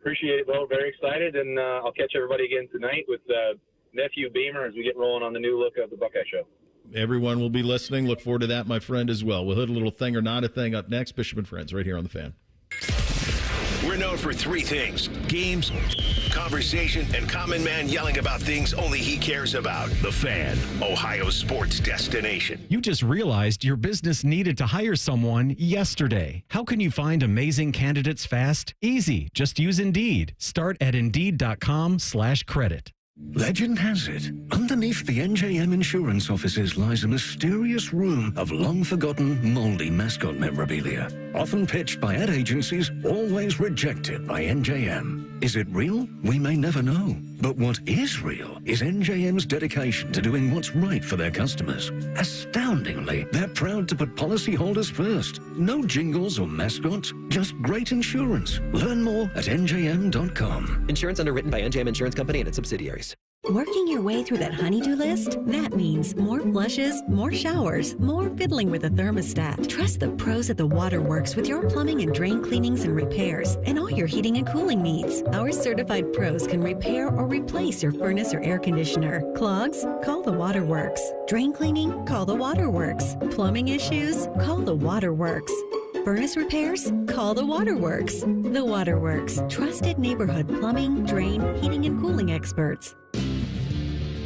Appreciate it, Bo. Very excited, and I'll catch everybody again tonight with nephew Beamer as we get rolling on the new look of the Buckeye Show. Everyone will be listening. Look forward to that, my friend, as well. We'll hit a little thing or not a thing up next. Bishop and Friends right here on The Fan. We're known for three things: games, conversation, and common man yelling about things only he cares about. The Fan, Ohio sports destination. You just realized your business needed to hire someone yesterday. How can you find amazing candidates fast? Easy. Just use Indeed. Start at Indeed.com/credit. Legend has it, underneath the NJM insurance offices lies a mysterious room of long-forgotten, moldy mascot memorabilia. Often pitched by ad agencies, always rejected by NJM. Is it real? We may never know. But what is real is NJM's dedication to doing what's right for their customers. Astoundingly, they're proud to put policyholders first. No jingles or mascots, just great insurance. Learn more at NJM.com. Insurance underwritten by NJM Insurance Company and its subsidiaries. Working your way through that honey-do list? That means more flushes, more showers, more fiddling with the thermostat. Trust the pros at the Waterworks with your plumbing and drain cleanings and repairs and all your heating and cooling needs. Our certified pros can repair or replace your furnace or air conditioner. Clogs? Call the Waterworks. Drain cleaning? Call the Waterworks. Plumbing issues? Call the Waterworks. Furnace repairs? Call the Waterworks. The Waterworks. Trusted neighborhood plumbing, drain, heating, and cooling experts.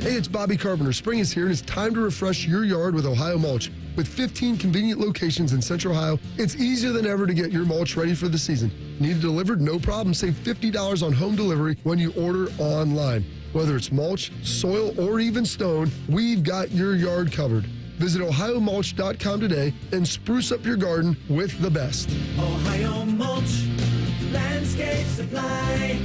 Hey, it's Bobby Carpenter. Spring is here, and it's time to refresh your yard with Ohio Mulch. With 15 convenient locations in Central Ohio, it's easier than ever to get your mulch ready for the season. Need it delivered? No problem. Save $50 on home delivery when you order online. Whether it's mulch, soil, or even stone, we've got your yard covered. Visit OhioMulch.com today and spruce up your garden with the best. Ohio Mulch, landscape supply,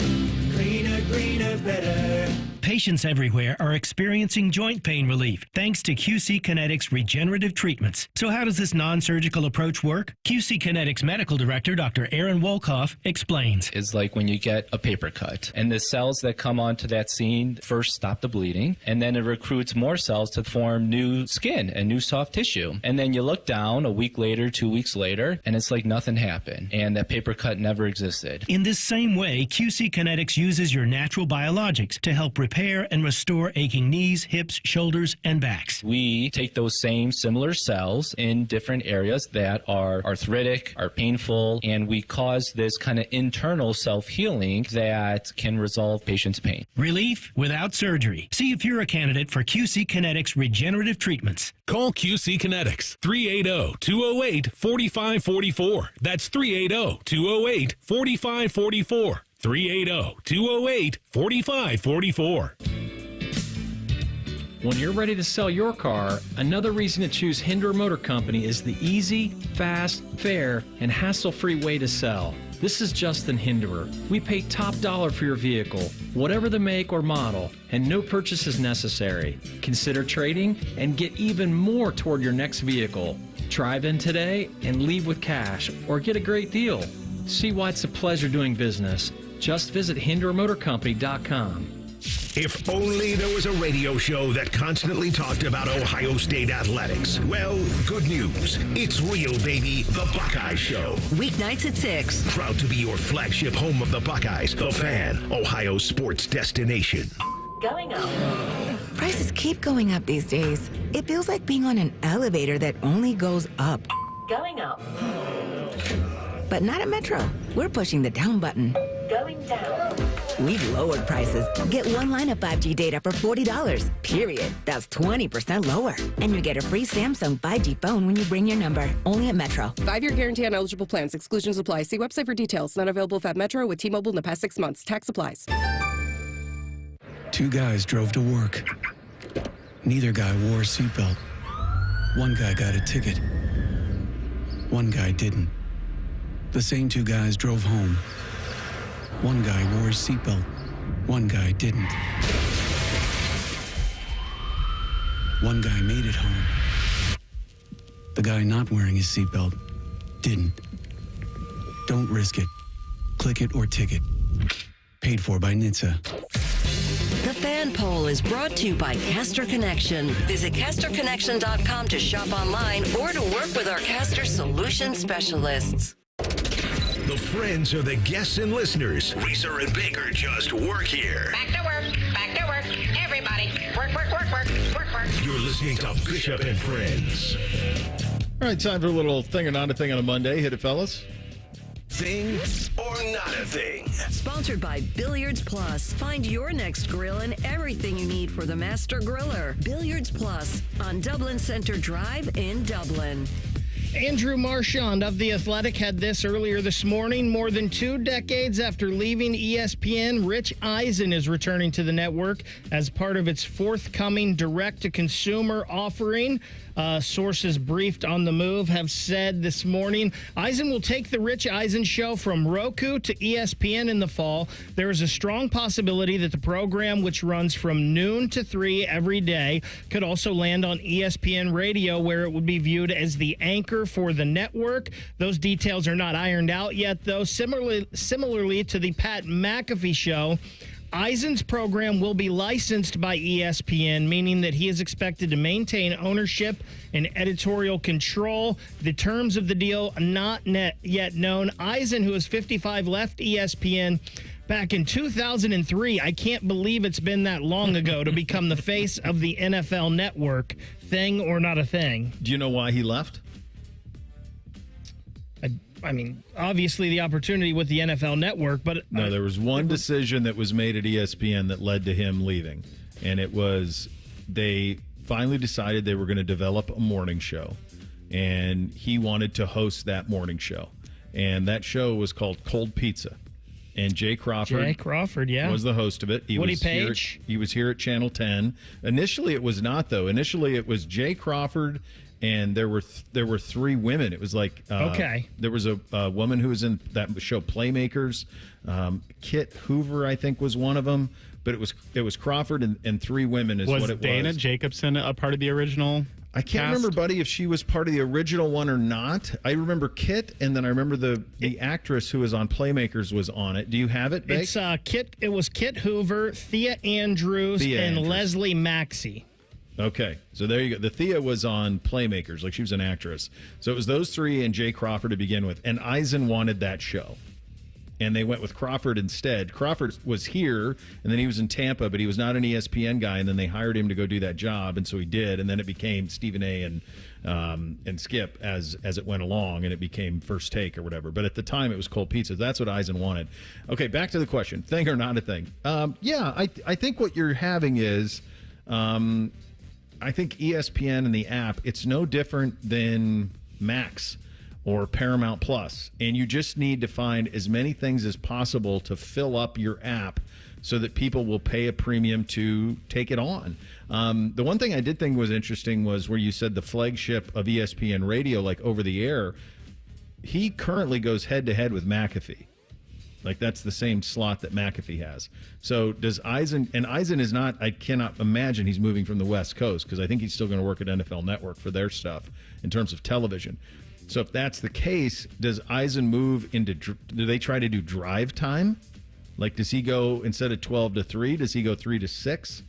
cleaner, greener, better. Patients everywhere are experiencing joint pain relief thanks to QC Kinetics regenerative treatments. So how does this non-surgical approach work? QC Kinetics Medical Director Dr. Aaron Wolkoff explains. It's like when you get a paper cut and the cells that come onto that scene first stop the bleeding, and then it recruits more cells to form new skin and new soft tissue. And then you look down a week later, 2 weeks later, and it's like nothing happened and that paper cut never existed. In this same way, QC Kinetics uses your natural biologics to help repair repair and restore aching knees, hips, shoulders, and backs. We take those same similar cells in different areas that are arthritic, are painful, and we cause this kind of internal self-healing that can resolve patients' pain. Relief without surgery. See if you're a candidate for QC Kinetics regenerative treatments. Call QC Kinetics 380-208-4544. That's 380-208-4544. 380-208-4544. When you're ready to sell your car, another reason to choose Hinder Motor Company is the easy, fast, fair, and hassle-free way to sell. This is Justin Hinderer. We pay top dollar for your vehicle, whatever the make or model, and no purchase is necessary. Consider trading and get even more toward your next vehicle. Drive in today and leave with cash or get a great deal. See why it's a pleasure doing business. Just visit HinderMotorCompany.com. If only there was a radio show that constantly talked about Ohio State athletics. Well, good news. It's real, baby. The Buckeye Show. Weeknights at 6. Proud to be your flagship home of the Buckeyes. The Fan, Ohio sports destination. Going up. Prices keep going up these days. It feels like being on an elevator that only goes up. Going up. But not at Metro. We're pushing the down button. Going down. We've lowered prices. Get one line of 5G data for $40. Period. That's 20% lower. And you get a free Samsung 5G phone when you bring your number. Only at Metro. 5-year guarantee on eligible plans. Exclusions apply. See website for details. Not available at Metro with T-Mobile in the past 6 months. Tax applies. Two guys drove to work. Neither guy wore a seatbelt. One guy got a ticket. One guy didn't. The same two guys drove home. One guy wore his seatbelt. One guy didn't. One guy made it home. The guy not wearing his seatbelt didn't. Don't risk it. Click it or ticket. Paid for by NHTSA. The Fan Poll is brought to you by Caster Connection. Visit CasterConnection.com to shop online or to work with our Caster Solution specialists. The friends are the guests and listeners. Reeser and Baker just work here. Back to work. Back to work. Everybody. Work, work, work, work, work, work. You're listening to Bishop and Friends. All right, time for a little thing or not a thing on a Monday. Hit it, fellas. Thing or not a thing. Sponsored by Billiards Plus. Find your next grill and everything you need for the master griller. Billiards Plus on Dublin Center Drive in Dublin. Andrew Marchand of The Athletic had this earlier this morning. More than 2 decades after leaving ESPN, Rich Eisen is returning to the network as part of its forthcoming direct-to-consumer offering. Sources briefed on the move have said this morning Eisen will take the Rich Eisen show from Roku to ESPN in the fall. There is a strong possibility that the program, which runs from noon to 3 every day, could also land on ESPN Radio, where it would be viewed as the anchor for the network. Those details are not ironed out yet, though. Similarly to the Pat McAfee show, Eisen's program will be licensed by ESPN, meaning that he is expected to maintain ownership and editorial control. The terms of the deal not yet known. Eisen, who is 55, left ESPN back in 2003. I can't believe it's been that long ago to become the face of the NFL network. Thing or not a thing? Do you know why he left? I mean, obviously the opportunity with the NFL network, but... No, there was one decision that was made at ESPN that led to him leaving, and it was they finally decided they were going to develop a morning show, and he wanted to host that morning show, and that show was called Cold Pizza, and Jay Crawford yeah, was the host of it. Woody Page? He was here at Channel 10. Initially, it was not, though. Initially, it was Jay Crawford... And there were 3 women. It was like okay. There was a woman who was in that show Playmakers. Kit Hoover, I think, was one of them. But it was Crawford and 3 women is what it was. Was Dana Jacobson a part of the original? I can't remember, Buddy, if she was part of the original one or not. I remember Kit, and then I remember the actress who was on Playmakers was on it. Do you have it, Bake? It's Kit. It was Kit Hoover, Thea Andrews, and Leslie Maxey. Okay, so there you go. The Thea was on Playmakers, like she was an actress. So it was those 3 and Jay Crawford to begin with, and Eisen wanted that show. and they went with Crawford instead. Crawford was here, and then he was in Tampa, but he was not an ESPN guy, and then they hired him to go do that job, and so he did, and then it became Stephen A. and Skip as it went along, and it became First Take or whatever. But at the time, it was Cold Pizza. That's what Eisen wanted. Okay, back to the question: thing or not a thing? I think what you're having is, I think ESPN and the app. It's no different than Max or Paramount Plus, and you just need to find as many things as possible to fill up your app so that people will pay a premium to take it on. The one thing I did think was interesting was where you said the flagship of ESPN Radio, like over the air, he currently goes head-to-head with McAfee. Like, that's the same slot that McAfee has. So does Eisen, and Eisen is not, I cannot imagine he's moving from the West Coast, because I think he's still going to work at NFL Network for their stuff in terms of television. So if that's the case, does Eisen move into, do they try to do drive time? Like, does he go, instead of 12 to 3, does he go 3 to 6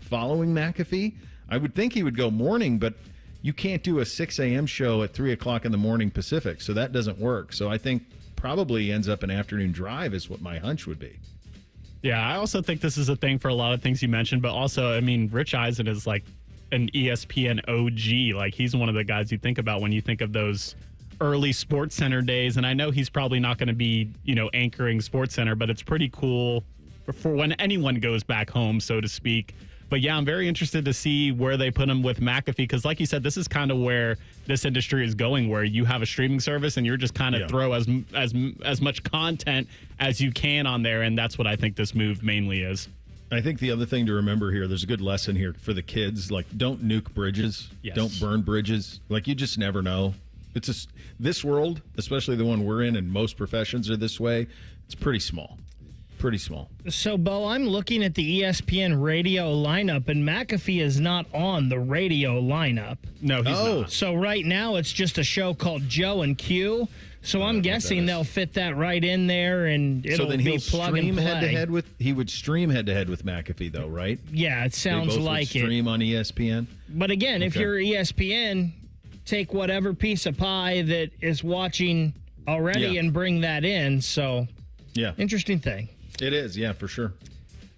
following McAfee? I would think he would go morning, but you can't do a 6 a.m. show at 3 o'clock in the morning Pacific, so that doesn't work. So I think probably ends up an afternoon drive is what my hunch would be. Yeah, I also think this is a thing for a lot of things you mentioned, but also, I mean, Rich Eisen is like an ESPN OG. Like, he's one of the guys you think about when you think of those early Sports Center days. And I know he's probably not going to be, anchoring Sports Center, but it's pretty cool for when anyone goes back home, so to speak. But yeah, I'm very interested to see where they put him with McAfee, because like you said, this is kind of where this industry is going, where you have a streaming service and you're just kind of throw as much content as you can on there, and that's what I think this move mainly is. I think the other thing to remember here, there's a good lesson here for the kids, like, don't nuke bridges. Yes. Don't burn bridges. Like, you just never know. It's just, this world, especially the one we're in, and most professions are this way, it's pretty small. Pretty small. So, Bo, I'm looking at the ESPN radio lineup, and McAfee is not on the radio lineup. No, he's not. So right now it's just a show called Joe and Q. So I'm guessing they'll fit that right in there, and it'll be plug and play. He would stream head-to-head with McAfee, though, right? Yeah, it sounds like it. Stream on ESPN? But again, if you're ESPN, take whatever piece of pie that is watching already and bring that in. So, interesting thing. It is, yeah, for sure.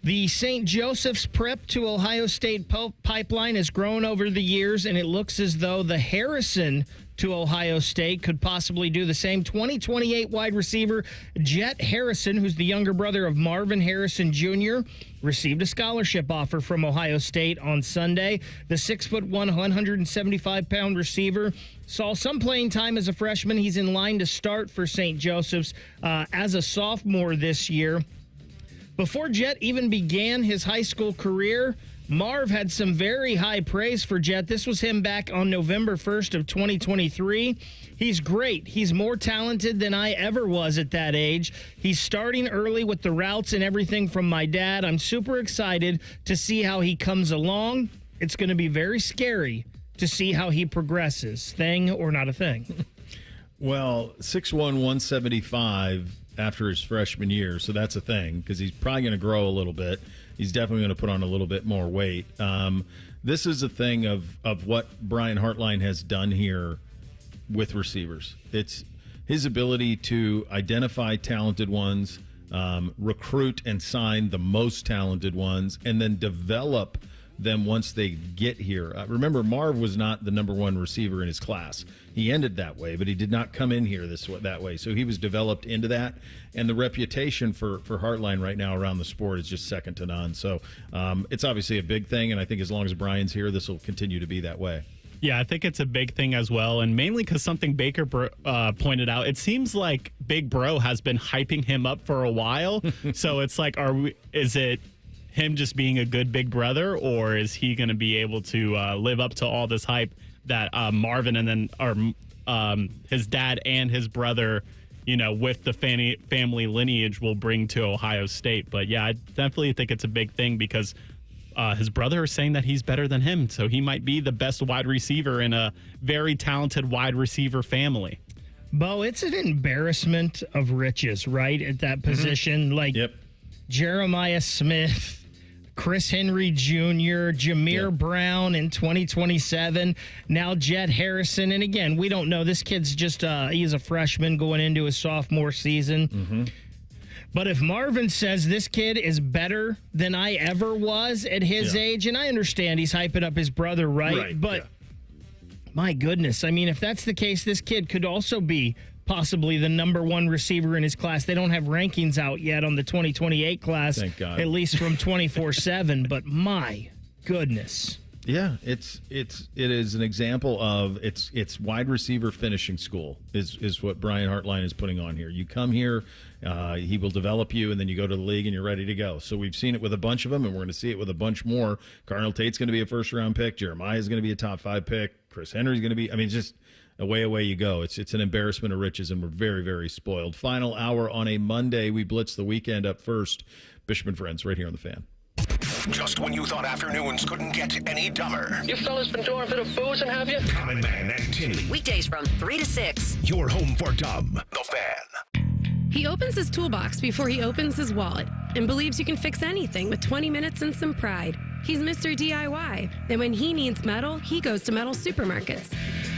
The St. Joseph's prep to Ohio State pipeline has grown over the years, and it looks as though the Harrison to Ohio State could possibly do the same. 2028 wide receiver Jet Harrison, who's the younger brother of Marvin Harrison Jr., received a scholarship offer from Ohio State on Sunday. The 6'1", 175-pound receiver saw some playing time as a freshman. He's in line to start for St. Joseph's as a sophomore this year. Before Jet even began his high school career, Marv had some very high praise for Jet. This was him back on November 1st of 2023. He's great. He's more talented than I ever was at that age. He's starting early with the routes and everything from my dad. I'm super excited to see how he comes along. It's going to be very scary to see how he progresses. Thing or not a thing? Well, 6'1", 175 after his freshman year, so that's a thing, because he's probably going to grow a little bit. He's definitely going to put on a little bit more weight. This is a thing of what Brian Hartline has done here with receivers. It's his ability to identify talented ones, recruit and sign the most talented ones, and then develop them once they get here. Remember, Marv was not the number one receiver in his class. He ended that way, but he did not come in here that way. So he was developed into that, and the reputation for Hartline right now around the sport is just second to none. So it's obviously a big thing, and I think as long as Brian's here, this will continue to be that way. Yeah, I think it's a big thing as well, and mainly because something Baker pointed out. It seems like Big Bro has been hyping him up for a while. So it's like, is it him just being a good big brother, or is he going to be able to live up to all this hype that Marvin and then his dad and his brother, with the family lineage will bring to Ohio State? But yeah, I definitely think it's a big thing because his brother is saying that he's better than him, so he might be the best wide receiver in a very talented wide receiver family. Bo, it's an embarrassment of riches, right, at that position. Jeremiah Smith, Chris Henry Jr., Jameer Brown in 2027, now Jet Harrison. And again, we don't know. This kid's just, he's a freshman going into his sophomore season. But if Marvin says this kid is better than I ever was at his age, and I understand he's hyping up his brother, right? But my goodness, I mean, if that's the case, this kid could also be possibly the number one receiver in his class. They don't have rankings out yet on the 2028 class, thank God. At least from 24/7. But my goodness. Yeah, it is an example of it's wide receiver finishing school is what Brian Hartline is putting on here. You come here, he will develop you, and then you go to the league and you're ready to go. So we've seen it with a bunch of them, and we're going to see it with a bunch more. Cardinal Tate's going to be a first-round pick. Jeremiah is going to be a top 5 pick. Chris Henry's going to be. I mean, just away you go. It's an embarrassment of riches, and we're very, very spoiled. Final hour on a Monday. We blitz the weekend up first. Bishop and Friends right here on The Fan. Just when you thought afternoons couldn't get any dumber. You fellas been doing a bit of boozing, have you? Common Man and Timmy. Weekdays from 3 to 6. Your home for dumb. The Fan. He opens his toolbox before he opens his wallet and believes you can fix anything with 20 minutes and some pride. He's Mr. DIY, and when he needs metal, he goes to metal supermarkets.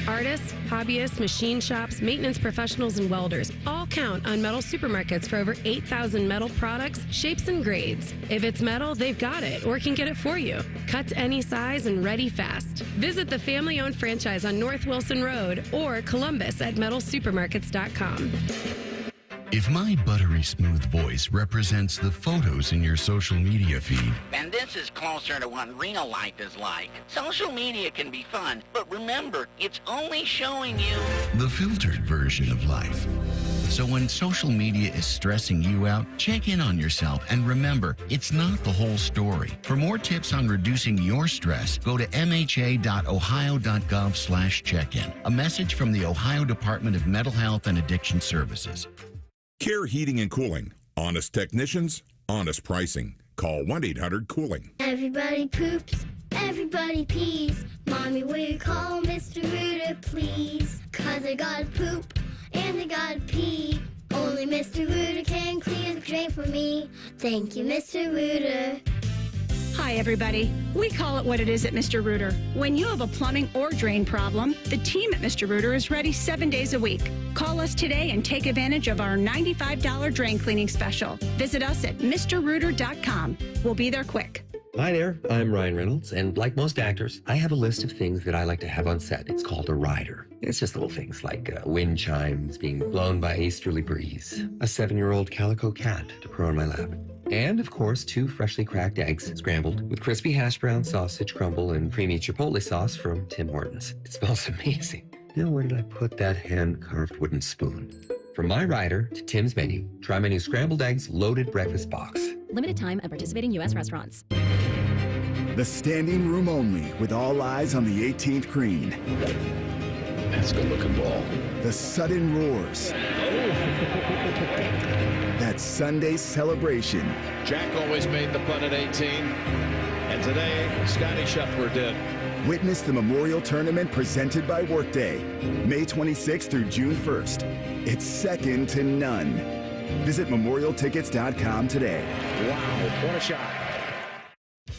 Artists, hobbyists, machine shops, maintenance professionals, and welders all count on metal supermarkets for over 8,000 metal products, shapes, and grades. If it's metal, they've got it or can get it for you. Cut to any size and ready fast. Visit the family-owned franchise on North Wilson Road or Columbus at metalsupermarkets.com. If my buttery smooth voice represents the photos in your social media feed, then this is closer to what real life is like. Social media can be fun, but remember, it's only showing you the filtered version of life. So when social media is stressing you out, check in on yourself and remember, it's not the whole story. For more tips on reducing your stress, go to mha.ohio.gov/check-in. A message from the Ohio Department of Mental Health and Addiction Services. Care Heating and Cooling. Honest technicians, honest pricing. Call 1-800-COOLING. Everybody poops, everybody pees. Mommy, will you call Mr. Rooter, please? 'Cause I gotta poop and I gotta pee. Only Mr. Rooter can clear the drain for me. Thank you, Mr. Rooter. Hi, everybody. We call it what it is at Mr. Rooter. When you have a plumbing or drain problem, the team at Mr. Rooter is ready 7 days a week. Call us today and take advantage of our $95 drain cleaning special. Visit us at MrRooter.com. We'll be there quick. Hi there, I'm Ryan Reynolds, and like most actors, I have a list of things that I like to have on set. It's called a rider. It's just little things like wind chimes being blown by a easterly breeze, a 7-year-old calico cat to purr on my lap, and, of course, 2 freshly cracked eggs scrambled with crispy hash brown sausage crumble and creamy chipotle sauce from Tim Hortons. It smells amazing. Now, where did I put that hand-carved wooden spoon? From my rider to Tim's menu, try my new scrambled eggs loaded breakfast box. Limited time at participating U.S. restaurants. The standing room only, with all eyes on the 18th green. That's a good-looking ball. The sudden roars. That Sunday celebration. Jack always made the punt at 18, and today, Scotty Scheffler did. Witness the Memorial Tournament presented by Workday, May 26th through June 1st. It's second to none. Visit memorialtickets.com today. Wow, what a shot.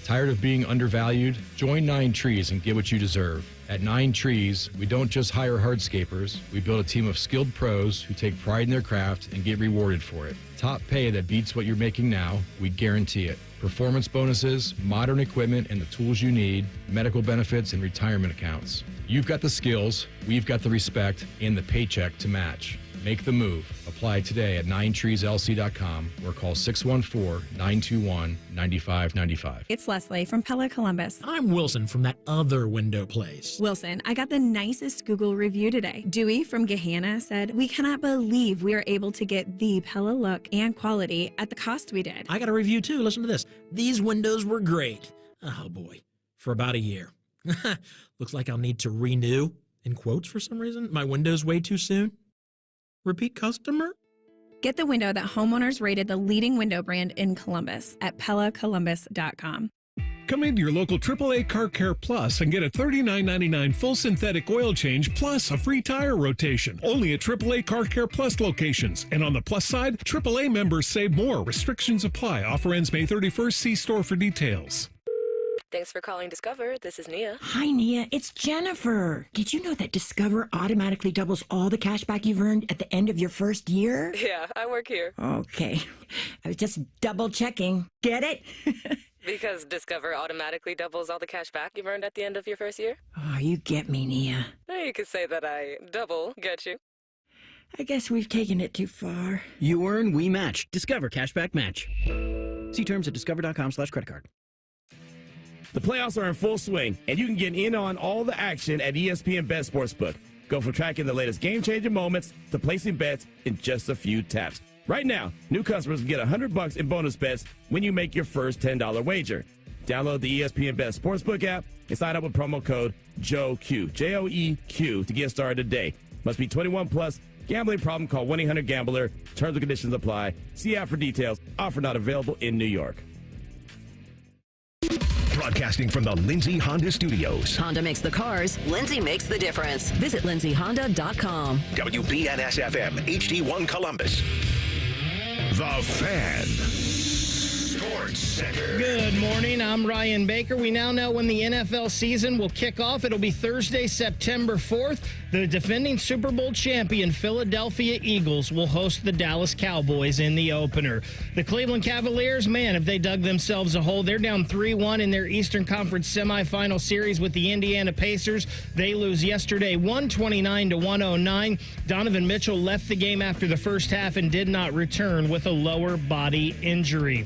Tired of being undervalued? Join 9 Trees and get what you deserve. At 9 Trees, we don't just hire hardscapers. We build a team of skilled pros who take pride in their craft and get rewarded for it. Top pay that beats what you're making now, we guarantee it. Performance bonuses, modern equipment and the tools you need, medical benefits, and retirement accounts. You've got the skills, we've got the respect, and the paycheck to match. Make the move. Apply today at 9treeslc.com or call 614-921-9595. It's Leslie from Pella Columbus. I'm Wilson from that other window place. Wilson, I got the nicest Google review today. Dewey from Gahanna said, "We cannot believe we are able to get the Pella look and quality at the cost we did." I got a review too. Listen to this. These windows were great. Oh boy. For about a year. Looks like I'll need to renew, in quotes for some reason, my windows way too soon. Repeat customer? Get the window that homeowners rated the leading window brand in Columbus at PellaColumbus.com. Come into your local AAA Car Care Plus and get a $39.99 full synthetic oil change plus a free tire rotation. Only at AAA Car Care Plus locations. And on the plus side, AAA members save more. Restrictions apply. Offer ends May 31st. See store for details. Thanks for calling Discover. This is Nia. Hi, Nia. It's Jennifer. Did you know that Discover automatically doubles all the cash back you've earned at the end of your first year? Yeah, I work here. Okay. I was just double checking. Get it? Because Discover automatically doubles all the cash back you've earned at the end of your first year? Oh, you get me, Nia. You could say that I double get you. I guess we've taken it too far. You earn, we match. Discover Cashback Match. See terms at discover.com/creditcard. The playoffs are in full swing, and you can get in on all the action at ESPN Bet Sportsbook. Go from tracking the latest game-changing moments to placing bets in just a few taps. Right now, new customers can get $100 in bonus bets when you make your first $10 wager. Download the ESPN Bet Sportsbook app and sign up with promo code JOEQ, J-O-E-Q, to get started today. Must be 21 plus. Gambling problem? Call 1-800-GAMBLER. Terms and conditions apply. See app for details. Offer not available in New York. Broadcasting from the Lindsay Honda Studios. Honda makes the cars. Lindsay makes the difference. Visit lindsayhonda.com. WBNS-FM, HD1 Columbus. The Fan. Sports Center. Good morning. I'm Ryan Baker. We now know when the NFL season will kick off. It'll be Thursday, September 4th. The defending Super Bowl champion Philadelphia Eagles will host the Dallas Cowboys in the opener. The Cleveland Cavaliers, man, have they dug themselves a hole. They're down 3-1 in their Eastern Conference semifinal series with the Indiana Pacers. They lose yesterday 129-109. Donovan Mitchell left the game after the first half and did not return with a lower body injury.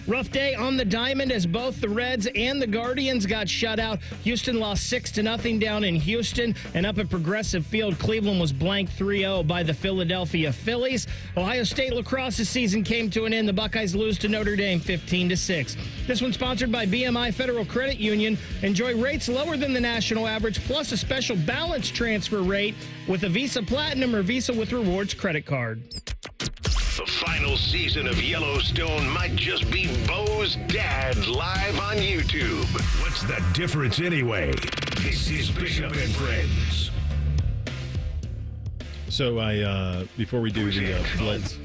Rough day on the diamond as both the Reds and the Guardians got shut out. Houston lost 6-0 down in Houston, and up at Progressive Field, Cleveland was blanked 3-0 by the Philadelphia Phillies. Ohio State lacrosse's season came to an end. The Buckeyes lose to Notre Dame 15-6. This one's sponsored by BMI Federal Credit Union. Enjoy rates lower than the national average, plus a special balance transfer rate with a Visa Platinum or Visa with Rewards credit card. The final season of Yellowstone might just be Bo's dad live on YouTube. What's the difference anyway? This is Bishop and Friends. So before we do the blitz,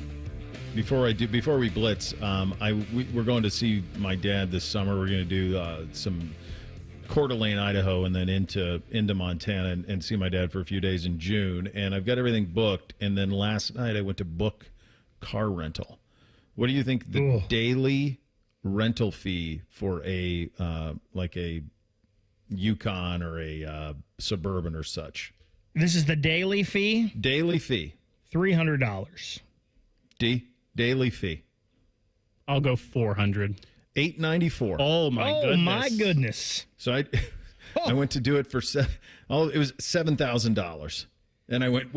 before we blitz, we're going to see my dad this summer. We're going to do some Coeur d'Alene, Idaho, and then into Montana and see my dad for a few days in June. And I've got everything booked. And then last night I went to book car rental. What do you think the daily rental fee for a like a Yukon or a Suburban or such? This is the daily fee? Daily fee. $300. Daily fee. I'll go $400. $894. Oh my goodness. So I went to do it for it was $7,000. And I went,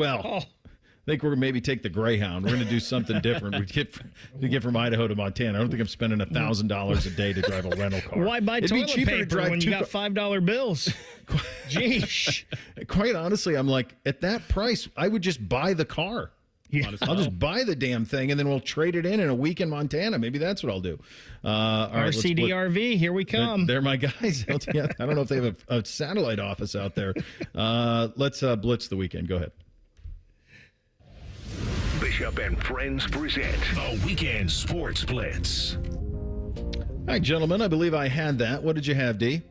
I think we're going to maybe take the Greyhound. We're going to do something different. We get from Idaho to Montana. I don't think I'm spending $1,000 a day to drive a rental car. Why buy toilet paper when you got $5 bills? Jeez. Quite honestly, I'm like, at that price, I would just buy the car. Yeah. I'll just buy the damn thing, and then we'll trade it in a week in Montana. Maybe that's what I'll do. All right, RCDRV, here we come. They're my guys. I don't know if they have a satellite office out there. Let's blitz the weekend. Go ahead. Bishop and Friends present a Weekend Sports Blitz. All right, gentlemen, I believe I had that. What did you have, D?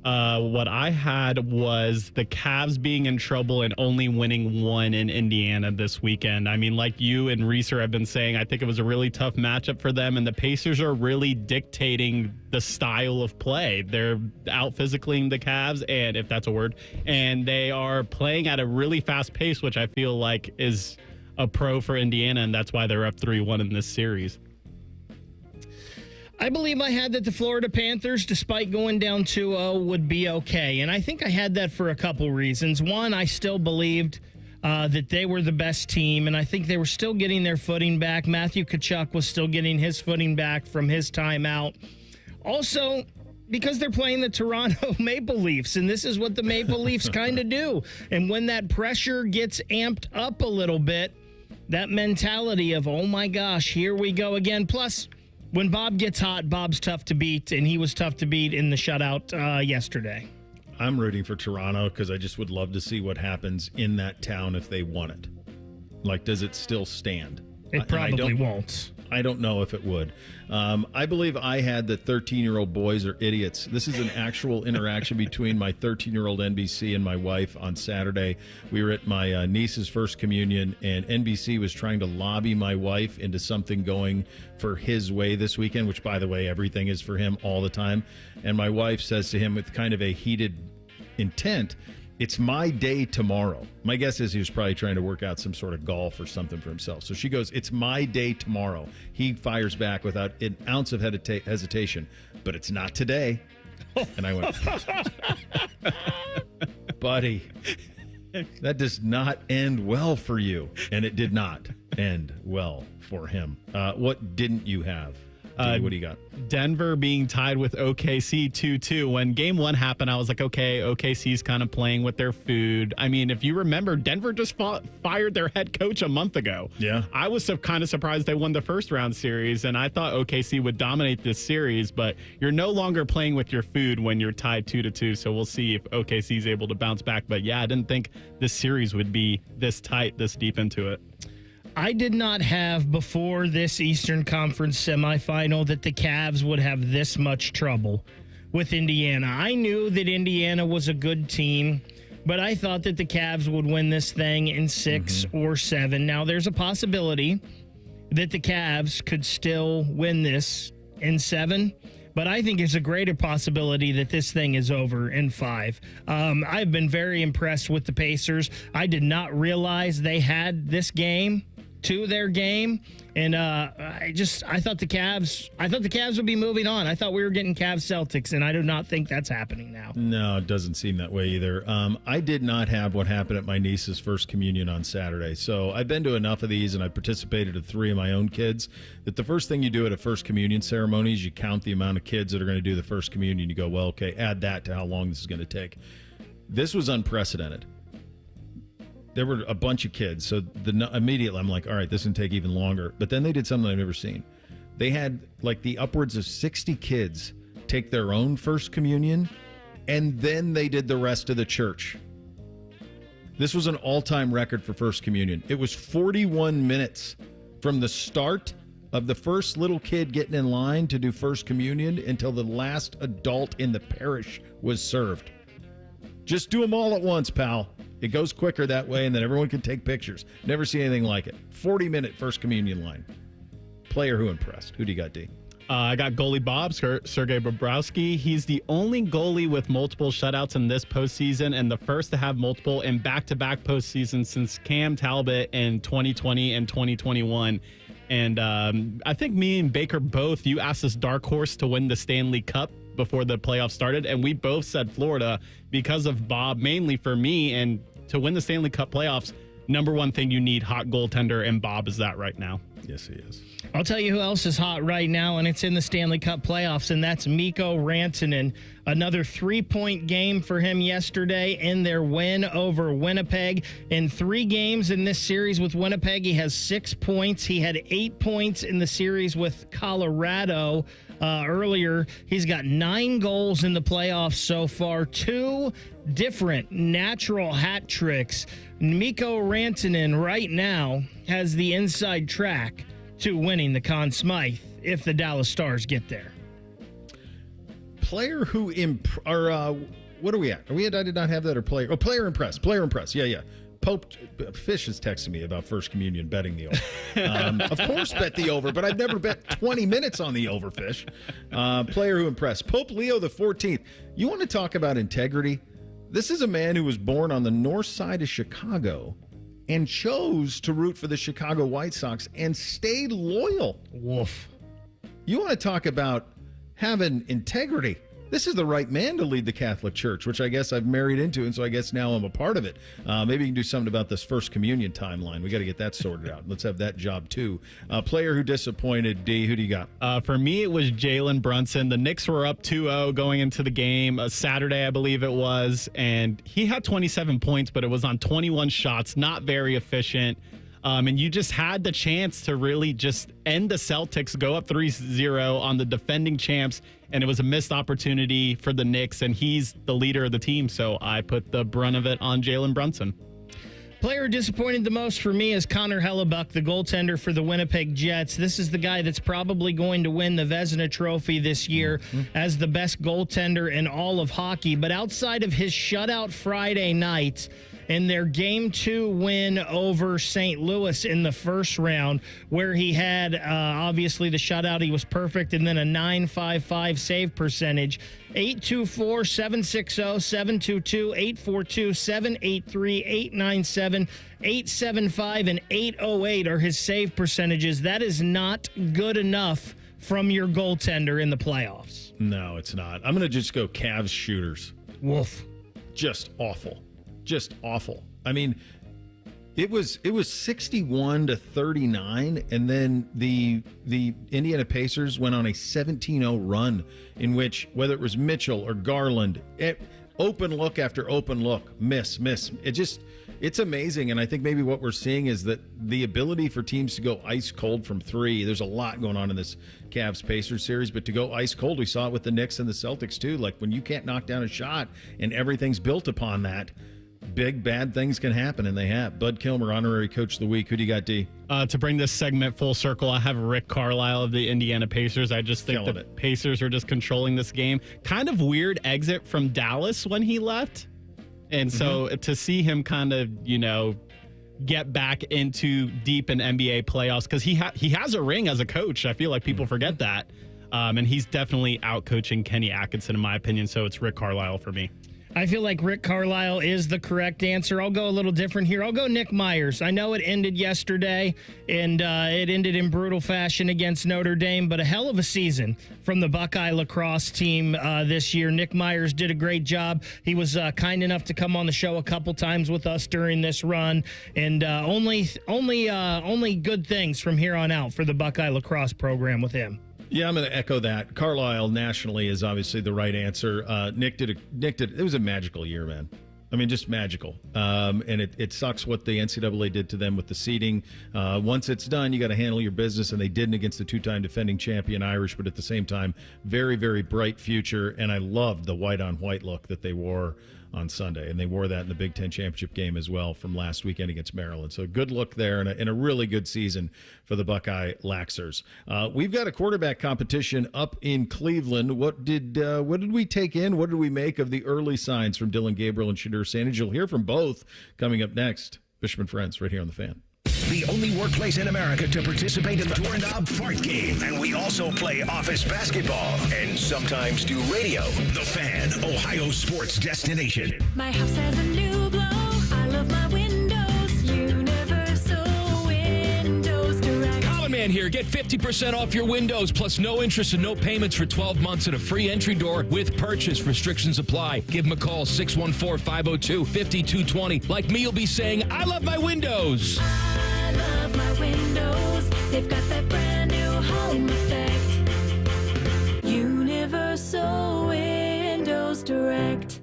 What I had was the Cavs being in trouble and only winning one in Indiana this weekend. I mean, like you and Reeser have been saying, I think it was a really tough matchup for them, and the Pacers are really dictating the style of play. They're out physicaling the Cavs, and if that's a word, and they are playing at a really fast pace, which I feel like is a pro for Indiana, and that's why they're up 3-1 in this series. I believe I had that the Florida Panthers, despite going down 2-0, would be okay. And I think I had that for a couple reasons. One, I still believed that they were the best team, and I think they were still getting their footing back. Matthew Tkachuk was still getting his footing back from his time out. Also, because they're playing the Toronto Maple Leafs, and this is what the Maple Leafs kind of do. And when that pressure gets amped up a little bit, that mentality of, oh my gosh, here we go again. Plus, when Bob gets hot, Bob's tough to beat, and he was tough to beat in the shutout yesterday. I'm rooting for Toronto because I just would love to see what happens in that town if they won it. Like, does it still stand? It probably won't. I don't know if it would. I believe I had the 13-year-old boys are idiots. This is an actual interaction between my 13-year-old NBC and my wife on Saturday. We were at my niece's first communion, and NBC was trying to lobby my wife into something going for his way this weekend, which, by the way, everything is for him all the time. And my wife says to him with kind of a heated intent, "It's my day tomorrow." My guess is he was probably trying to work out some sort of golf or something for himself. So she goes, "It's my day tomorrow." He fires back without an ounce of hesitation, "But it's not today." And I went, "Buddy, that does not end well for you." And it did not end well for him. What didn't you have? What do you got? Denver being tied with OKC 2-2. When game one happened, I was like, okay, OKC's kind of playing with their food. I mean, if you remember, Denver just fired their head coach a month ago. Yeah. I was kind of surprised they won the first round series, and I thought OKC would dominate this series, but you're no longer playing with your food when you're tied 2-2, so we'll see if OKC's able to bounce back. But yeah, I didn't think this series would be this tight, this deep into it. I did not have before this Eastern Conference semifinal that the Cavs would have this much trouble with Indiana. I knew that Indiana was a good team, but I thought that the Cavs would win this thing in 6 or 7. Now, there's a possibility that the Cavs could still win this in 7, but I think it's a greater possibility that this thing is over in 5. I've been very impressed with the Pacers. I did not realize they had this game to their game, and I thought the Cavs would be moving on. I thought we were getting Cavs Celtics, and I do not think that's happening now. No, it doesn't seem that way either. I did not have what happened at my niece's first communion on Saturday. So I've been to enough of these, and I participated in 3 of my own kids, that the first thing you do at a first communion ceremony is you count the amount of kids that are going to do the first communion. You go, well, okay, add that to how long this is going to take. This was unprecedented. There were a bunch of kids, so immediately I'm like, all right, this can take even longer. But then they did something I've never seen. They had like the upwards of 60 kids take their own first communion, and then they did the rest of the church. This was an all-time record for first communion. It was 41 minutes from the start of the first little kid getting in line to do first communion until the last adult in the parish was served. Just do them all at once, pal. It goes quicker that way, and then everyone can take pictures. Never see anything like it. 40-minute first communion line. Player who impressed. Who do you got, D? I got goalie Bob, Sergei Bobrovsky. He's the only goalie with multiple shutouts in this postseason and the first to have multiple in back-to-back postseasons since Cam Talbot in 2020 and 2021. And I think me and Baker both, you asked us dark horse to win the Stanley Cup before the playoffs started, and we both said Florida because of Bob, mainly for me. And to win the Stanley Cup playoffs, number one thing you need, hot goaltender, and Bob is that right now. Yes, he is. I'll tell you who else is hot right now, and it's in the Stanley Cup playoffs, and that's Mikko Rantanen. Another 3-point game for him yesterday in their win over Winnipeg. In 3 games in this series with Winnipeg, he has 6 points. He had 8 points in the series with Colorado earlier. He's got 9 goals in the playoffs so far, 2 different natural hat tricks. Mikko Rantanen right now has the inside track to winning the Conn Smythe if the Dallas Stars get there. Player who what are we at? I did not have that, or player. Oh, player impressed. Player impressed. Yeah. Pope Fish is texting me about First Communion betting the over. Of course, bet the over, but I've never bet 20 minutes on the over, Fish. Player who impressed. Pope Leo the 14th. You want to talk about integrity? This is a man who was born on the north side of Chicago and chose to root for the Chicago White Sox and stayed loyal. Woof. You want to talk about having integrity? This is the right man to lead the Catholic Church, which I guess I've married into, and so I guess now I'm a part of it. Maybe you can do something about this First Communion timeline. We got to get that sorted out. Let's have that job, too. Player who disappointed, D, who do you got? For me, it was Jalen Brunson. The Knicks were up 2-0 going into the game, Saturday, I believe it was, and he had 27 points, but it was on 21 shots, not very efficient. And you just had the chance to really just end the Celtics, go up 3-0 on the defending champs, and it was a missed opportunity for the Knicks, and he's the leader of the team, so I put the brunt of it on Jalen Brunson. Player disappointed the most for me is Connor Hellebuck, the goaltender for the Winnipeg Jets. This is the guy that's probably going to win the Vezina Trophy this year as the best goaltender in all of hockey. But outside of his shutout Friday night in their Game 2 win over St. Louis in the first round, where he had, obviously, the shutout, he was perfect, and then a .955 save percentage. 824-760-722, 842-783, 897-875, and 808 are his save percentages. That is not good enough from your goaltender in the playoffs. No, it's not. I'm going to just go Cavs shooters. Woof. Just awful. Just awful. I mean, it was 61-39, and then the Indiana Pacers went on a 17-0 run in which, whether it was Mitchell or Garland, open look after open look, miss. It's amazing, and I think maybe what we're seeing is that the ability for teams to go ice cold from three, there's a lot going on in this Cavs-Pacers series, but to go ice cold, we saw it with the Knicks and the Celtics too. Like, when you can't knock down a shot and everything's built upon that, big bad things can happen, and they have. Bud Kilmer, honorary coach of the week. Who do you got, D? To bring this segment full circle, I have Rick Carlisle of the Indiana Pacers. I just think the Pacers are just controlling this game. Kind of weird exit from Dallas when he left. And so to see him kind of, get back into deep in NBA playoffs, because he has a ring as a coach. I feel like people forget that. And he's definitely out-coaching Kenny Atkinson, in my opinion. So it's Rick Carlisle for me. I feel like Rick Carlisle is the correct answer. I'll go a little different here. I'll go Nick Myers. I know it ended yesterday, and it ended in brutal fashion against Notre Dame, but a hell of a season from the Buckeye lacrosse team this year. Nick Myers did a great job. He was kind enough to come on the show a couple times with us during this run, and only good things from here on out for the Buckeye lacrosse program with him. Yeah, I'm going to echo that. Carlisle nationally is obviously the right answer. Nick did. It was a magical year, man. I mean, just magical. And it sucks what the NCAA did to them with the seeding. Once it's done, you got to handle your business, and they didn't against the two-time defending champion Irish, but at the same time, very, very bright future. And I loved the white-on-white look that they wore on Sunday, and they wore that in the Big Ten championship game as well from last weekend against Maryland. So good look there, and a really good season for the Buckeye Laxers. We've got a quarterback competition up in Cleveland. What did we take in? What did we make of the early signs from Dylan Gabriel and Shador Sandage? You'll hear from both coming up next. Bishop and Friends, right here on The Fan. The only workplace in America to participate in the Doorknob Fart Game. And we also play office basketball and sometimes do radio. The Fan, Ohio sports destination. My house has a new glow. I love my windows. Universal Windows Direct. Colin Man here. Get 50% off your windows plus no interest and no payments for 12 months and a free entry door with purchase. Restrictions apply. Give them a call, 614-502-5220. Like me, you'll be saying, I love my windows. I love my windows. They've got that brand new home effect. Universal Windows Direct.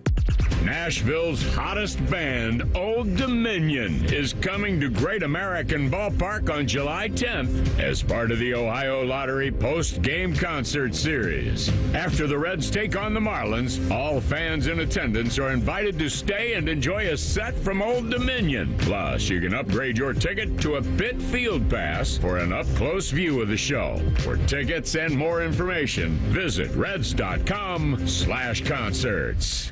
Nashville's hottest band, Old Dominion, is coming to Great American Ballpark on July 10th as part of the Ohio Lottery post-game concert series. After the Reds take on the Marlins, all fans in attendance are invited to stay and enjoy a set from Old Dominion. Plus, you can upgrade your ticket to a pit field pass for an up-close view of the show. For tickets and more information, visit reds.com/concerts.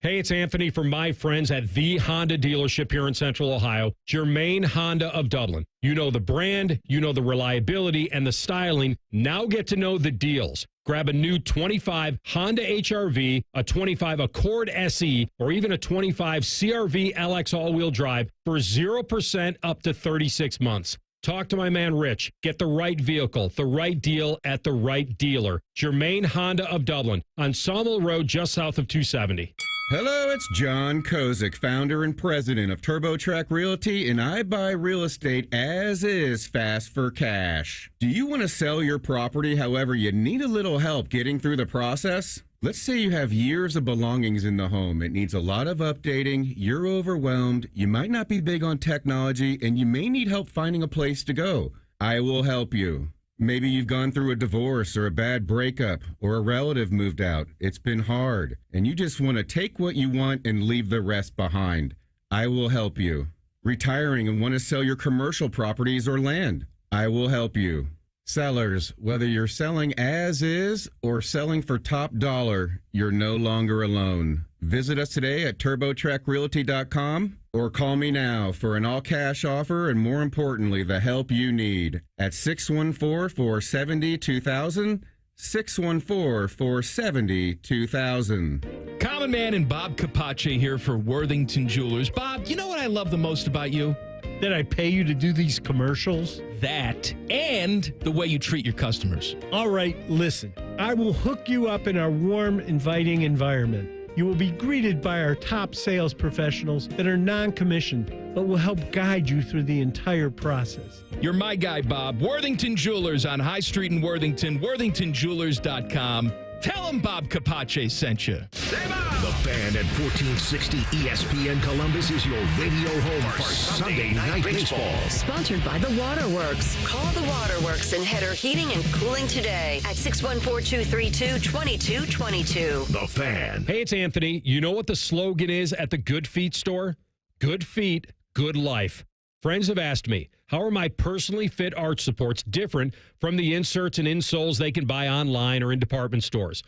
Hey, it's Anthony from my friends at the Honda dealership here in Central Ohio, Germain Honda of Dublin. You know the brand, you know the reliability and the styling. Now get to know the deals. Grab a new 25 Honda HR-V, a 25 Accord SE, or even a 25 CR-V LX all-wheel drive for 0% up to 36 months. Talk to my man Rich. Get the right vehicle, the right deal at the right dealer. Germain Honda of Dublin on Sawmill Road just south of 270. Hello, it's John Kozik, founder and president of TurboTrack Realty, and I buy real estate as is, fast for cash. Do you want to sell your property, however, you need a little help getting through the process? Let's say you have years of belongings in the home. It needs a lot of updating, you're overwhelmed, you might not be big on technology, and you may need help finding a place to go. I will help you. Maybe you've gone through a divorce or a bad breakup or a relative moved out. It's been hard, and you just want to take what you want and leave the rest behind. I will help you. Retiring and want to sell your commercial properties or land? I will help you. Sellers, whether you're selling as is or selling for top dollar, you're no longer alone. Visit us today at TurboTrackRealty.com or call me now for an all-cash offer and, more importantly, the help you need at 614-470-2000, 614-470-2000. Common Man and Bob Capace here for Worthington Jewelers. Bob, you know what I love the most about you? That I pay you to do these commercials? That and the way you treat your customers. All right, listen. I will hook you up in our warm, inviting environment. You will be greeted by our top sales professionals that are non-commissioned, but will help guide you through the entire process. You're my guy, Bob. Worthington Jewelers on High Street in Worthington, worthingtonjewelers.com. Tell them Bob Capace sent you. The Fan at 1460 ESPN Columbus is your radio home for Sunday Night Baseball. Sponsored by The Waterworks. Call The Waterworks and Header Heating and Cooling today at 614-232-2222. The Fan. Hey, it's Anthony. You know what the slogan is at the Good Feet store? Good feet, good life. Friends have asked me, how are my personally fit arch supports different from the inserts and insoles they can buy online or in department stores?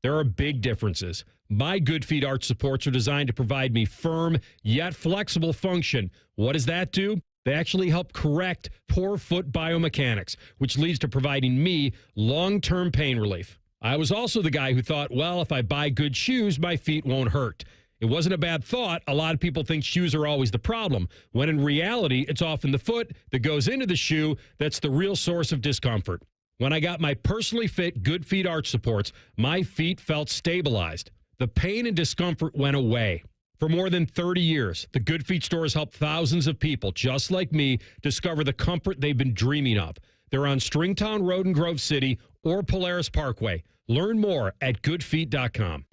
There are big differences. My Good Feet arch supports are designed to provide me firm yet flexible function. What does that do? They actually help correct poor foot biomechanics, which leads to providing me long-term pain relief. I was also the guy who thought, well, if I buy good shoes, my feet won't hurt. It wasn't a bad thought. A lot of people think shoes are always the problem, when in reality, it's often the foot that goes into the shoe that's the real source of discomfort. When I got my personally fit Good Feet arch supports, my feet felt stabilized. The pain and discomfort went away. For more than 30 years, the Good Feet store has helped thousands of people just like me discover the comfort they've been dreaming of. They're on Stringtown Road in Grove City or Polaris Parkway. Learn more at goodfeet.com.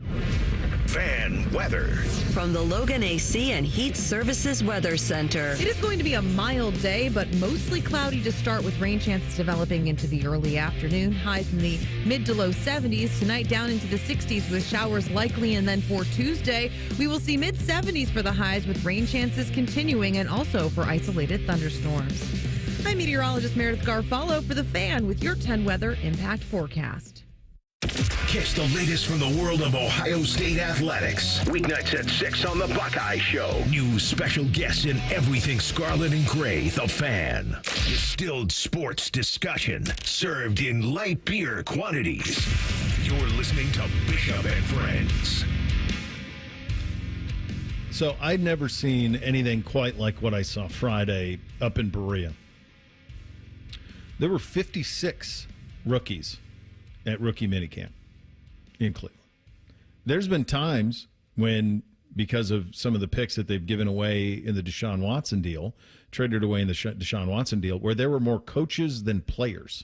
Fan weather. From the Logan AC and Heat Services Weather Center. It is going to be a mild day, but mostly cloudy to start with rain chances developing into the early afternoon. Highs in the mid to low 70s. Tonight down into the 60s with showers likely. And then for Tuesday, we will see mid 70s for the highs with rain chances continuing and also for isolated thunderstorms. I'm meteorologist Meredith Garfalo for The Fan with your 10 weather impact forecast. Catch the latest from the world of Ohio State athletics. Weeknights at 6 on The Buckeye Show. New special guests in everything scarlet and gray. The Fan. Distilled sports discussion served in light beer quantities. You're listening to Bishop and Friends. So I'd never seen anything quite like what I saw Friday up in Berea. There were 56 rookies at rookie minicamp in Cleveland. There's been times when, because of some of the picks that they've given away in the Deshaun Watson deal, traded away in the Deshaun Watson deal, where there were more coaches than players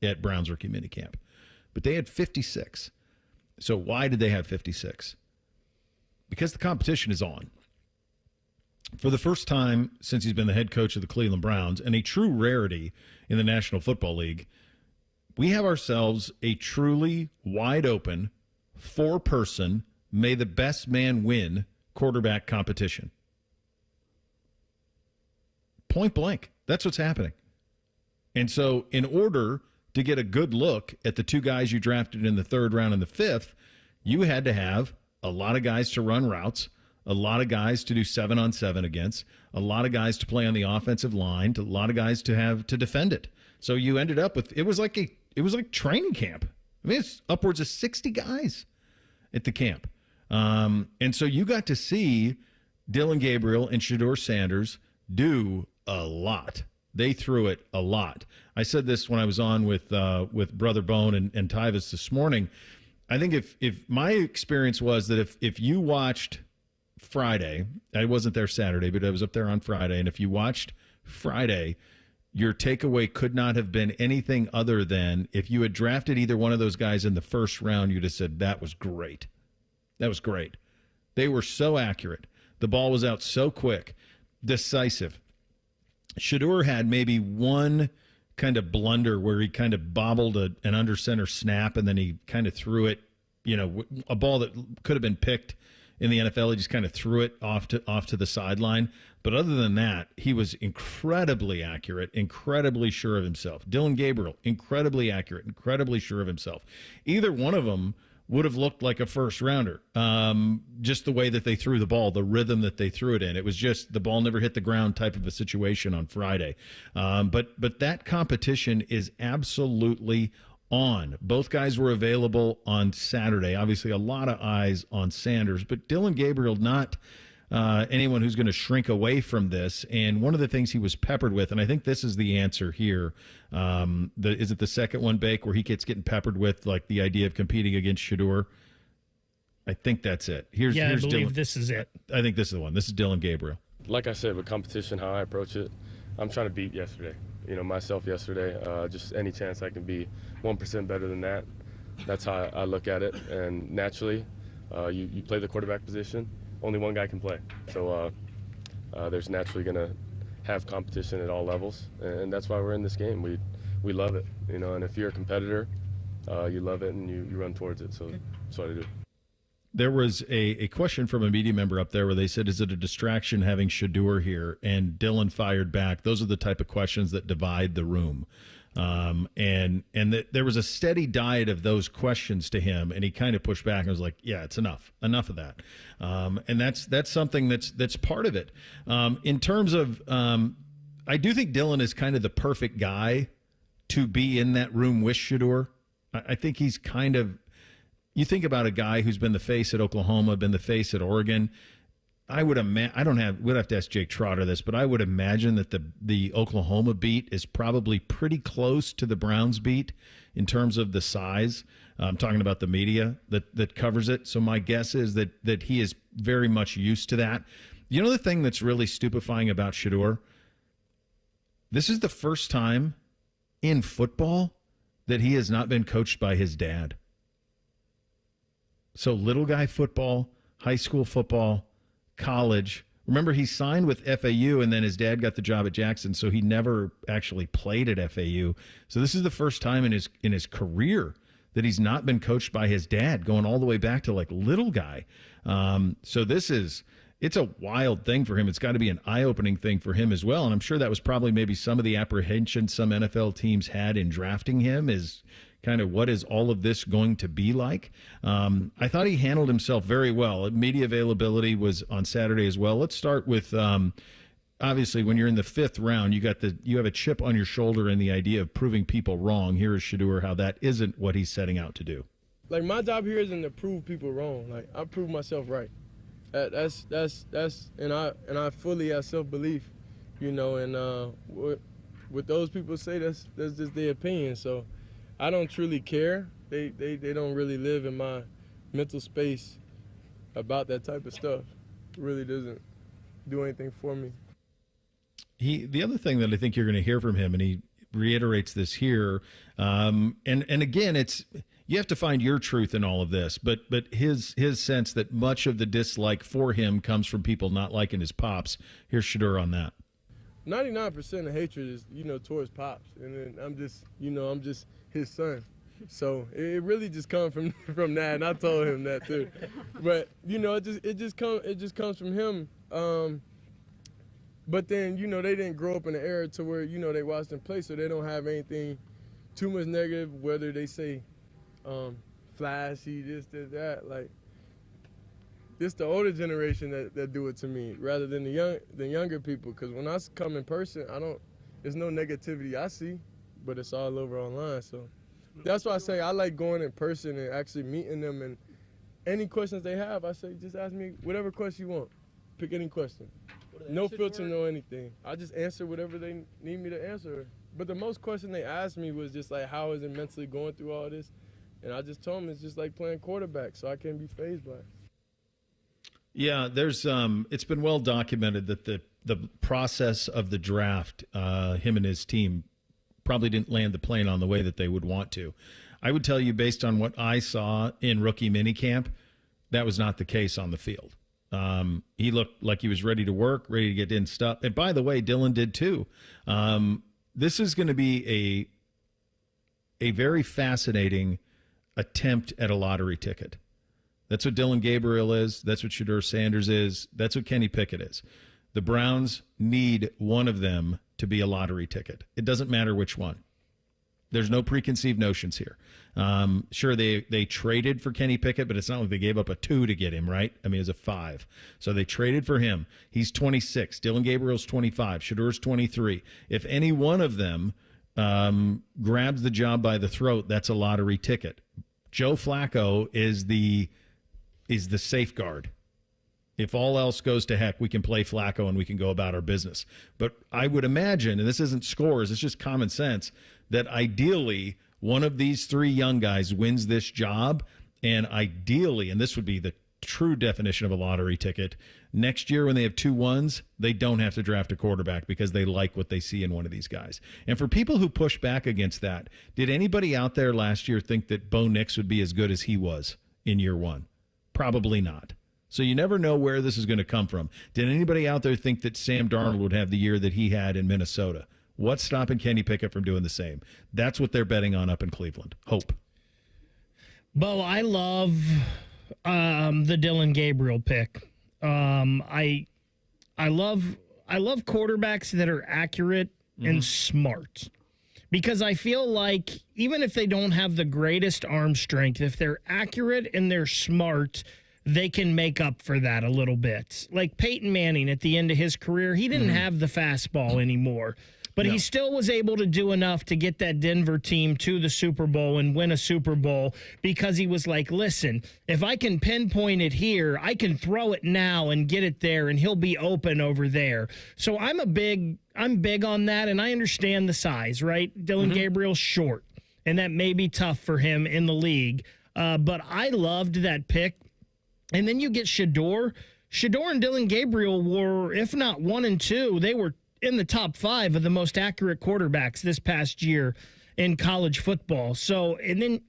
at Brown's rookie minicamp. But they had 56. So why did they have 56? Because the competition is on. For the first time since he's been the head coach of the Cleveland Browns, and a true rarity in the National Football League, we have ourselves a truly wide open, four-person, may the best man win quarterback competition. Point blank. That's what's happening. And so in order to get a good look at the two guys you drafted in the third round and the fifth, you had to have a lot of guys to run routes, a lot of guys to do 7-on-7 against, a lot of guys to play on the offensive line, a lot of guys to have to defend it. So you ended up with, it was like training camp. I mean, it's upwards of 60 guys at the camp. And so you got to see Dylan Gabriel and Shador Sanders do a lot. They threw it a lot. I said this when I was on with Brother Bone and Tyvis this morning. I think if my experience was that if you watched Friday, I wasn't there Saturday, but I was up there on Friday, and if you watched Friday, your takeaway could not have been anything other than if you had drafted either one of those guys in the first round, you'd have said, that was great. That was great. They were so accurate. The ball was out so quick, decisive. Shador had maybe one kind of blunder where he kind of bobbled an under center snap, and then he kind of threw it, a ball that could have been picked, in the NFL. He just kind of threw it off to the sideline. But other than that, he was incredibly accurate, incredibly sure of himself. Dylan Gabriel, incredibly accurate, incredibly sure of himself. Either one of them would have looked like a first rounder. Just the way that they threw the ball, the rhythm that they threw it in. It was just the ball never hit the ground type of a situation on Friday. But that competition is absolutely on. Both guys were available on Saturday. Obviously, a lot of eyes on Sanders, but Dylan Gabriel not anyone who's going to shrink away from this. And one of the things he was peppered with, and I think this is the answer here, is it the second one, Bake, where he getting peppered with like the idea of competing against Shador? I think that's it. Here's I believe Dylan. This is it. I think this is the one. This is Dylan Gabriel. Like I said, with competition, how I approach it, I'm trying to beat yesterday. Myself yesterday. Just any chance I can be 1% better than that. That's how I look at it. And naturally, you play the quarterback position. Only one guy can play. So there's naturally going to have competition at all levels. And that's why we're in this game. We love it. And if you're a competitor, you love it and you run towards it. So that's what I do. There was a question from a media member up there where they said, is it a distraction having Shador here? And Dylan fired back. Those are the type of questions that divide the room. There was a steady diet of those questions to him, and he kind of pushed back and was like, yeah, it's enough of that. And that's something that's part of it. In terms of, I do think Dylan is kind of the perfect guy to be in that room with Shador. I think he's kind of, you think about a guy who's been the face at Oklahoma, been the face at Oregon. I would imagine, we'd have to ask Jake Trotter this, but I would imagine that the Oklahoma beat is probably pretty close to the Browns beat in terms of the size. I'm talking about the media that covers it. So my guess is that he is very much used to that. The thing that's really stupefying about Shador? This is the first time in football that he has not been coached by his dad. So little guy football, high school football, college. Remember, he signed with FAU, and then his dad got the job at Jackson, so he never actually played at FAU. So this is the first time in his career that he's not been coached by his dad, going all the way back to like little guy. So it's a wild thing for him. It's got to be an eye-opening thing for him as well. And I'm sure that was probably maybe some of the apprehension some NFL teams had in drafting him, is kind of what is all of this going to be like. I thought he handled himself very well. Media availability was on Saturday as well. Let's start with, obviously, when you're in the fifth round, you have a chip on your shoulder and the idea of proving people wrong. Here is Shador, how that isn't what he's setting out to do. Like, my job here isn't to prove people wrong. Like, I prove myself right. That's and I fully have self-belief, and what those people say, that's just their opinion. So I don't truly care. They don't really live in my mental space about that type of stuff. It really doesn't do anything for me. The other thing that I think you're going to hear from him, and he reiterates this here, and again, it's, you have to find your truth in all of this, but his sense that much of the dislike for him comes from people not liking his pops. Here's Shador on that. 99% of hatred is, towards Pops. And then I'm just his son. So it really just comes from that, and I told him that too. But, it just comes from him. But then, they didn't grow up in an era to where, they watched him play, so they don't have anything too much negative, whether they say flashy, this, that. Like, it's the older generation that do it to me rather than the younger people. Because when I come in person, there's no negativity I see, but it's all over online. So that's why I say I like going in person and actually meeting them. And any questions they have, I say, just ask me whatever question you want. Pick any question. No filter, no anything. I just answer whatever they need me to answer. But the most question they asked me was just like, how is it mentally going through all this? And I just told them it's just like playing quarterback, so I can't be fazed by it. Yeah, there's it's been well documented that the process of the draft, him and his team probably didn't land the plane on the way that they would want to. I would tell you, based on what I saw in rookie minicamp, that was not the case on the field. He looked like he was ready to work, ready to get in stuff. And by the way, Dylan did too. This is going to be a very fascinating attempt at a lottery ticket. That's what Dylan Gabriel is. That's what Shador Sanders is. That's what Kenny Pickett is. The Browns need one of them to be a lottery ticket. It doesn't matter which one. There's no preconceived notions here. Sure, they traded for Kenny Pickett, but it's not like they gave up a 2 to get him, right? I mean, it's a 5. So they traded for him. He's 26. Dylan Gabriel's 25. Shador's 23. If any one of them grabs the job by the throat, that's a lottery ticket. Joe Flacco is the safeguard. If all else goes to heck, we can play Flacco and we can go about our business. But I would imagine, and this isn't scores, it's just common sense, that ideally one of these 3 young guys wins this job, and ideally, and this would be the true definition of a lottery ticket, next year when they have 2 1s, they don't have to draft a quarterback because they like what they see in one of these guys. And for people who push back against that, did anybody out there last year think that Bo Nix would be as good as he was in year 1? Probably not. So you never know where this is going to come from. Did anybody out there think that Sam Darnold would have the year that he had in Minnesota? What's stopping Kenny Pickett from doing the same? That's what they're betting on up in Cleveland. Hope. Bo, I love the Dylan Gabriel pick. I love quarterbacks that are accurate and smart, because I feel like even if they don't have the greatest arm strength, if they're accurate and they're smart, they can make up for that a little bit. Like Peyton Manning at the end of his career, he didn't have the fastball anymore. But he still was able to do enough to get that Denver team to the Super Bowl and win a Super Bowl, because he was like, listen, if I can pinpoint it here, I can throw it now and get it there, and he'll be open over there. So I'm big on that, and I understand the size, right? Dylan Gabriel's short, and that may be tough for him in the league. But I loved that pick. And then you get Shador. Shador and Dylan Gabriel were, if not 1 and 2, they were in the top 5 of the most accurate quarterbacks this past year in college football. So, and then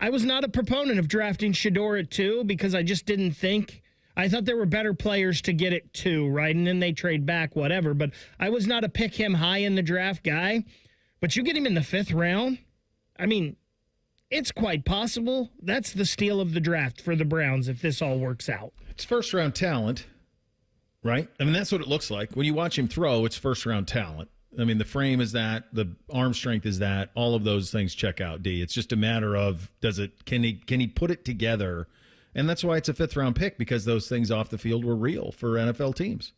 I was not a proponent of drafting Shador at 2 because I just didn't think, I thought there were better players to get at 2, right? And then they trade back, whatever. But I was not a pick him high in the draft guy. But you get him in the 5th round, I mean, it's quite possible that's the steal of the draft for the Browns if this all works out. It's first-round talent, right? I mean, that's what it looks like. When you watch him throw, it's first-round talent. I mean, the frame is that, the arm strength is that, all of those things check out, D. It's just a matter of, can he put it together? And that's why it's a 5th-round pick, because those things off the field were real for NFL teams.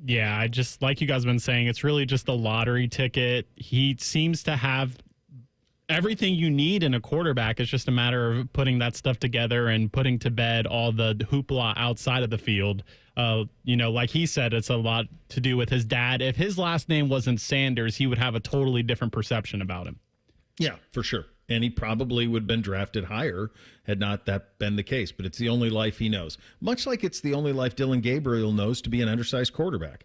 Yeah, I just, like you guys have been saying, it's really just a lottery ticket. He seems to have everything you need in a quarterback. It's just a matter of putting that stuff together and putting to bed all the hoopla outside of the field. Like he said, it's a lot to do with his dad. If his last name wasn't Sanders, he would have a totally different perception about him. Yeah, for sure. And he probably would have been drafted higher had not that been the case. But it's the only life he knows. Much like it's the only life Dylan Gabriel knows to be an undersized quarterback.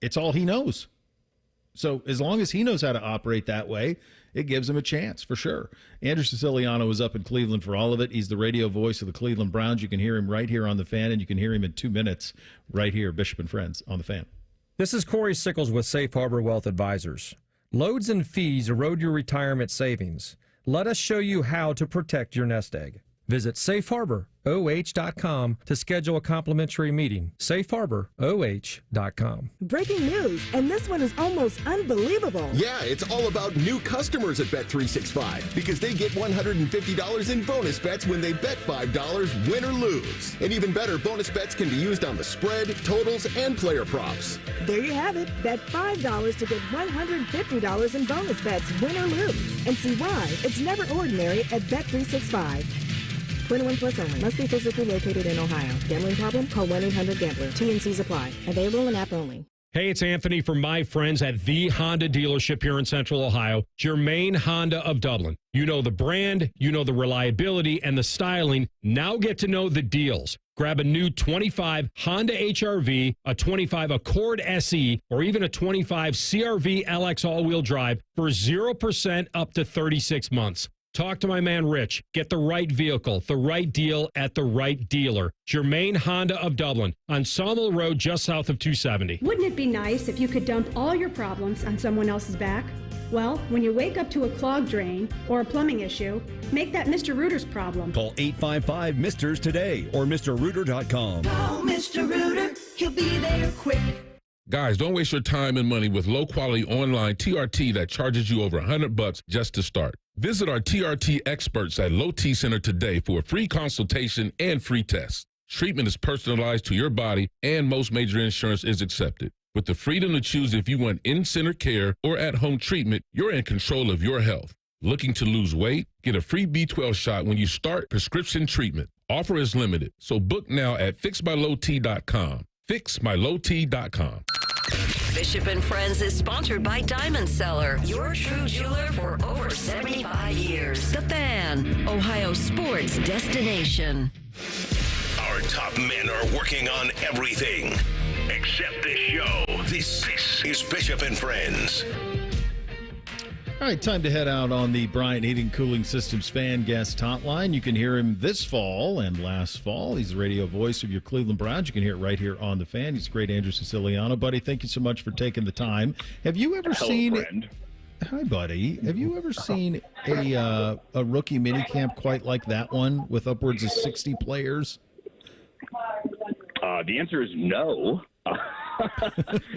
It's all he knows. So as long as he knows how to operate that way, it gives him a chance, for sure. Andrew Siciliano was up in Cleveland for all of it. He's the radio voice of the Cleveland Browns. You can hear him right here on The Fan, and you can hear him in 2 minutes right here, Bishop and Friends, on The Fan. This is Corey Sickles with Safe Harbor Wealth Advisors. Loads and fees erode your retirement savings. Let us show you how to protect your nest egg. Visit safeharboroh.com to schedule a complimentary meeting. safeharboroh.com. Breaking news, and this one is almost unbelievable. Yeah, it's all about new customers at Bet365 because they get $150 in bonus bets when they bet $5, win or lose. And even better, bonus bets can be used on the spread, totals, and player props. There you have it. Bet $5 to get $150 in bonus bets, win or lose. And see why it's never ordinary at Bet365. 21 plus only. Must be physically located in Ohio. Gambling problem? Call 1-800-GAMBLER. T&Cs apply. Available in app only. Hey, it's Anthony from my friends at the Honda dealership here in Central Ohio, Germain Honda of Dublin. You know the brand, you know the reliability and the styling. Now get to know the deals. Grab a new 25 Honda HR-V, a 25 Accord SE, or even a 25 CR-V LX all-wheel drive for 0% up to 36 months. Talk to my man Rich. Get the right vehicle, the right deal at the right dealer. Germain Honda of Dublin on Sawmill Road just south of 270. Wouldn't it be nice if you could dump all your problems on someone else's back? Well, when you wake up to a clogged drain or a plumbing issue, make that Mr. Rooter's problem. Call 855-MISTERS today or MrRooter.com. Call Mr. Rooter. He'll be there quick. Guys, don't waste your time and money with low-quality online TRT that charges you over $100 just to start. Visit our TRT experts at Low T Center today for a free consultation and free test. Treatment is personalized to your body, and most major insurance is accepted. With the freedom to choose if you want in-center care or at-home treatment, you're in control of your health. Looking to lose weight? Get a free B12 shot when you start prescription treatment. Offer is limited, so book now at fixmylowt.com. fixmylowt.com. Bishop and Friends is sponsored by Diamond Seller, your true jeweler for over 75 years. The Fan, Ohio sports destination. Our top men are working on everything except this show. This is Bishop and Friends. All right, time to head out on the Bryant Heating Cooling Systems fan guest hotline. You can hear him this fall and last fall. He's the radio voice of your Cleveland Browns. You can hear it right here on the Fan. He's great, Andrew Siciliano. Buddy, thank you so much for taking the time. Have you ever seen... Friend. Hi, buddy. Have you ever seen a rookie minicamp quite like that one with upwards of 60 players? The answer is no.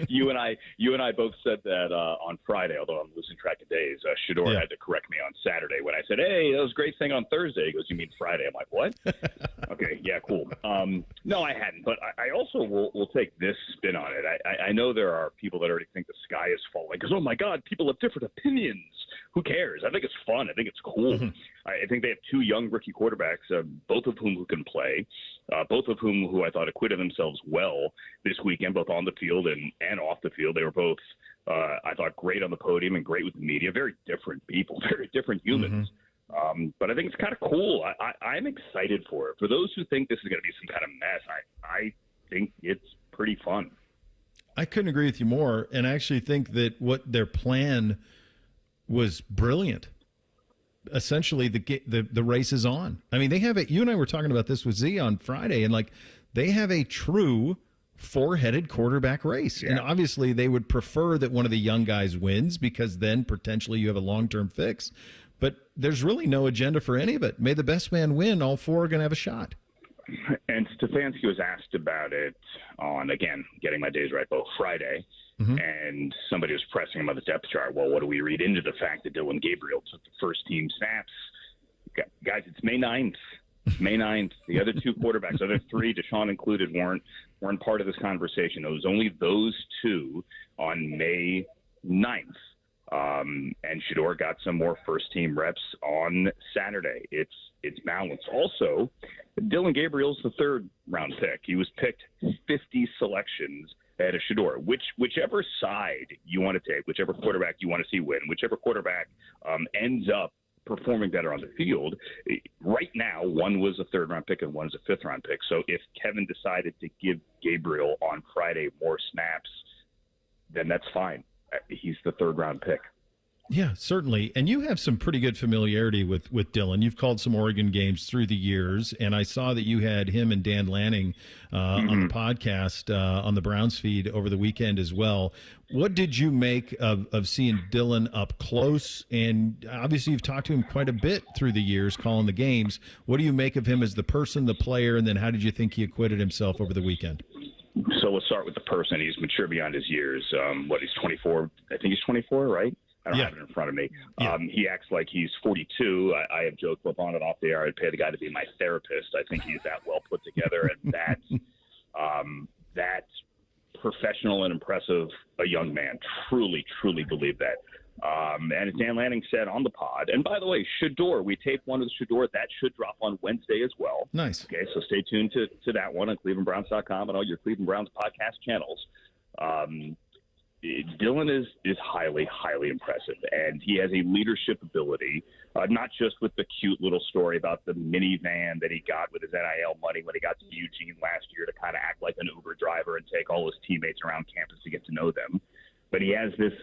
You and I both said that on Friday, although I'm losing track of days. Shador had to correct me on Saturday when I said, "Hey, that was a great thing on Thursday." He goes, "You mean Friday?" I'm like, "What?" Okay, yeah, cool. No, I hadn't, but I also will take this spin on it. I know there are people that already think the sky is falling because, oh my God, people have different opinions. Who cares? I think it's fun. I think it's cool. I think they have two young rookie quarterbacks, both of whom who can play, both of whom I thought acquitted themselves well this weekend, both on the field and off the field. They were both, I thought, great on the podium and great with the media. Very different people, very different humans. But I think it's kind of cool. I'm excited for it. For those who think this is going to be some kind of mess, I think it's pretty fun. I couldn't agree with you more, and I actually think that what their plan was brilliant. Essentially, the race is on. I mean, they have you and I were talking about this with Z on Friday, and they have a true four-headed quarterback race. Yeah. And obviously they would prefer that one of the young guys wins because then potentially you have a long-term fix. But there's really no agenda for any of it. May the best man win. All four are going to have a shot. And Stefanski was asked about it on, again, getting my days right, both Friday. And somebody was pressing him on the depth chart. Well, what do we read into the fact that Dillon Gabriel took the first-team snaps? Guys, it's May 9th. May 9th. The other two quarterbacks, other three, Deshaun included, weren't part of this conversation. It was only those two on May 9th. And Shador got some more first-team reps on Saturday. It's balanced. Also, Dillon Gabriel's the third-round pick. He was picked 50 selections ahead of Shador. Whichever side you want to take, whichever quarterback you want to see win, whichever quarterback ends up performing better on the field, right now, one was a third-round pick and one is a fifth-round pick. So if Kevin decided to give Gabriel on Friday more snaps, then that's fine. He's the third-round pick. Yeah, certainly. And you have some pretty good familiarity with Dillon. You've called some Oregon games through the years, and I saw that you had him and Dan Lanning on the podcast on the Browns feed over the weekend as well. What did you make of seeing Dillon up close? And obviously you've talked to him quite a bit through the years calling the games. What do you make of him as the person, the player, and then how did you think he acquitted himself over the weekend? So let's start with the person. He's mature beyond his years. He's 24. I think he's 24, right? I don't have it in front of me. Yeah. He acts like he's 42. I have joked both on and off the air. I'd pay the guy to be my therapist. I think he's that well put together and that professional and impressive a young man. Truly, truly believe that. And as Dan Lanning said on the pod, and by the way, Shador, we taped one with Shador. That should drop on Wednesday as well. Nice. Okay, so stay tuned to that one on ClevelandBrowns.com and all your Cleveland Browns podcast channels. Dillon is highly, highly impressive, and he has a leadership ability, not just with the cute little story about the minivan that he got with his NIL money when he got to Eugene last year to kind of act like an Uber driver and take all his teammates around campus to get to know them. But he has this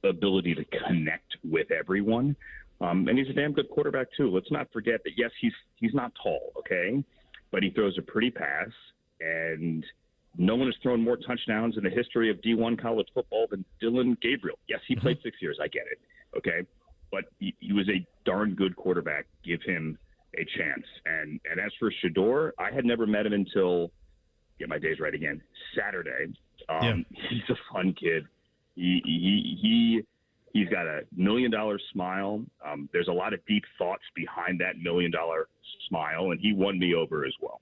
ability to connect with everyone, and he's a damn good quarterback too. Let's not forget that, yes, he's not tall, okay, but he throws a pretty pass, and no one has thrown more touchdowns in the history of D1 college football than Dillon Gabriel. Yes, he played 6 years. I get it. Okay. But he was a darn good quarterback. Give him a chance. And as for Shador, I had never met him until, get my days right again, Saturday. He's a fun kid. He's got $1 million smile. There's a lot of deep thoughts behind that $1 million smile, and he won me over as well.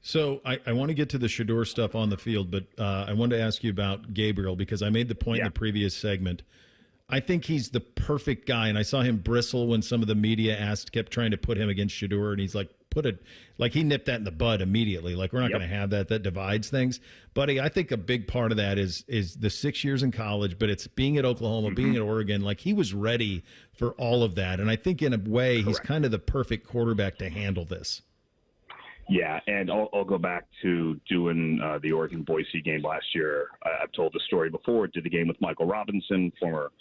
So I want to get to the Shador stuff on the field, but I wanted to ask you about Gabriel because I made the point in the previous segment. I think he's the perfect guy, and I saw him bristle when some of the media kept trying to put him against Shador, and he's like, he nipped that in the bud immediately. Like, we're not going to have that. That divides things. Buddy, I think a big part of that is the 6 years in college, but it's being at Oklahoma, being at Oregon. Like, he was ready for all of that, and I think in a way he's kind of the perfect quarterback to handle this. Yeah, and I'll go back to doing the Oregon-Boise game last year. I've told the story before. Did the game with Michael Robinson, former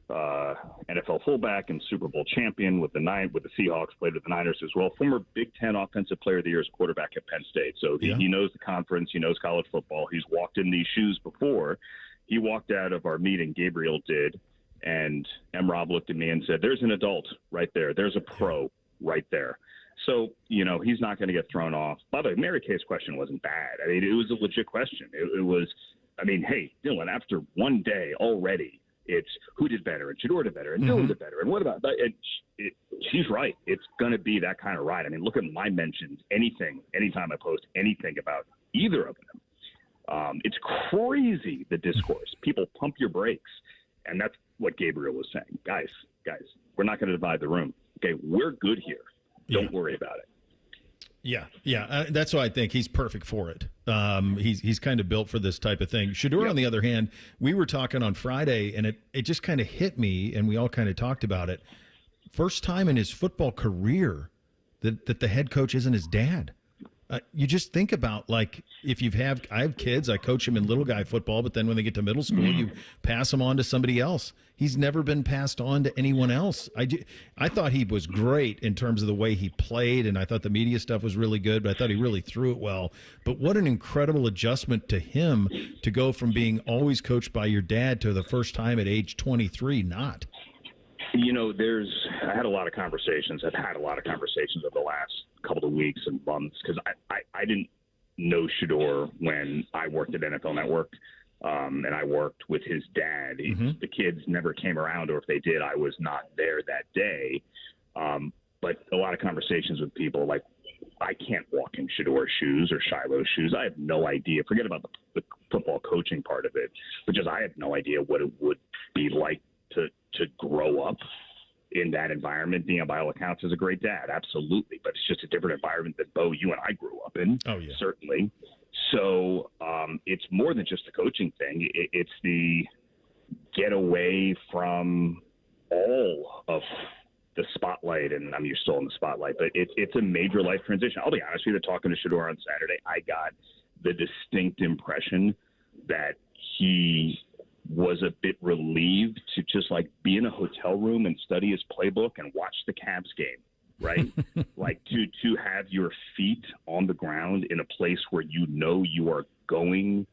NFL fullback and Super Bowl champion with the Seahawks, played with the Niners as well. Former Big Ten Offensive Player of the Year as quarterback at Penn State. So he knows the conference. He knows college football. He's walked in these shoes before. He walked out of our meeting, Gabriel did, and M-Rob looked at me and said, there's an adult right there. There's a pro right there. So, he's not going to get thrown off. By the way, Mary Kay's question wasn't bad. I mean, it was a legit question. It was, hey, Dillon, after one day already, it's who did better, and Shador did better, and Dillon did better, and what about that? She's right. It's going to be that kind of ride. I mean, look at my mentions, anytime I post anything about either of them. It's crazy, the discourse. People pump your brakes, and that's what Gabriel was saying. Guys, we're not going to divide the room. Okay, we're good here. Don't worry about it. Yeah. That's why I think he's perfect for it. He's kind of built for this type of thing. Shador, on the other hand, we were talking on Friday, and it just kind of hit me, and we all kind of talked about it. First time in his football career that the head coach isn't his dad. You just think about, like, I have kids, I coach them in little guy football, but then when they get to middle school, you pass them on to somebody else. He's never been passed on to anyone else. I thought he was great in terms of the way he played, and I thought the media stuff was really good, but I thought he really threw it well. But what an incredible adjustment to him to go from being always coached by your dad to the first time at age 23 not. I had a lot of conversations. I've had a lot of conversations over the last couple of weeks and months because I didn't know Shador when I worked at NFL Network, and I worked with his dad. The kids never came around, or if they did, I was not there that day. But a lot of conversations with people like, I can't walk in Shador's shoes or Shiloh's shoes. I have no idea. Forget about the football coaching part of it, but just I have no idea what it would be like to grow up in that environment. By all accounts, is a great dad, absolutely, but it's just a different environment that Bo, you and I grew up in. Oh yeah, certainly. So it's more than just the coaching thing. It's the get away from all of the spotlight, and you're still in the spotlight, but it's a major life transition. I'll be honest with you, talking to Shador on Saturday, I got the distinct impression that he was a bit relieved to just like be in a hotel room and study his playbook and watch the Cavs game, right? Like to have your feet on the ground in a place where you are going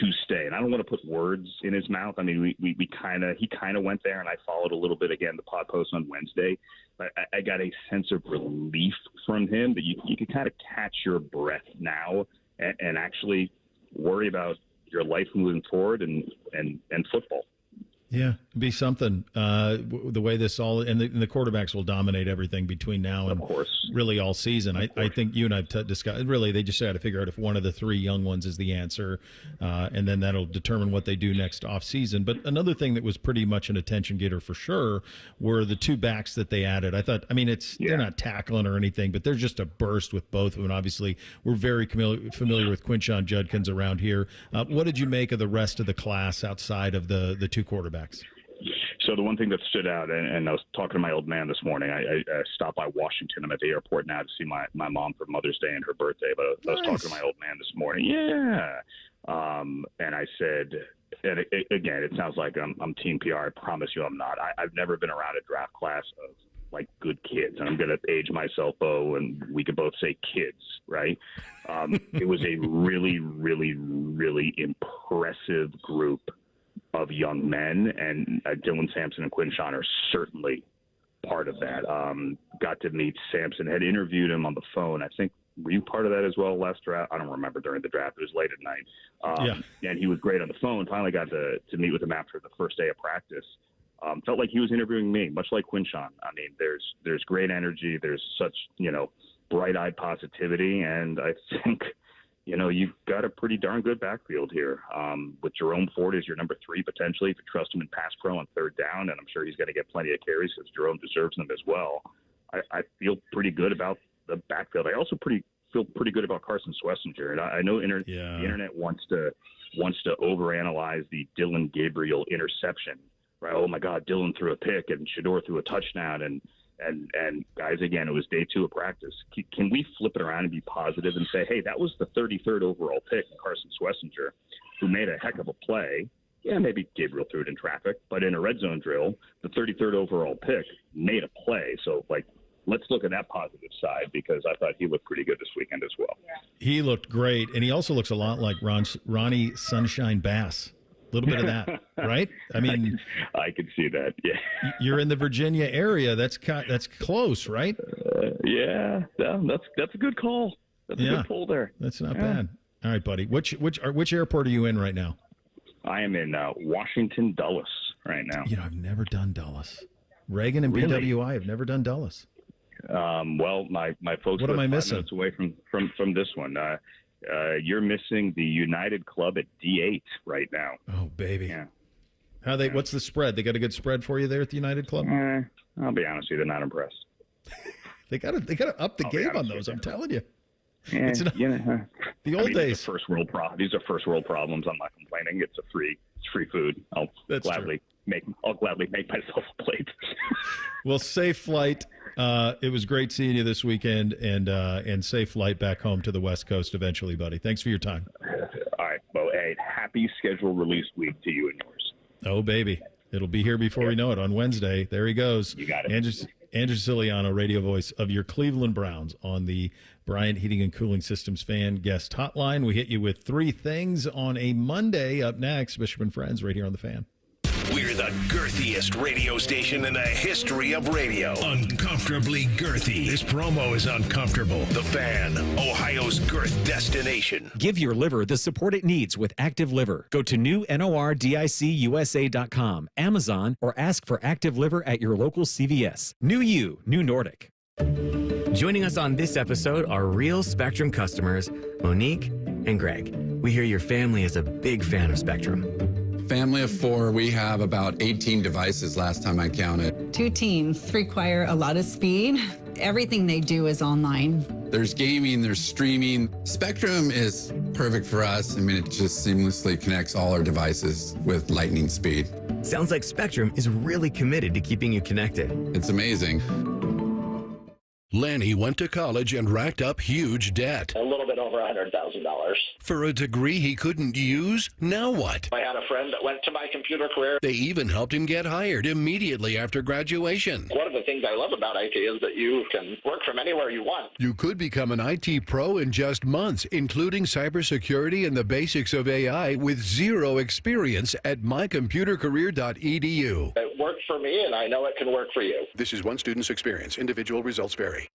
to stay. And I don't want to put words in his mouth. I mean, he kind of went there, and I followed a little bit again the pod post on Wednesday. But I got a sense of relief from him that you can kind of catch your breath now and actually worry about your life moving forward and football. Yeah, it'd be something. The way this all and the quarterbacks will dominate everything between now and really all season. I think you and I've discussed. Really, they just got to figure out if one of the three young ones is the answer, and then that'll determine what they do next off season. But another thing that was pretty much an attention getter for sure were the two backs that they added. I thought, they're not tackling or anything, but there's just a burst with both of them. And obviously, we're very familiar with Quinshon Judkins around here. What did you make of the rest of the class outside of the two quarterbacks? So the one thing that stood out, and I was talking to my old man this morning. I stopped by Washington. I'm at the airport now to see my mom for Mother's Day and her birthday. But I was talking to my old man this morning. Yeah. And I said, again, it sounds like I'm team PR. I promise you I'm not. I've never been around a draft class of like good kids. And I'm going to age myself, Bo, and we could both say kids, right? It was a really, really, really impressive group of young men, and Dylan Sampson and Quinn Schott are certainly part of that. Got to meet Sampson, had interviewed him on the phone. I think, were you part of that as well last draft? I don't remember during the draft. It was late at night. And he was great on the phone. Finally got to meet with him after the first day of practice. Felt like he was interviewing me, much like Quinn Schott. I mean, there's great energy. There's such, bright-eyed positivity. And I think, you've got a pretty darn good backfield here. With Jerome Ford as your number 3, potentially, if you trust him in pass pro on third down. And I'm sure he's going to get plenty of carries because Jerome deserves them as well. I feel pretty good about the backfield. I also feel pretty good about Carson Schlesinger. And I know the internet wants to overanalyze the Dylan Gabriel interception. Right? Oh my God, Dylan threw a pick and Shador threw a touchdown, and guys, again, it was day 2 of practice. Can we flip it around and be positive and say, hey, that was the 33rd overall pick, Carson Schlesinger, who made a heck of a play. Yeah, maybe Gabriel threw it in traffic, but in a red zone drill, the 33rd overall pick made a play. So, let's look at that positive side, because I thought he looked pretty good this weekend as well. He looked great, and he also looks a lot like Ronnie Sunshine Bass. A little bit of that, right? I mean, I could see that. Yeah, you're in the Virginia area. That's close, right? Yeah, that's a good call. That's a good pull there. That's not bad. All right, buddy. Which airport are you in right now? I am in Washington Dulles right now. I've never done Dulles. Reagan and BWI have never done Dulles. Well, my folks. What am I missing? 5 minutes away from this one. You're missing the United Club at D8 right now. Oh, baby. Yeah. What's the spread? They got a good spread for you there at the United Club? I'll be honest with you, they're not impressed. They got to up the game on those, I'm telling you. Yeah, it's not, the old days. These are first world problems. I'm not complaining. It's free food. I'll gladly make myself a plate. Well, safe flight. It was great seeing you this weekend, and safe flight back home to the West Coast eventually, buddy. Thanks for your time. All right, Bo. Hey, happy schedule release week to you and yours. Oh, baby. It'll be here before we know it on Wednesday. There he goes. You got it. Andrew Siciliano, radio voice of your Cleveland Browns on the Bryant Heating and Cooling Systems fan guest hotline. We hit you with 3 things on a Monday. Up next, Bishop and Friends right here on The Fan. We're the girthiest radio station in the history of radio. Uncomfortably girthy. This promo is uncomfortable. The Fan, Ohio's girth destination. Give your liver the support it needs with Active Liver. Go to newnordicusa.com, Amazon, or ask for Active Liver at your local CVS. New you, new Nordic. Joining us on this episode are real Spectrum customers, Monique and Greg. We hear your family is a big fan of Spectrum. Family of 4, we have about 18 devices last time I counted. 2 teens require a lot of speed. Everything they do is online. There's gaming, there's streaming. Spectrum is perfect for us. I mean, it just seamlessly connects all our devices with lightning speed. Sounds like Spectrum is really committed to keeping you connected. It's amazing. Lanny went to college and racked up huge debt. A little bit over $100,000. For a degree he couldn't use? Now what? I had a friend that went to my computer career. They even helped him get hired immediately after graduation. One of the things I love about IT is that you can work from anywhere you want. You could become an IT pro in just months, including cybersecurity and the basics of AI with 0 experience at mycomputercareer.edu. It worked for me, and I know it can work for you. This is one student's experience. Individual results vary.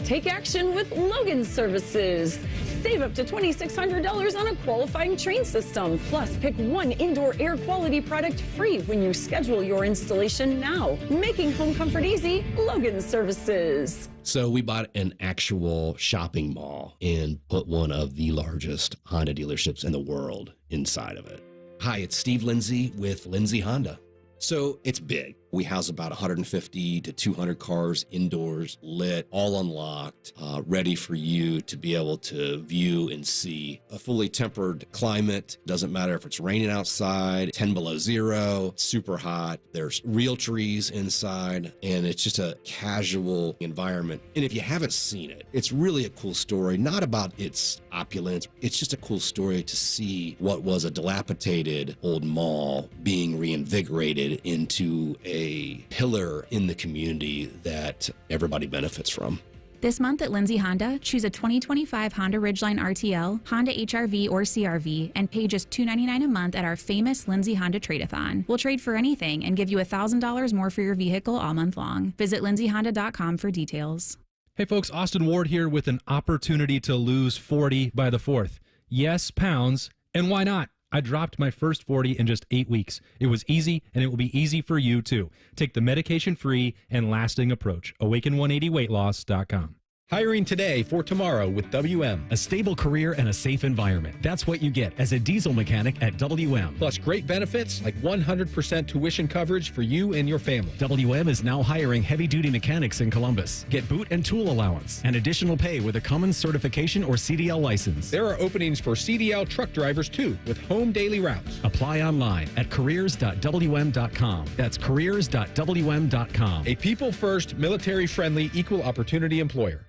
Take action with Logan Services. Save up to $2,600 on a qualifying train system. Plus, pick 1 indoor air quality product free when you schedule your installation now. Making home comfort easy, Logan Services. So we bought an actual shopping mall and put one of the largest Honda dealerships in the world inside of it. Hi, it's Steve Lindsay with Lindsay Honda. So it's big. We house about 150 to 200 cars indoors, lit, all unlocked, ready for you to be able to view and see. A fully tempered climate. Doesn't matter if it's raining outside, 10 below zero, super hot. There's real trees inside, and it's just a casual environment. And if you haven't seen it, it's really a cool story, not about its opulence. It's just a cool story to see what was a dilapidated old mall being reinvigorated into a a pillar in the community that everybody benefits from. This month at Lindsay Honda, choose a 2025 Honda Ridgeline RTL, Honda HR-V or CR-V, and pay just $299 a month at our famous Lindsay Honda Trade-A-Thon. We'll trade for anything and give you $1,000 more for your vehicle all month long. Visit lindsayhonda.com for details. Hey folks, Austin Ward here with an opportunity to lose 40 by the 4th. Yes, pounds, and why not? I dropped my first 40 in just 8 weeks. It was easy, and it will be easy for you too. Take the medication-free and lasting approach. Awaken180weightloss.com. Hiring today for tomorrow with WM. A stable career and a safe environment. That's what you get as a diesel mechanic at WM. Plus great benefits like 100% tuition coverage for you and your family. WM is now hiring heavy-duty mechanics in Columbus. Get boot and tool allowance and additional pay with a Cummins certification or CDL license. There are openings for CDL truck drivers too with home daily routes. Apply online at careers.wm.com. That's careers.wm.com. A people-first, military-friendly, equal opportunity employer.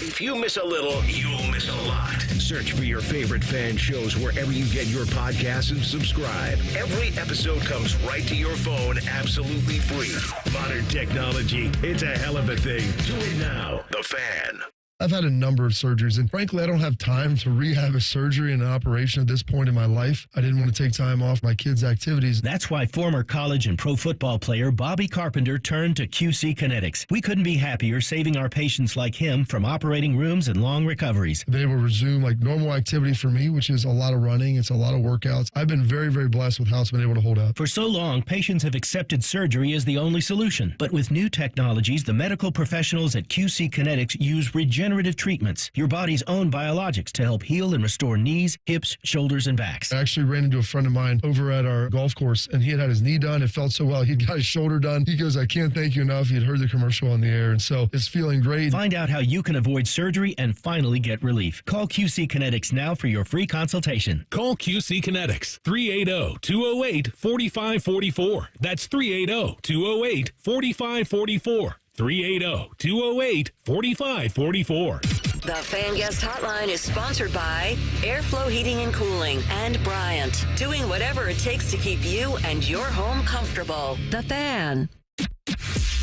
If you miss a little, you'll miss a lot. Search for your favorite fan shows wherever you get your podcasts and subscribe. Every episode comes right to your phone absolutely free. Modern technology, it's a hell of a thing. Do it now. The Fan. I've had a number of surgeries, and frankly, I don't have time to rehab a surgery and an operation at this point in my life. I didn't want to take time off my kids' activities. That's why former college and pro football player Bobby Carpenter turned to QC Kinetics. We couldn't be happier saving our patients like him from operating rooms and long recoveries. I've been able to resume like normal activity for me, which is a lot of running. It's a lot of workouts. I've been very, very blessed with how it's been able to hold up. For so long, patients have accepted surgery as the only solution. But with new technologies, the medical professionals at QC Kinetics use regenerative treatments, your body's own biologics, to help heal and restore knees, hips, shoulders, and backs. I actually ran into a friend of mine over at our golf course, and he had his knee done. It felt so well. He'd got his shoulder done. He goes, I can't thank you enough. He had heard the commercial on the air, and so it's feeling great. Find out how you can avoid surgery and finally get relief. Call QC Kinetics now for your free consultation. Call QC Kinetics, 380-208-4544. That's 380-208-4544. 380-208-4544. The Fan Guest Hotline is sponsored by Airflow Heating and Cooling and Bryant, doing whatever it takes to keep you and your home comfortable. The Fan.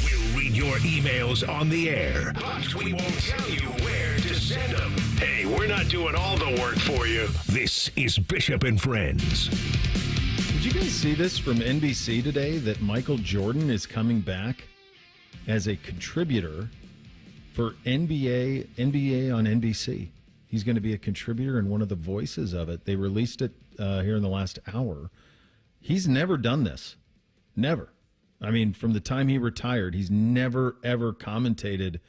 We'll read your emails on the air, but we won't tell you where to send them. Hey, we're not doing all the work for you. This is Bishop and Friends. Did you guys see this from NBC today, that Michael Jordan is coming back as a contributor for NBA on NBC? He's going to be a contributor and one of the voices of it. They released it here in the last hour. He's never done this. Never. I mean, from the time he retired, he's never, ever commentated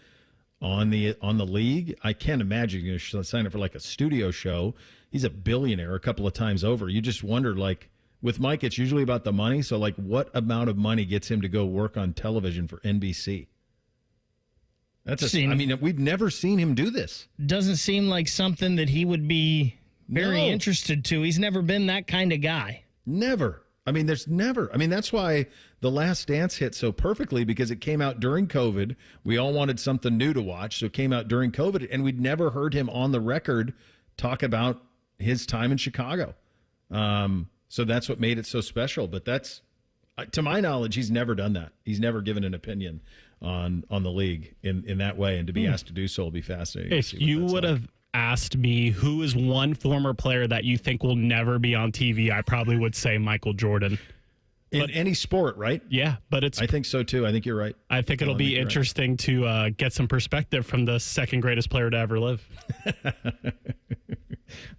on the league. I can't imagine you're going to sign up for like a studio show. He's a billionaire a couple of times over. You just wonder, like, with Mike, it's usually about the money. So, like, what amount of money gets him to go work on television for NBC? I mean, we've never seen him do this. Doesn't seem like something that he would be very interested to. He's never been that kind of guy. Never. I mean, that's why The Last Dance hit so perfectly, because it came out during COVID. We all wanted something new to watch, so it came out during COVID, and we'd never heard him on the record talk about his time in Chicago. So that's what made it so special. But that's, to my knowledge, he's never done that. He's never given an opinion on the league in that way. And to be asked to do so will be fascinating. If you would have asked me who is one former player that you think will never be on TV, I probably would say Michael Jordan. In any sport, right? Yeah, but I think so too. I think you're right. I think it'll be interesting to get some perspective from the second greatest player to ever live.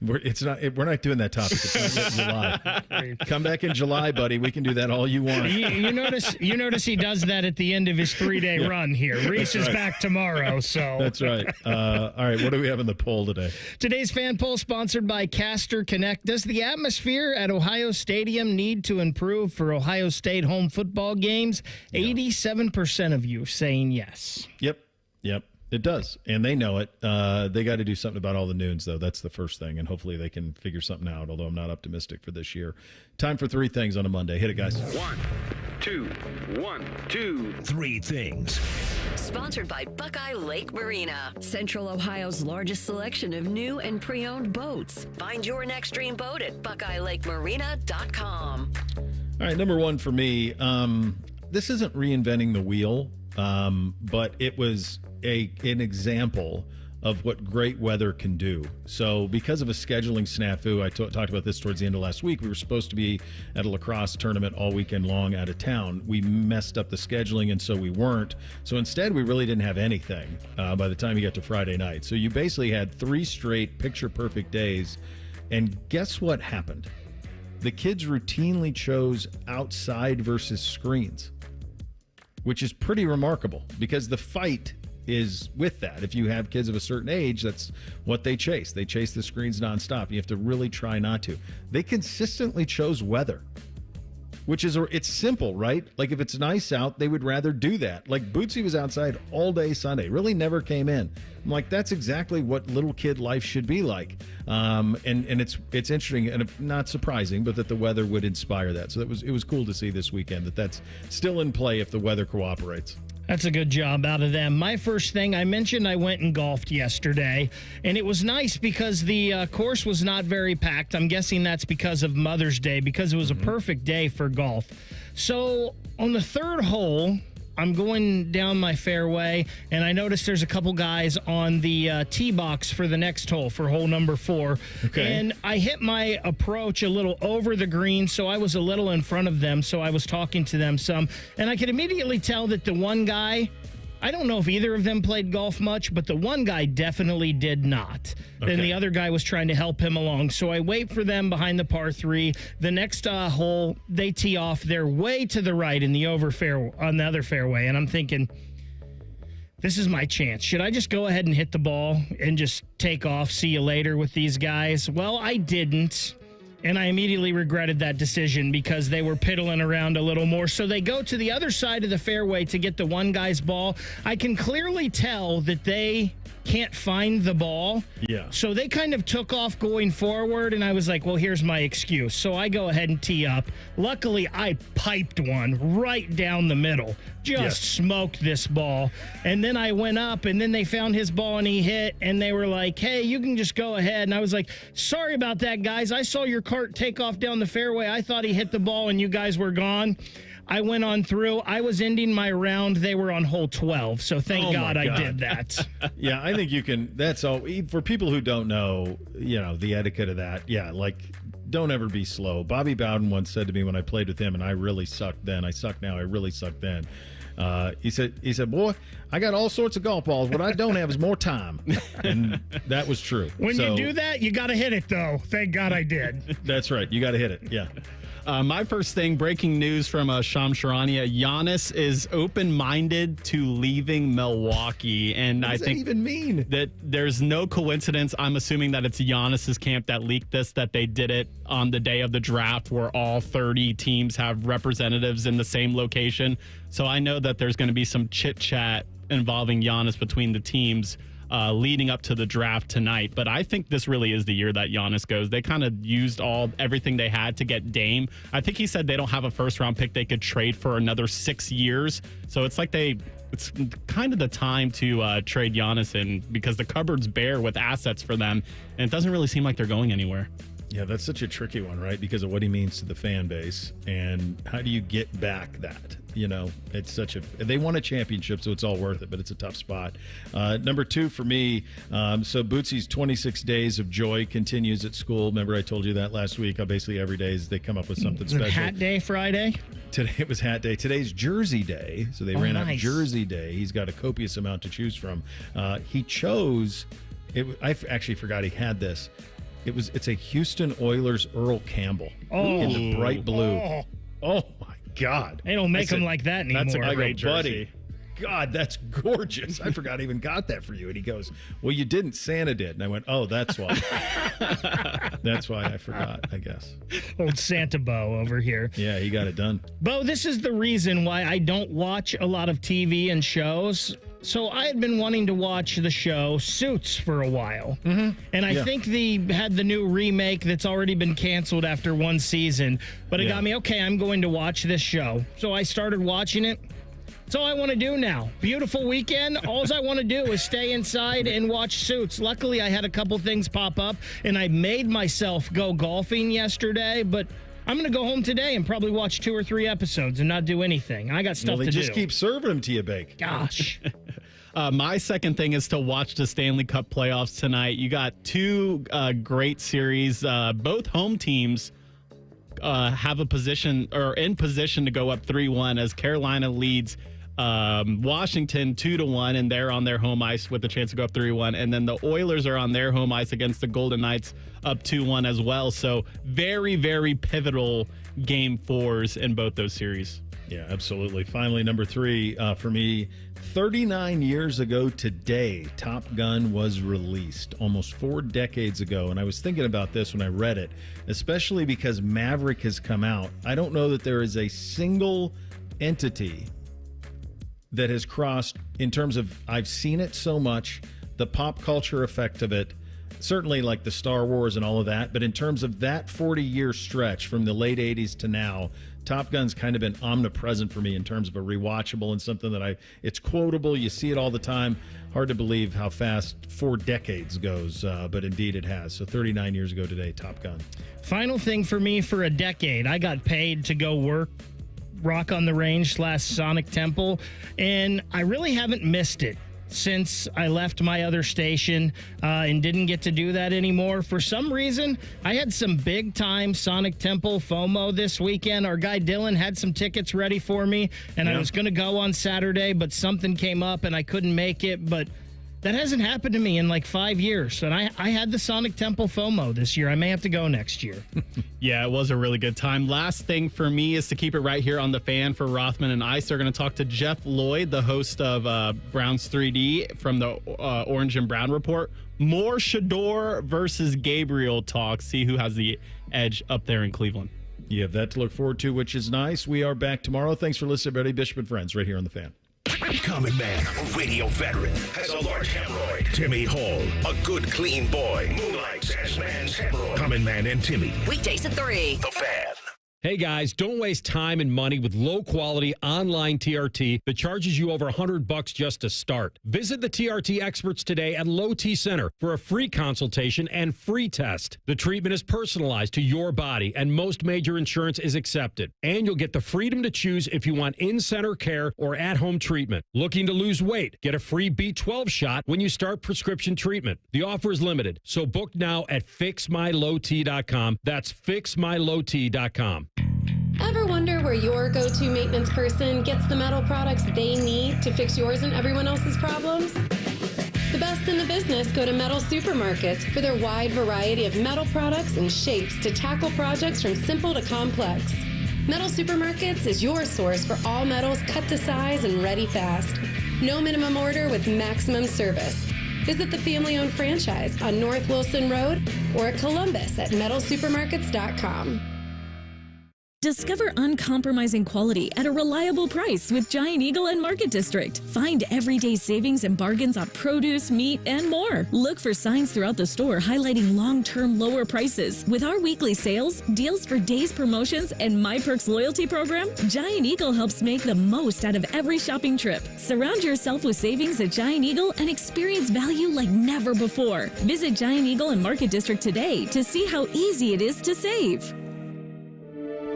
We're not doing that topic. It's not yet in July. Come back in July, buddy. We can do that all you want. You notice he does that at the end of his 3-day run here. Reese is back tomorrow, so that's right. All right, what do we have in the poll today? Today's fan poll sponsored by Caster Connect. Does the atmosphere at Ohio Stadium need to improve for Ohio State home football games? 87% of you saying yes. Yep. It does, and they know it. They got to do something about all the noons, though. That's the first thing, and hopefully they can figure something out, although I'm not optimistic for this year. Time for 3 things on a Monday. Hit it, guys. 1, 2, 3 things. Sponsored by Buckeye Lake Marina, Central Ohio's largest selection of new and pre-owned boats. Find your next dream boat at BuckeyeLakeMarina.com. All right, number 1 for me. this isn't reinventing the wheel, but it was an example of what great weather can do. So because of a scheduling snafu, I talked about this towards the end of last week. We were supposed to be at a lacrosse tournament all weekend long out of town. We messed up the scheduling, and so we weren't. So instead, we really didn't have anything by the time you got to Friday night. So you basically had 3 straight picture-perfect days. And guess what happened? The kids routinely chose outside versus screens, which is pretty remarkable because the fight is with that. If you have kids of a certain age, that's what they chase. They chase the screens nonstop. You have to really try not to. They consistently chose weather, which is, it's simple, right? Like if it's nice out, they would rather do that. Like Bootsy was outside all day Sunday, really never came in. I'm like, that's exactly what little kid life should be like. And it's interesting and not surprising, but that the weather would inspire that. So it was cool to see this weekend that's still in play if the weather cooperates. That's a good job out of them. My first thing, I mentioned I went and golfed yesterday, and it was nice because the course was not very packed. I'm guessing that's because of Mother's Day, because it was a perfect day for golf. So on the 3rd hole, I'm going down my fairway, and I noticed there's a couple guys on the tee box for the next hole, for hole number 4. Okay. And I hit my approach a little over the green, so I was a little in front of them, so I was talking to them some. And I could immediately tell that the one guy, I don't know if either of them played golf much, but the one guy definitely did not. Okay. And the other guy was trying to help him along. So I wait for them behind the par 3. The next hole, they tee off. They're way to the right in the on the other fairway. And I'm thinking, this is my chance. Should I just go ahead and hit the ball and just take off, see you later with these guys? Well, I didn't. And I immediately regretted that decision because they were piddling around a little more. So they go to the other side of the fairway to get the one guy's ball. I can clearly tell that they can't find the ball. Yeah. So they kind of took off going forward, and I was like, well, here's my excuse. So I go ahead and tee up. Luckily, I piped one right down the middle. Just smoked this ball. And then I went up, and then they found his ball, and he hit, and they were like, hey, you can just go ahead. And I was like, sorry about that, guys. I saw your cart take off down the fairway. I thought he hit the ball, and you guys were gone. I went on through. I was ending my round. They were on hole 12, so thank God I did that. Yeah, I think you can. That's all. For people who don't know, the etiquette of that, like, don't ever be slow. Bobby Bowden once said to me when I played with him, and I really sucked then. I suck now. I really suck then. He said, boy, I got all sorts of golf balls. What I don't have is more time. And that was true. When you do that, you got to hit it, though. Thank God I did. That's right. You got to hit it. Yeah. My first thing, breaking news from Shams Charania, Giannis is open-minded to leaving Milwaukee. And what does I think that even mean? That there's no coincidence. I'm assuming that it's Giannis's camp that leaked this, that they did it on the day of the draft where all 30 teams have representatives in the same location. So I know that there's going to be some chit-chat involving Giannis between the teams leading up to the draft tonight. But I think this really is the year that Giannis goes. They kind of used everything they had to get Dame. I think he said they don't have a first-round pick they could trade for another 6 years. So it's like it's kind of the time to trade Giannis in because the cupboard's bare with assets for them, and it doesn't really seem like they're going anywhere. Yeah, that's such a tricky one, right? Because of what he means to the fan base, and how do you get back that? It's they won a championship, so it's all worth it, but it's a tough spot. Number 2 for me, so Bootsy's 26 Days of Joy continues at school. Remember I told you that last week? How basically every day they come up with something special. Hat Day Friday? Today it was Hat Day. Today's Jersey Day, so they ran out Jersey Day. He's got a copious amount to choose from. He chose, I actually forgot he had this. It's a Houston Oilers Earl Campbell in the bright blue. Oh my God. They don't make them like that anymore. That's a great jersey. Buddy, God, that's gorgeous. I forgot I even got that for you. And he goes, well, you didn't. Santa did. And I went, oh, that's why. That's why I forgot, I guess. Old Santa Bo over here. Yeah, he got it done. Bo, this is the reason why I don't watch a lot of TV and shows. So I had been wanting to watch the show Suits for a while. Mm-hmm. And I think they had the new remake that's already been canceled after one season. But it got me, okay, I'm going to watch this show. So I started watching it. That's all I want to do now. Beautiful weekend. All I want to do is stay inside and watch Suits. Luckily, I had a couple things pop up, and I made myself go golfing yesterday, but I'm going to go home today and probably watch 2 or 3 episodes and not do anything. I got stuff to do. Just keep serving them to you, Bake. Gosh. My second thing is to watch the Stanley Cup playoffs tonight. You got 2 great series. Both home teams have a position or in position to go up 3-1 as Carolina leads Washington 2-1, and they're on their home ice with a chance to go up 3-1. And then the Oilers are on their home ice against the Golden Knights up 2-1 as well. So very, very pivotal game 4s in both those series. Yeah, absolutely. Finally, number 3 for me, 39 years ago today, Top Gun was released, almost 4 decades ago. And I was thinking about this when I read it, especially because Maverick has come out. I don't know that there is a single entity that has crossed, in terms of, I've seen it so much, the pop culture effect of it, certainly like the Star Wars and all of that, but in terms of that 40-year stretch from the late 80s to now, Top Gun's kind of been omnipresent for me in terms of a rewatchable and something that it's quotable. You see it all the time. Hard to believe how fast 4 decades goes, but indeed it has. So 39 years ago today, Top Gun. Final thing for me for a decade, I got paid to go work Rock on the Range / Sonic Temple, and I really haven't missed it since I left my other station and didn't get to do that anymore. For some reason, I had some big-time Sonic Temple FOMO this weekend. Our guy Dylan had some tickets ready for me, and I was going to go on Saturday, but something came up and I couldn't make it. But that hasn't happened to me in like 5 years. And I had the Sonic Temple FOMO this year. I may have to go next year. Yeah, it was a really good time. Last thing for me is to keep it right here on The Fan for Rothman and Ice. They're going to talk to Jeff Lloyd, the host of Browns 3D from the Orange and Brown Report. More Shador versus Gabriel talk. See who has the edge up there in Cleveland. You have that to look forward to, which is nice. We are back tomorrow. Thanks for listening, everybody. Bishop and Friends, right here on The Fan. Common man, radio veteran, has a large hemorrhoid. Timmy Hall, a good, clean boy, moonlights as man's hemorrhoid. Common Man and Timmy. Weekdays at 3. The Fan. Hey guys, don't waste time and money with low-quality online TRT that charges you over $100 just to start. Visit the TRT experts today at Low T Center for a free consultation and free test. The treatment is personalized to your body, and most major insurance is accepted. And you'll get the freedom to choose if you want in-center care or at-home treatment. Looking to lose weight? Get a free B12 shot when you start prescription treatment. The offer is limited, so book now at fixmylowt.com. That's fixmylowt.com. Ever wonder where your go-to maintenance person gets the metal products they need to fix yours and everyone else's problems? The best in the business go to Metal Supermarkets for their wide variety of metal products and shapes to tackle projects from simple to complex. Metal Supermarkets is your source for all metals cut to size and ready fast. No minimum order with maximum service. Visit the family-owned franchise on North Wilson Road or at Columbus at metalsupermarkets.com. Discover uncompromising quality at a reliable price with Giant Eagle and Market District. Find everyday savings and bargains on produce, meat, and more. Look for signs throughout the store highlighting long-term lower prices. With our weekly sales, deals for days promotions, and My Perks loyalty program, Giant Eagle helps make the most out of every shopping trip. Surround yourself with savings at Giant Eagle and experience value like never before. Visit Giant Eagle and Market District today to see how easy it is to save.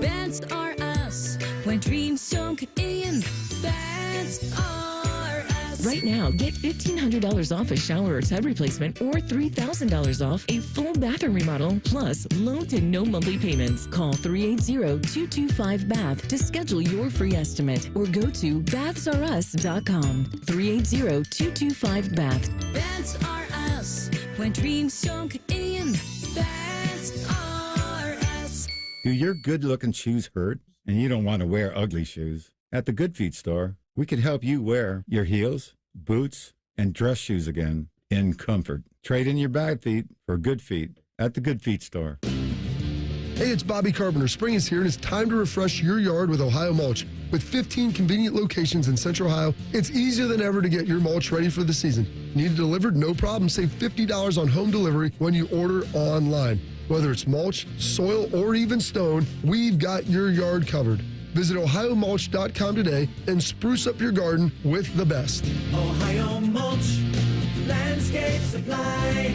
Bands are us when dreams don't get in. Bands are us. Right now, get $1,500 off a shower or tub replacement or $3,000 off a full bathroom remodel, plus low to no monthly payments. Call 380-225-BATH to schedule your free estimate or go to bathsareus.com. 380-225-BATH. Bands are us when dreams don't get in. Bands are us. Do your good-looking shoes hurt and you don't want to wear ugly shoes? At the Good Feet store, we could help you wear your heels, boots, and dress shoes again in comfort. Trade in your bad feet for good feet at the Good Feet store. Hey, it's Bobby Carpenter. Spring is here, and it's time to refresh your yard with Ohio Mulch. With 15 convenient locations in Central Ohio, it's easier than ever to get your mulch ready for the season. Need it delivered? No problem. Save $50 on home delivery when you order online. Whether it's mulch, soil, or even stone, we've got your yard covered. Visit OhioMulch.com today and spruce up your garden with the best. Ohio Mulch, landscape supply,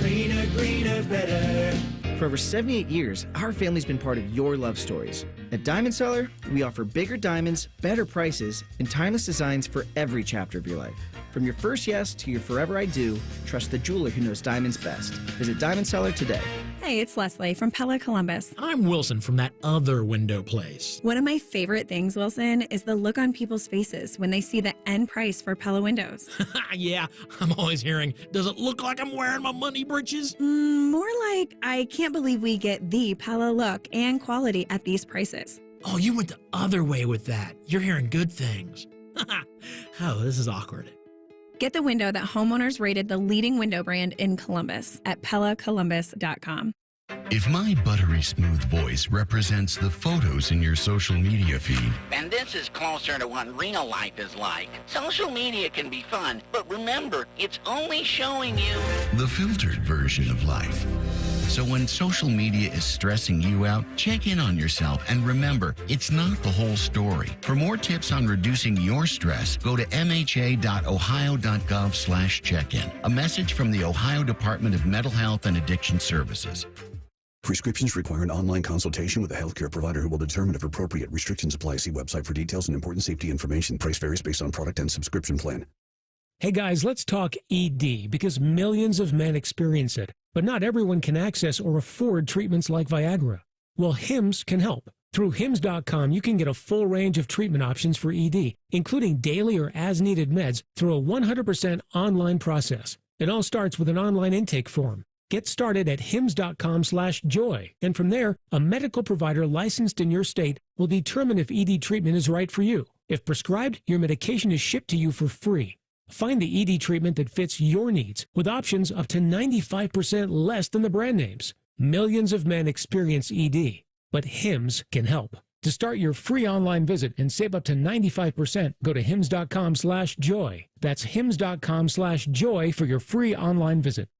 greener, greener, better. For over 78 years, our family's been part of your love stories. At Diamond Seller, we offer bigger diamonds, better prices, and timeless designs for every chapter of your life. From your first yes to your forever I do, trust the jeweler who knows diamonds best. Visit Diamond Seller today. Hey, it's Leslie from Pella Columbus. I'm Wilson from that other window place. One of my favorite things, Wilson, is the look on people's faces when they see the end price for Pella windows. Yeah, I'm always hearing, does it look like I'm wearing my money britches? More like, I can't believe we get the Pella look and quality at these prices. Oh, you went the other way with that. You're hearing good things. Oh, this is awkward. Get the window that homeowners rated the leading window brand in Columbus at PellaColumbus.com. If my buttery smooth voice represents the photos in your social media feed, and this is closer to what real life is like. Social media can be fun, but remember, it's only showing you the filtered version of life. So when social media is stressing you out, check in on yourself and remember, it's not the whole story. For more tips on reducing your stress, go to mha.ohio.gov/check-in. A message from the Ohio Department of Mental Health and Addiction Services. Prescriptions require an online consultation with a healthcare provider who will determine if appropriate. Restrictions apply. See website for details and important safety information. Price varies based on product and subscription plan. Hey guys, let's talk ED because millions of men experience it, but not everyone can access or afford treatments like Viagra. Well, HIMS can help. Through HIMS.com, you can get a full range of treatment options for ED, including daily or as-needed meds through a 100% online process. It all starts with an online intake form. Get started at hims.com/joy, and from there, a medical provider licensed in your state will determine if ED treatment is right for you. If prescribed, your medication is shipped to you for free. Find the ED treatment that fits your needs with options up to 95% less than the brand names. Millions of men experience ED, but HIMS can help. To start your free online visit and save up to 95%, go to hims.com/joy. That's hims.com/joy for your free online visit.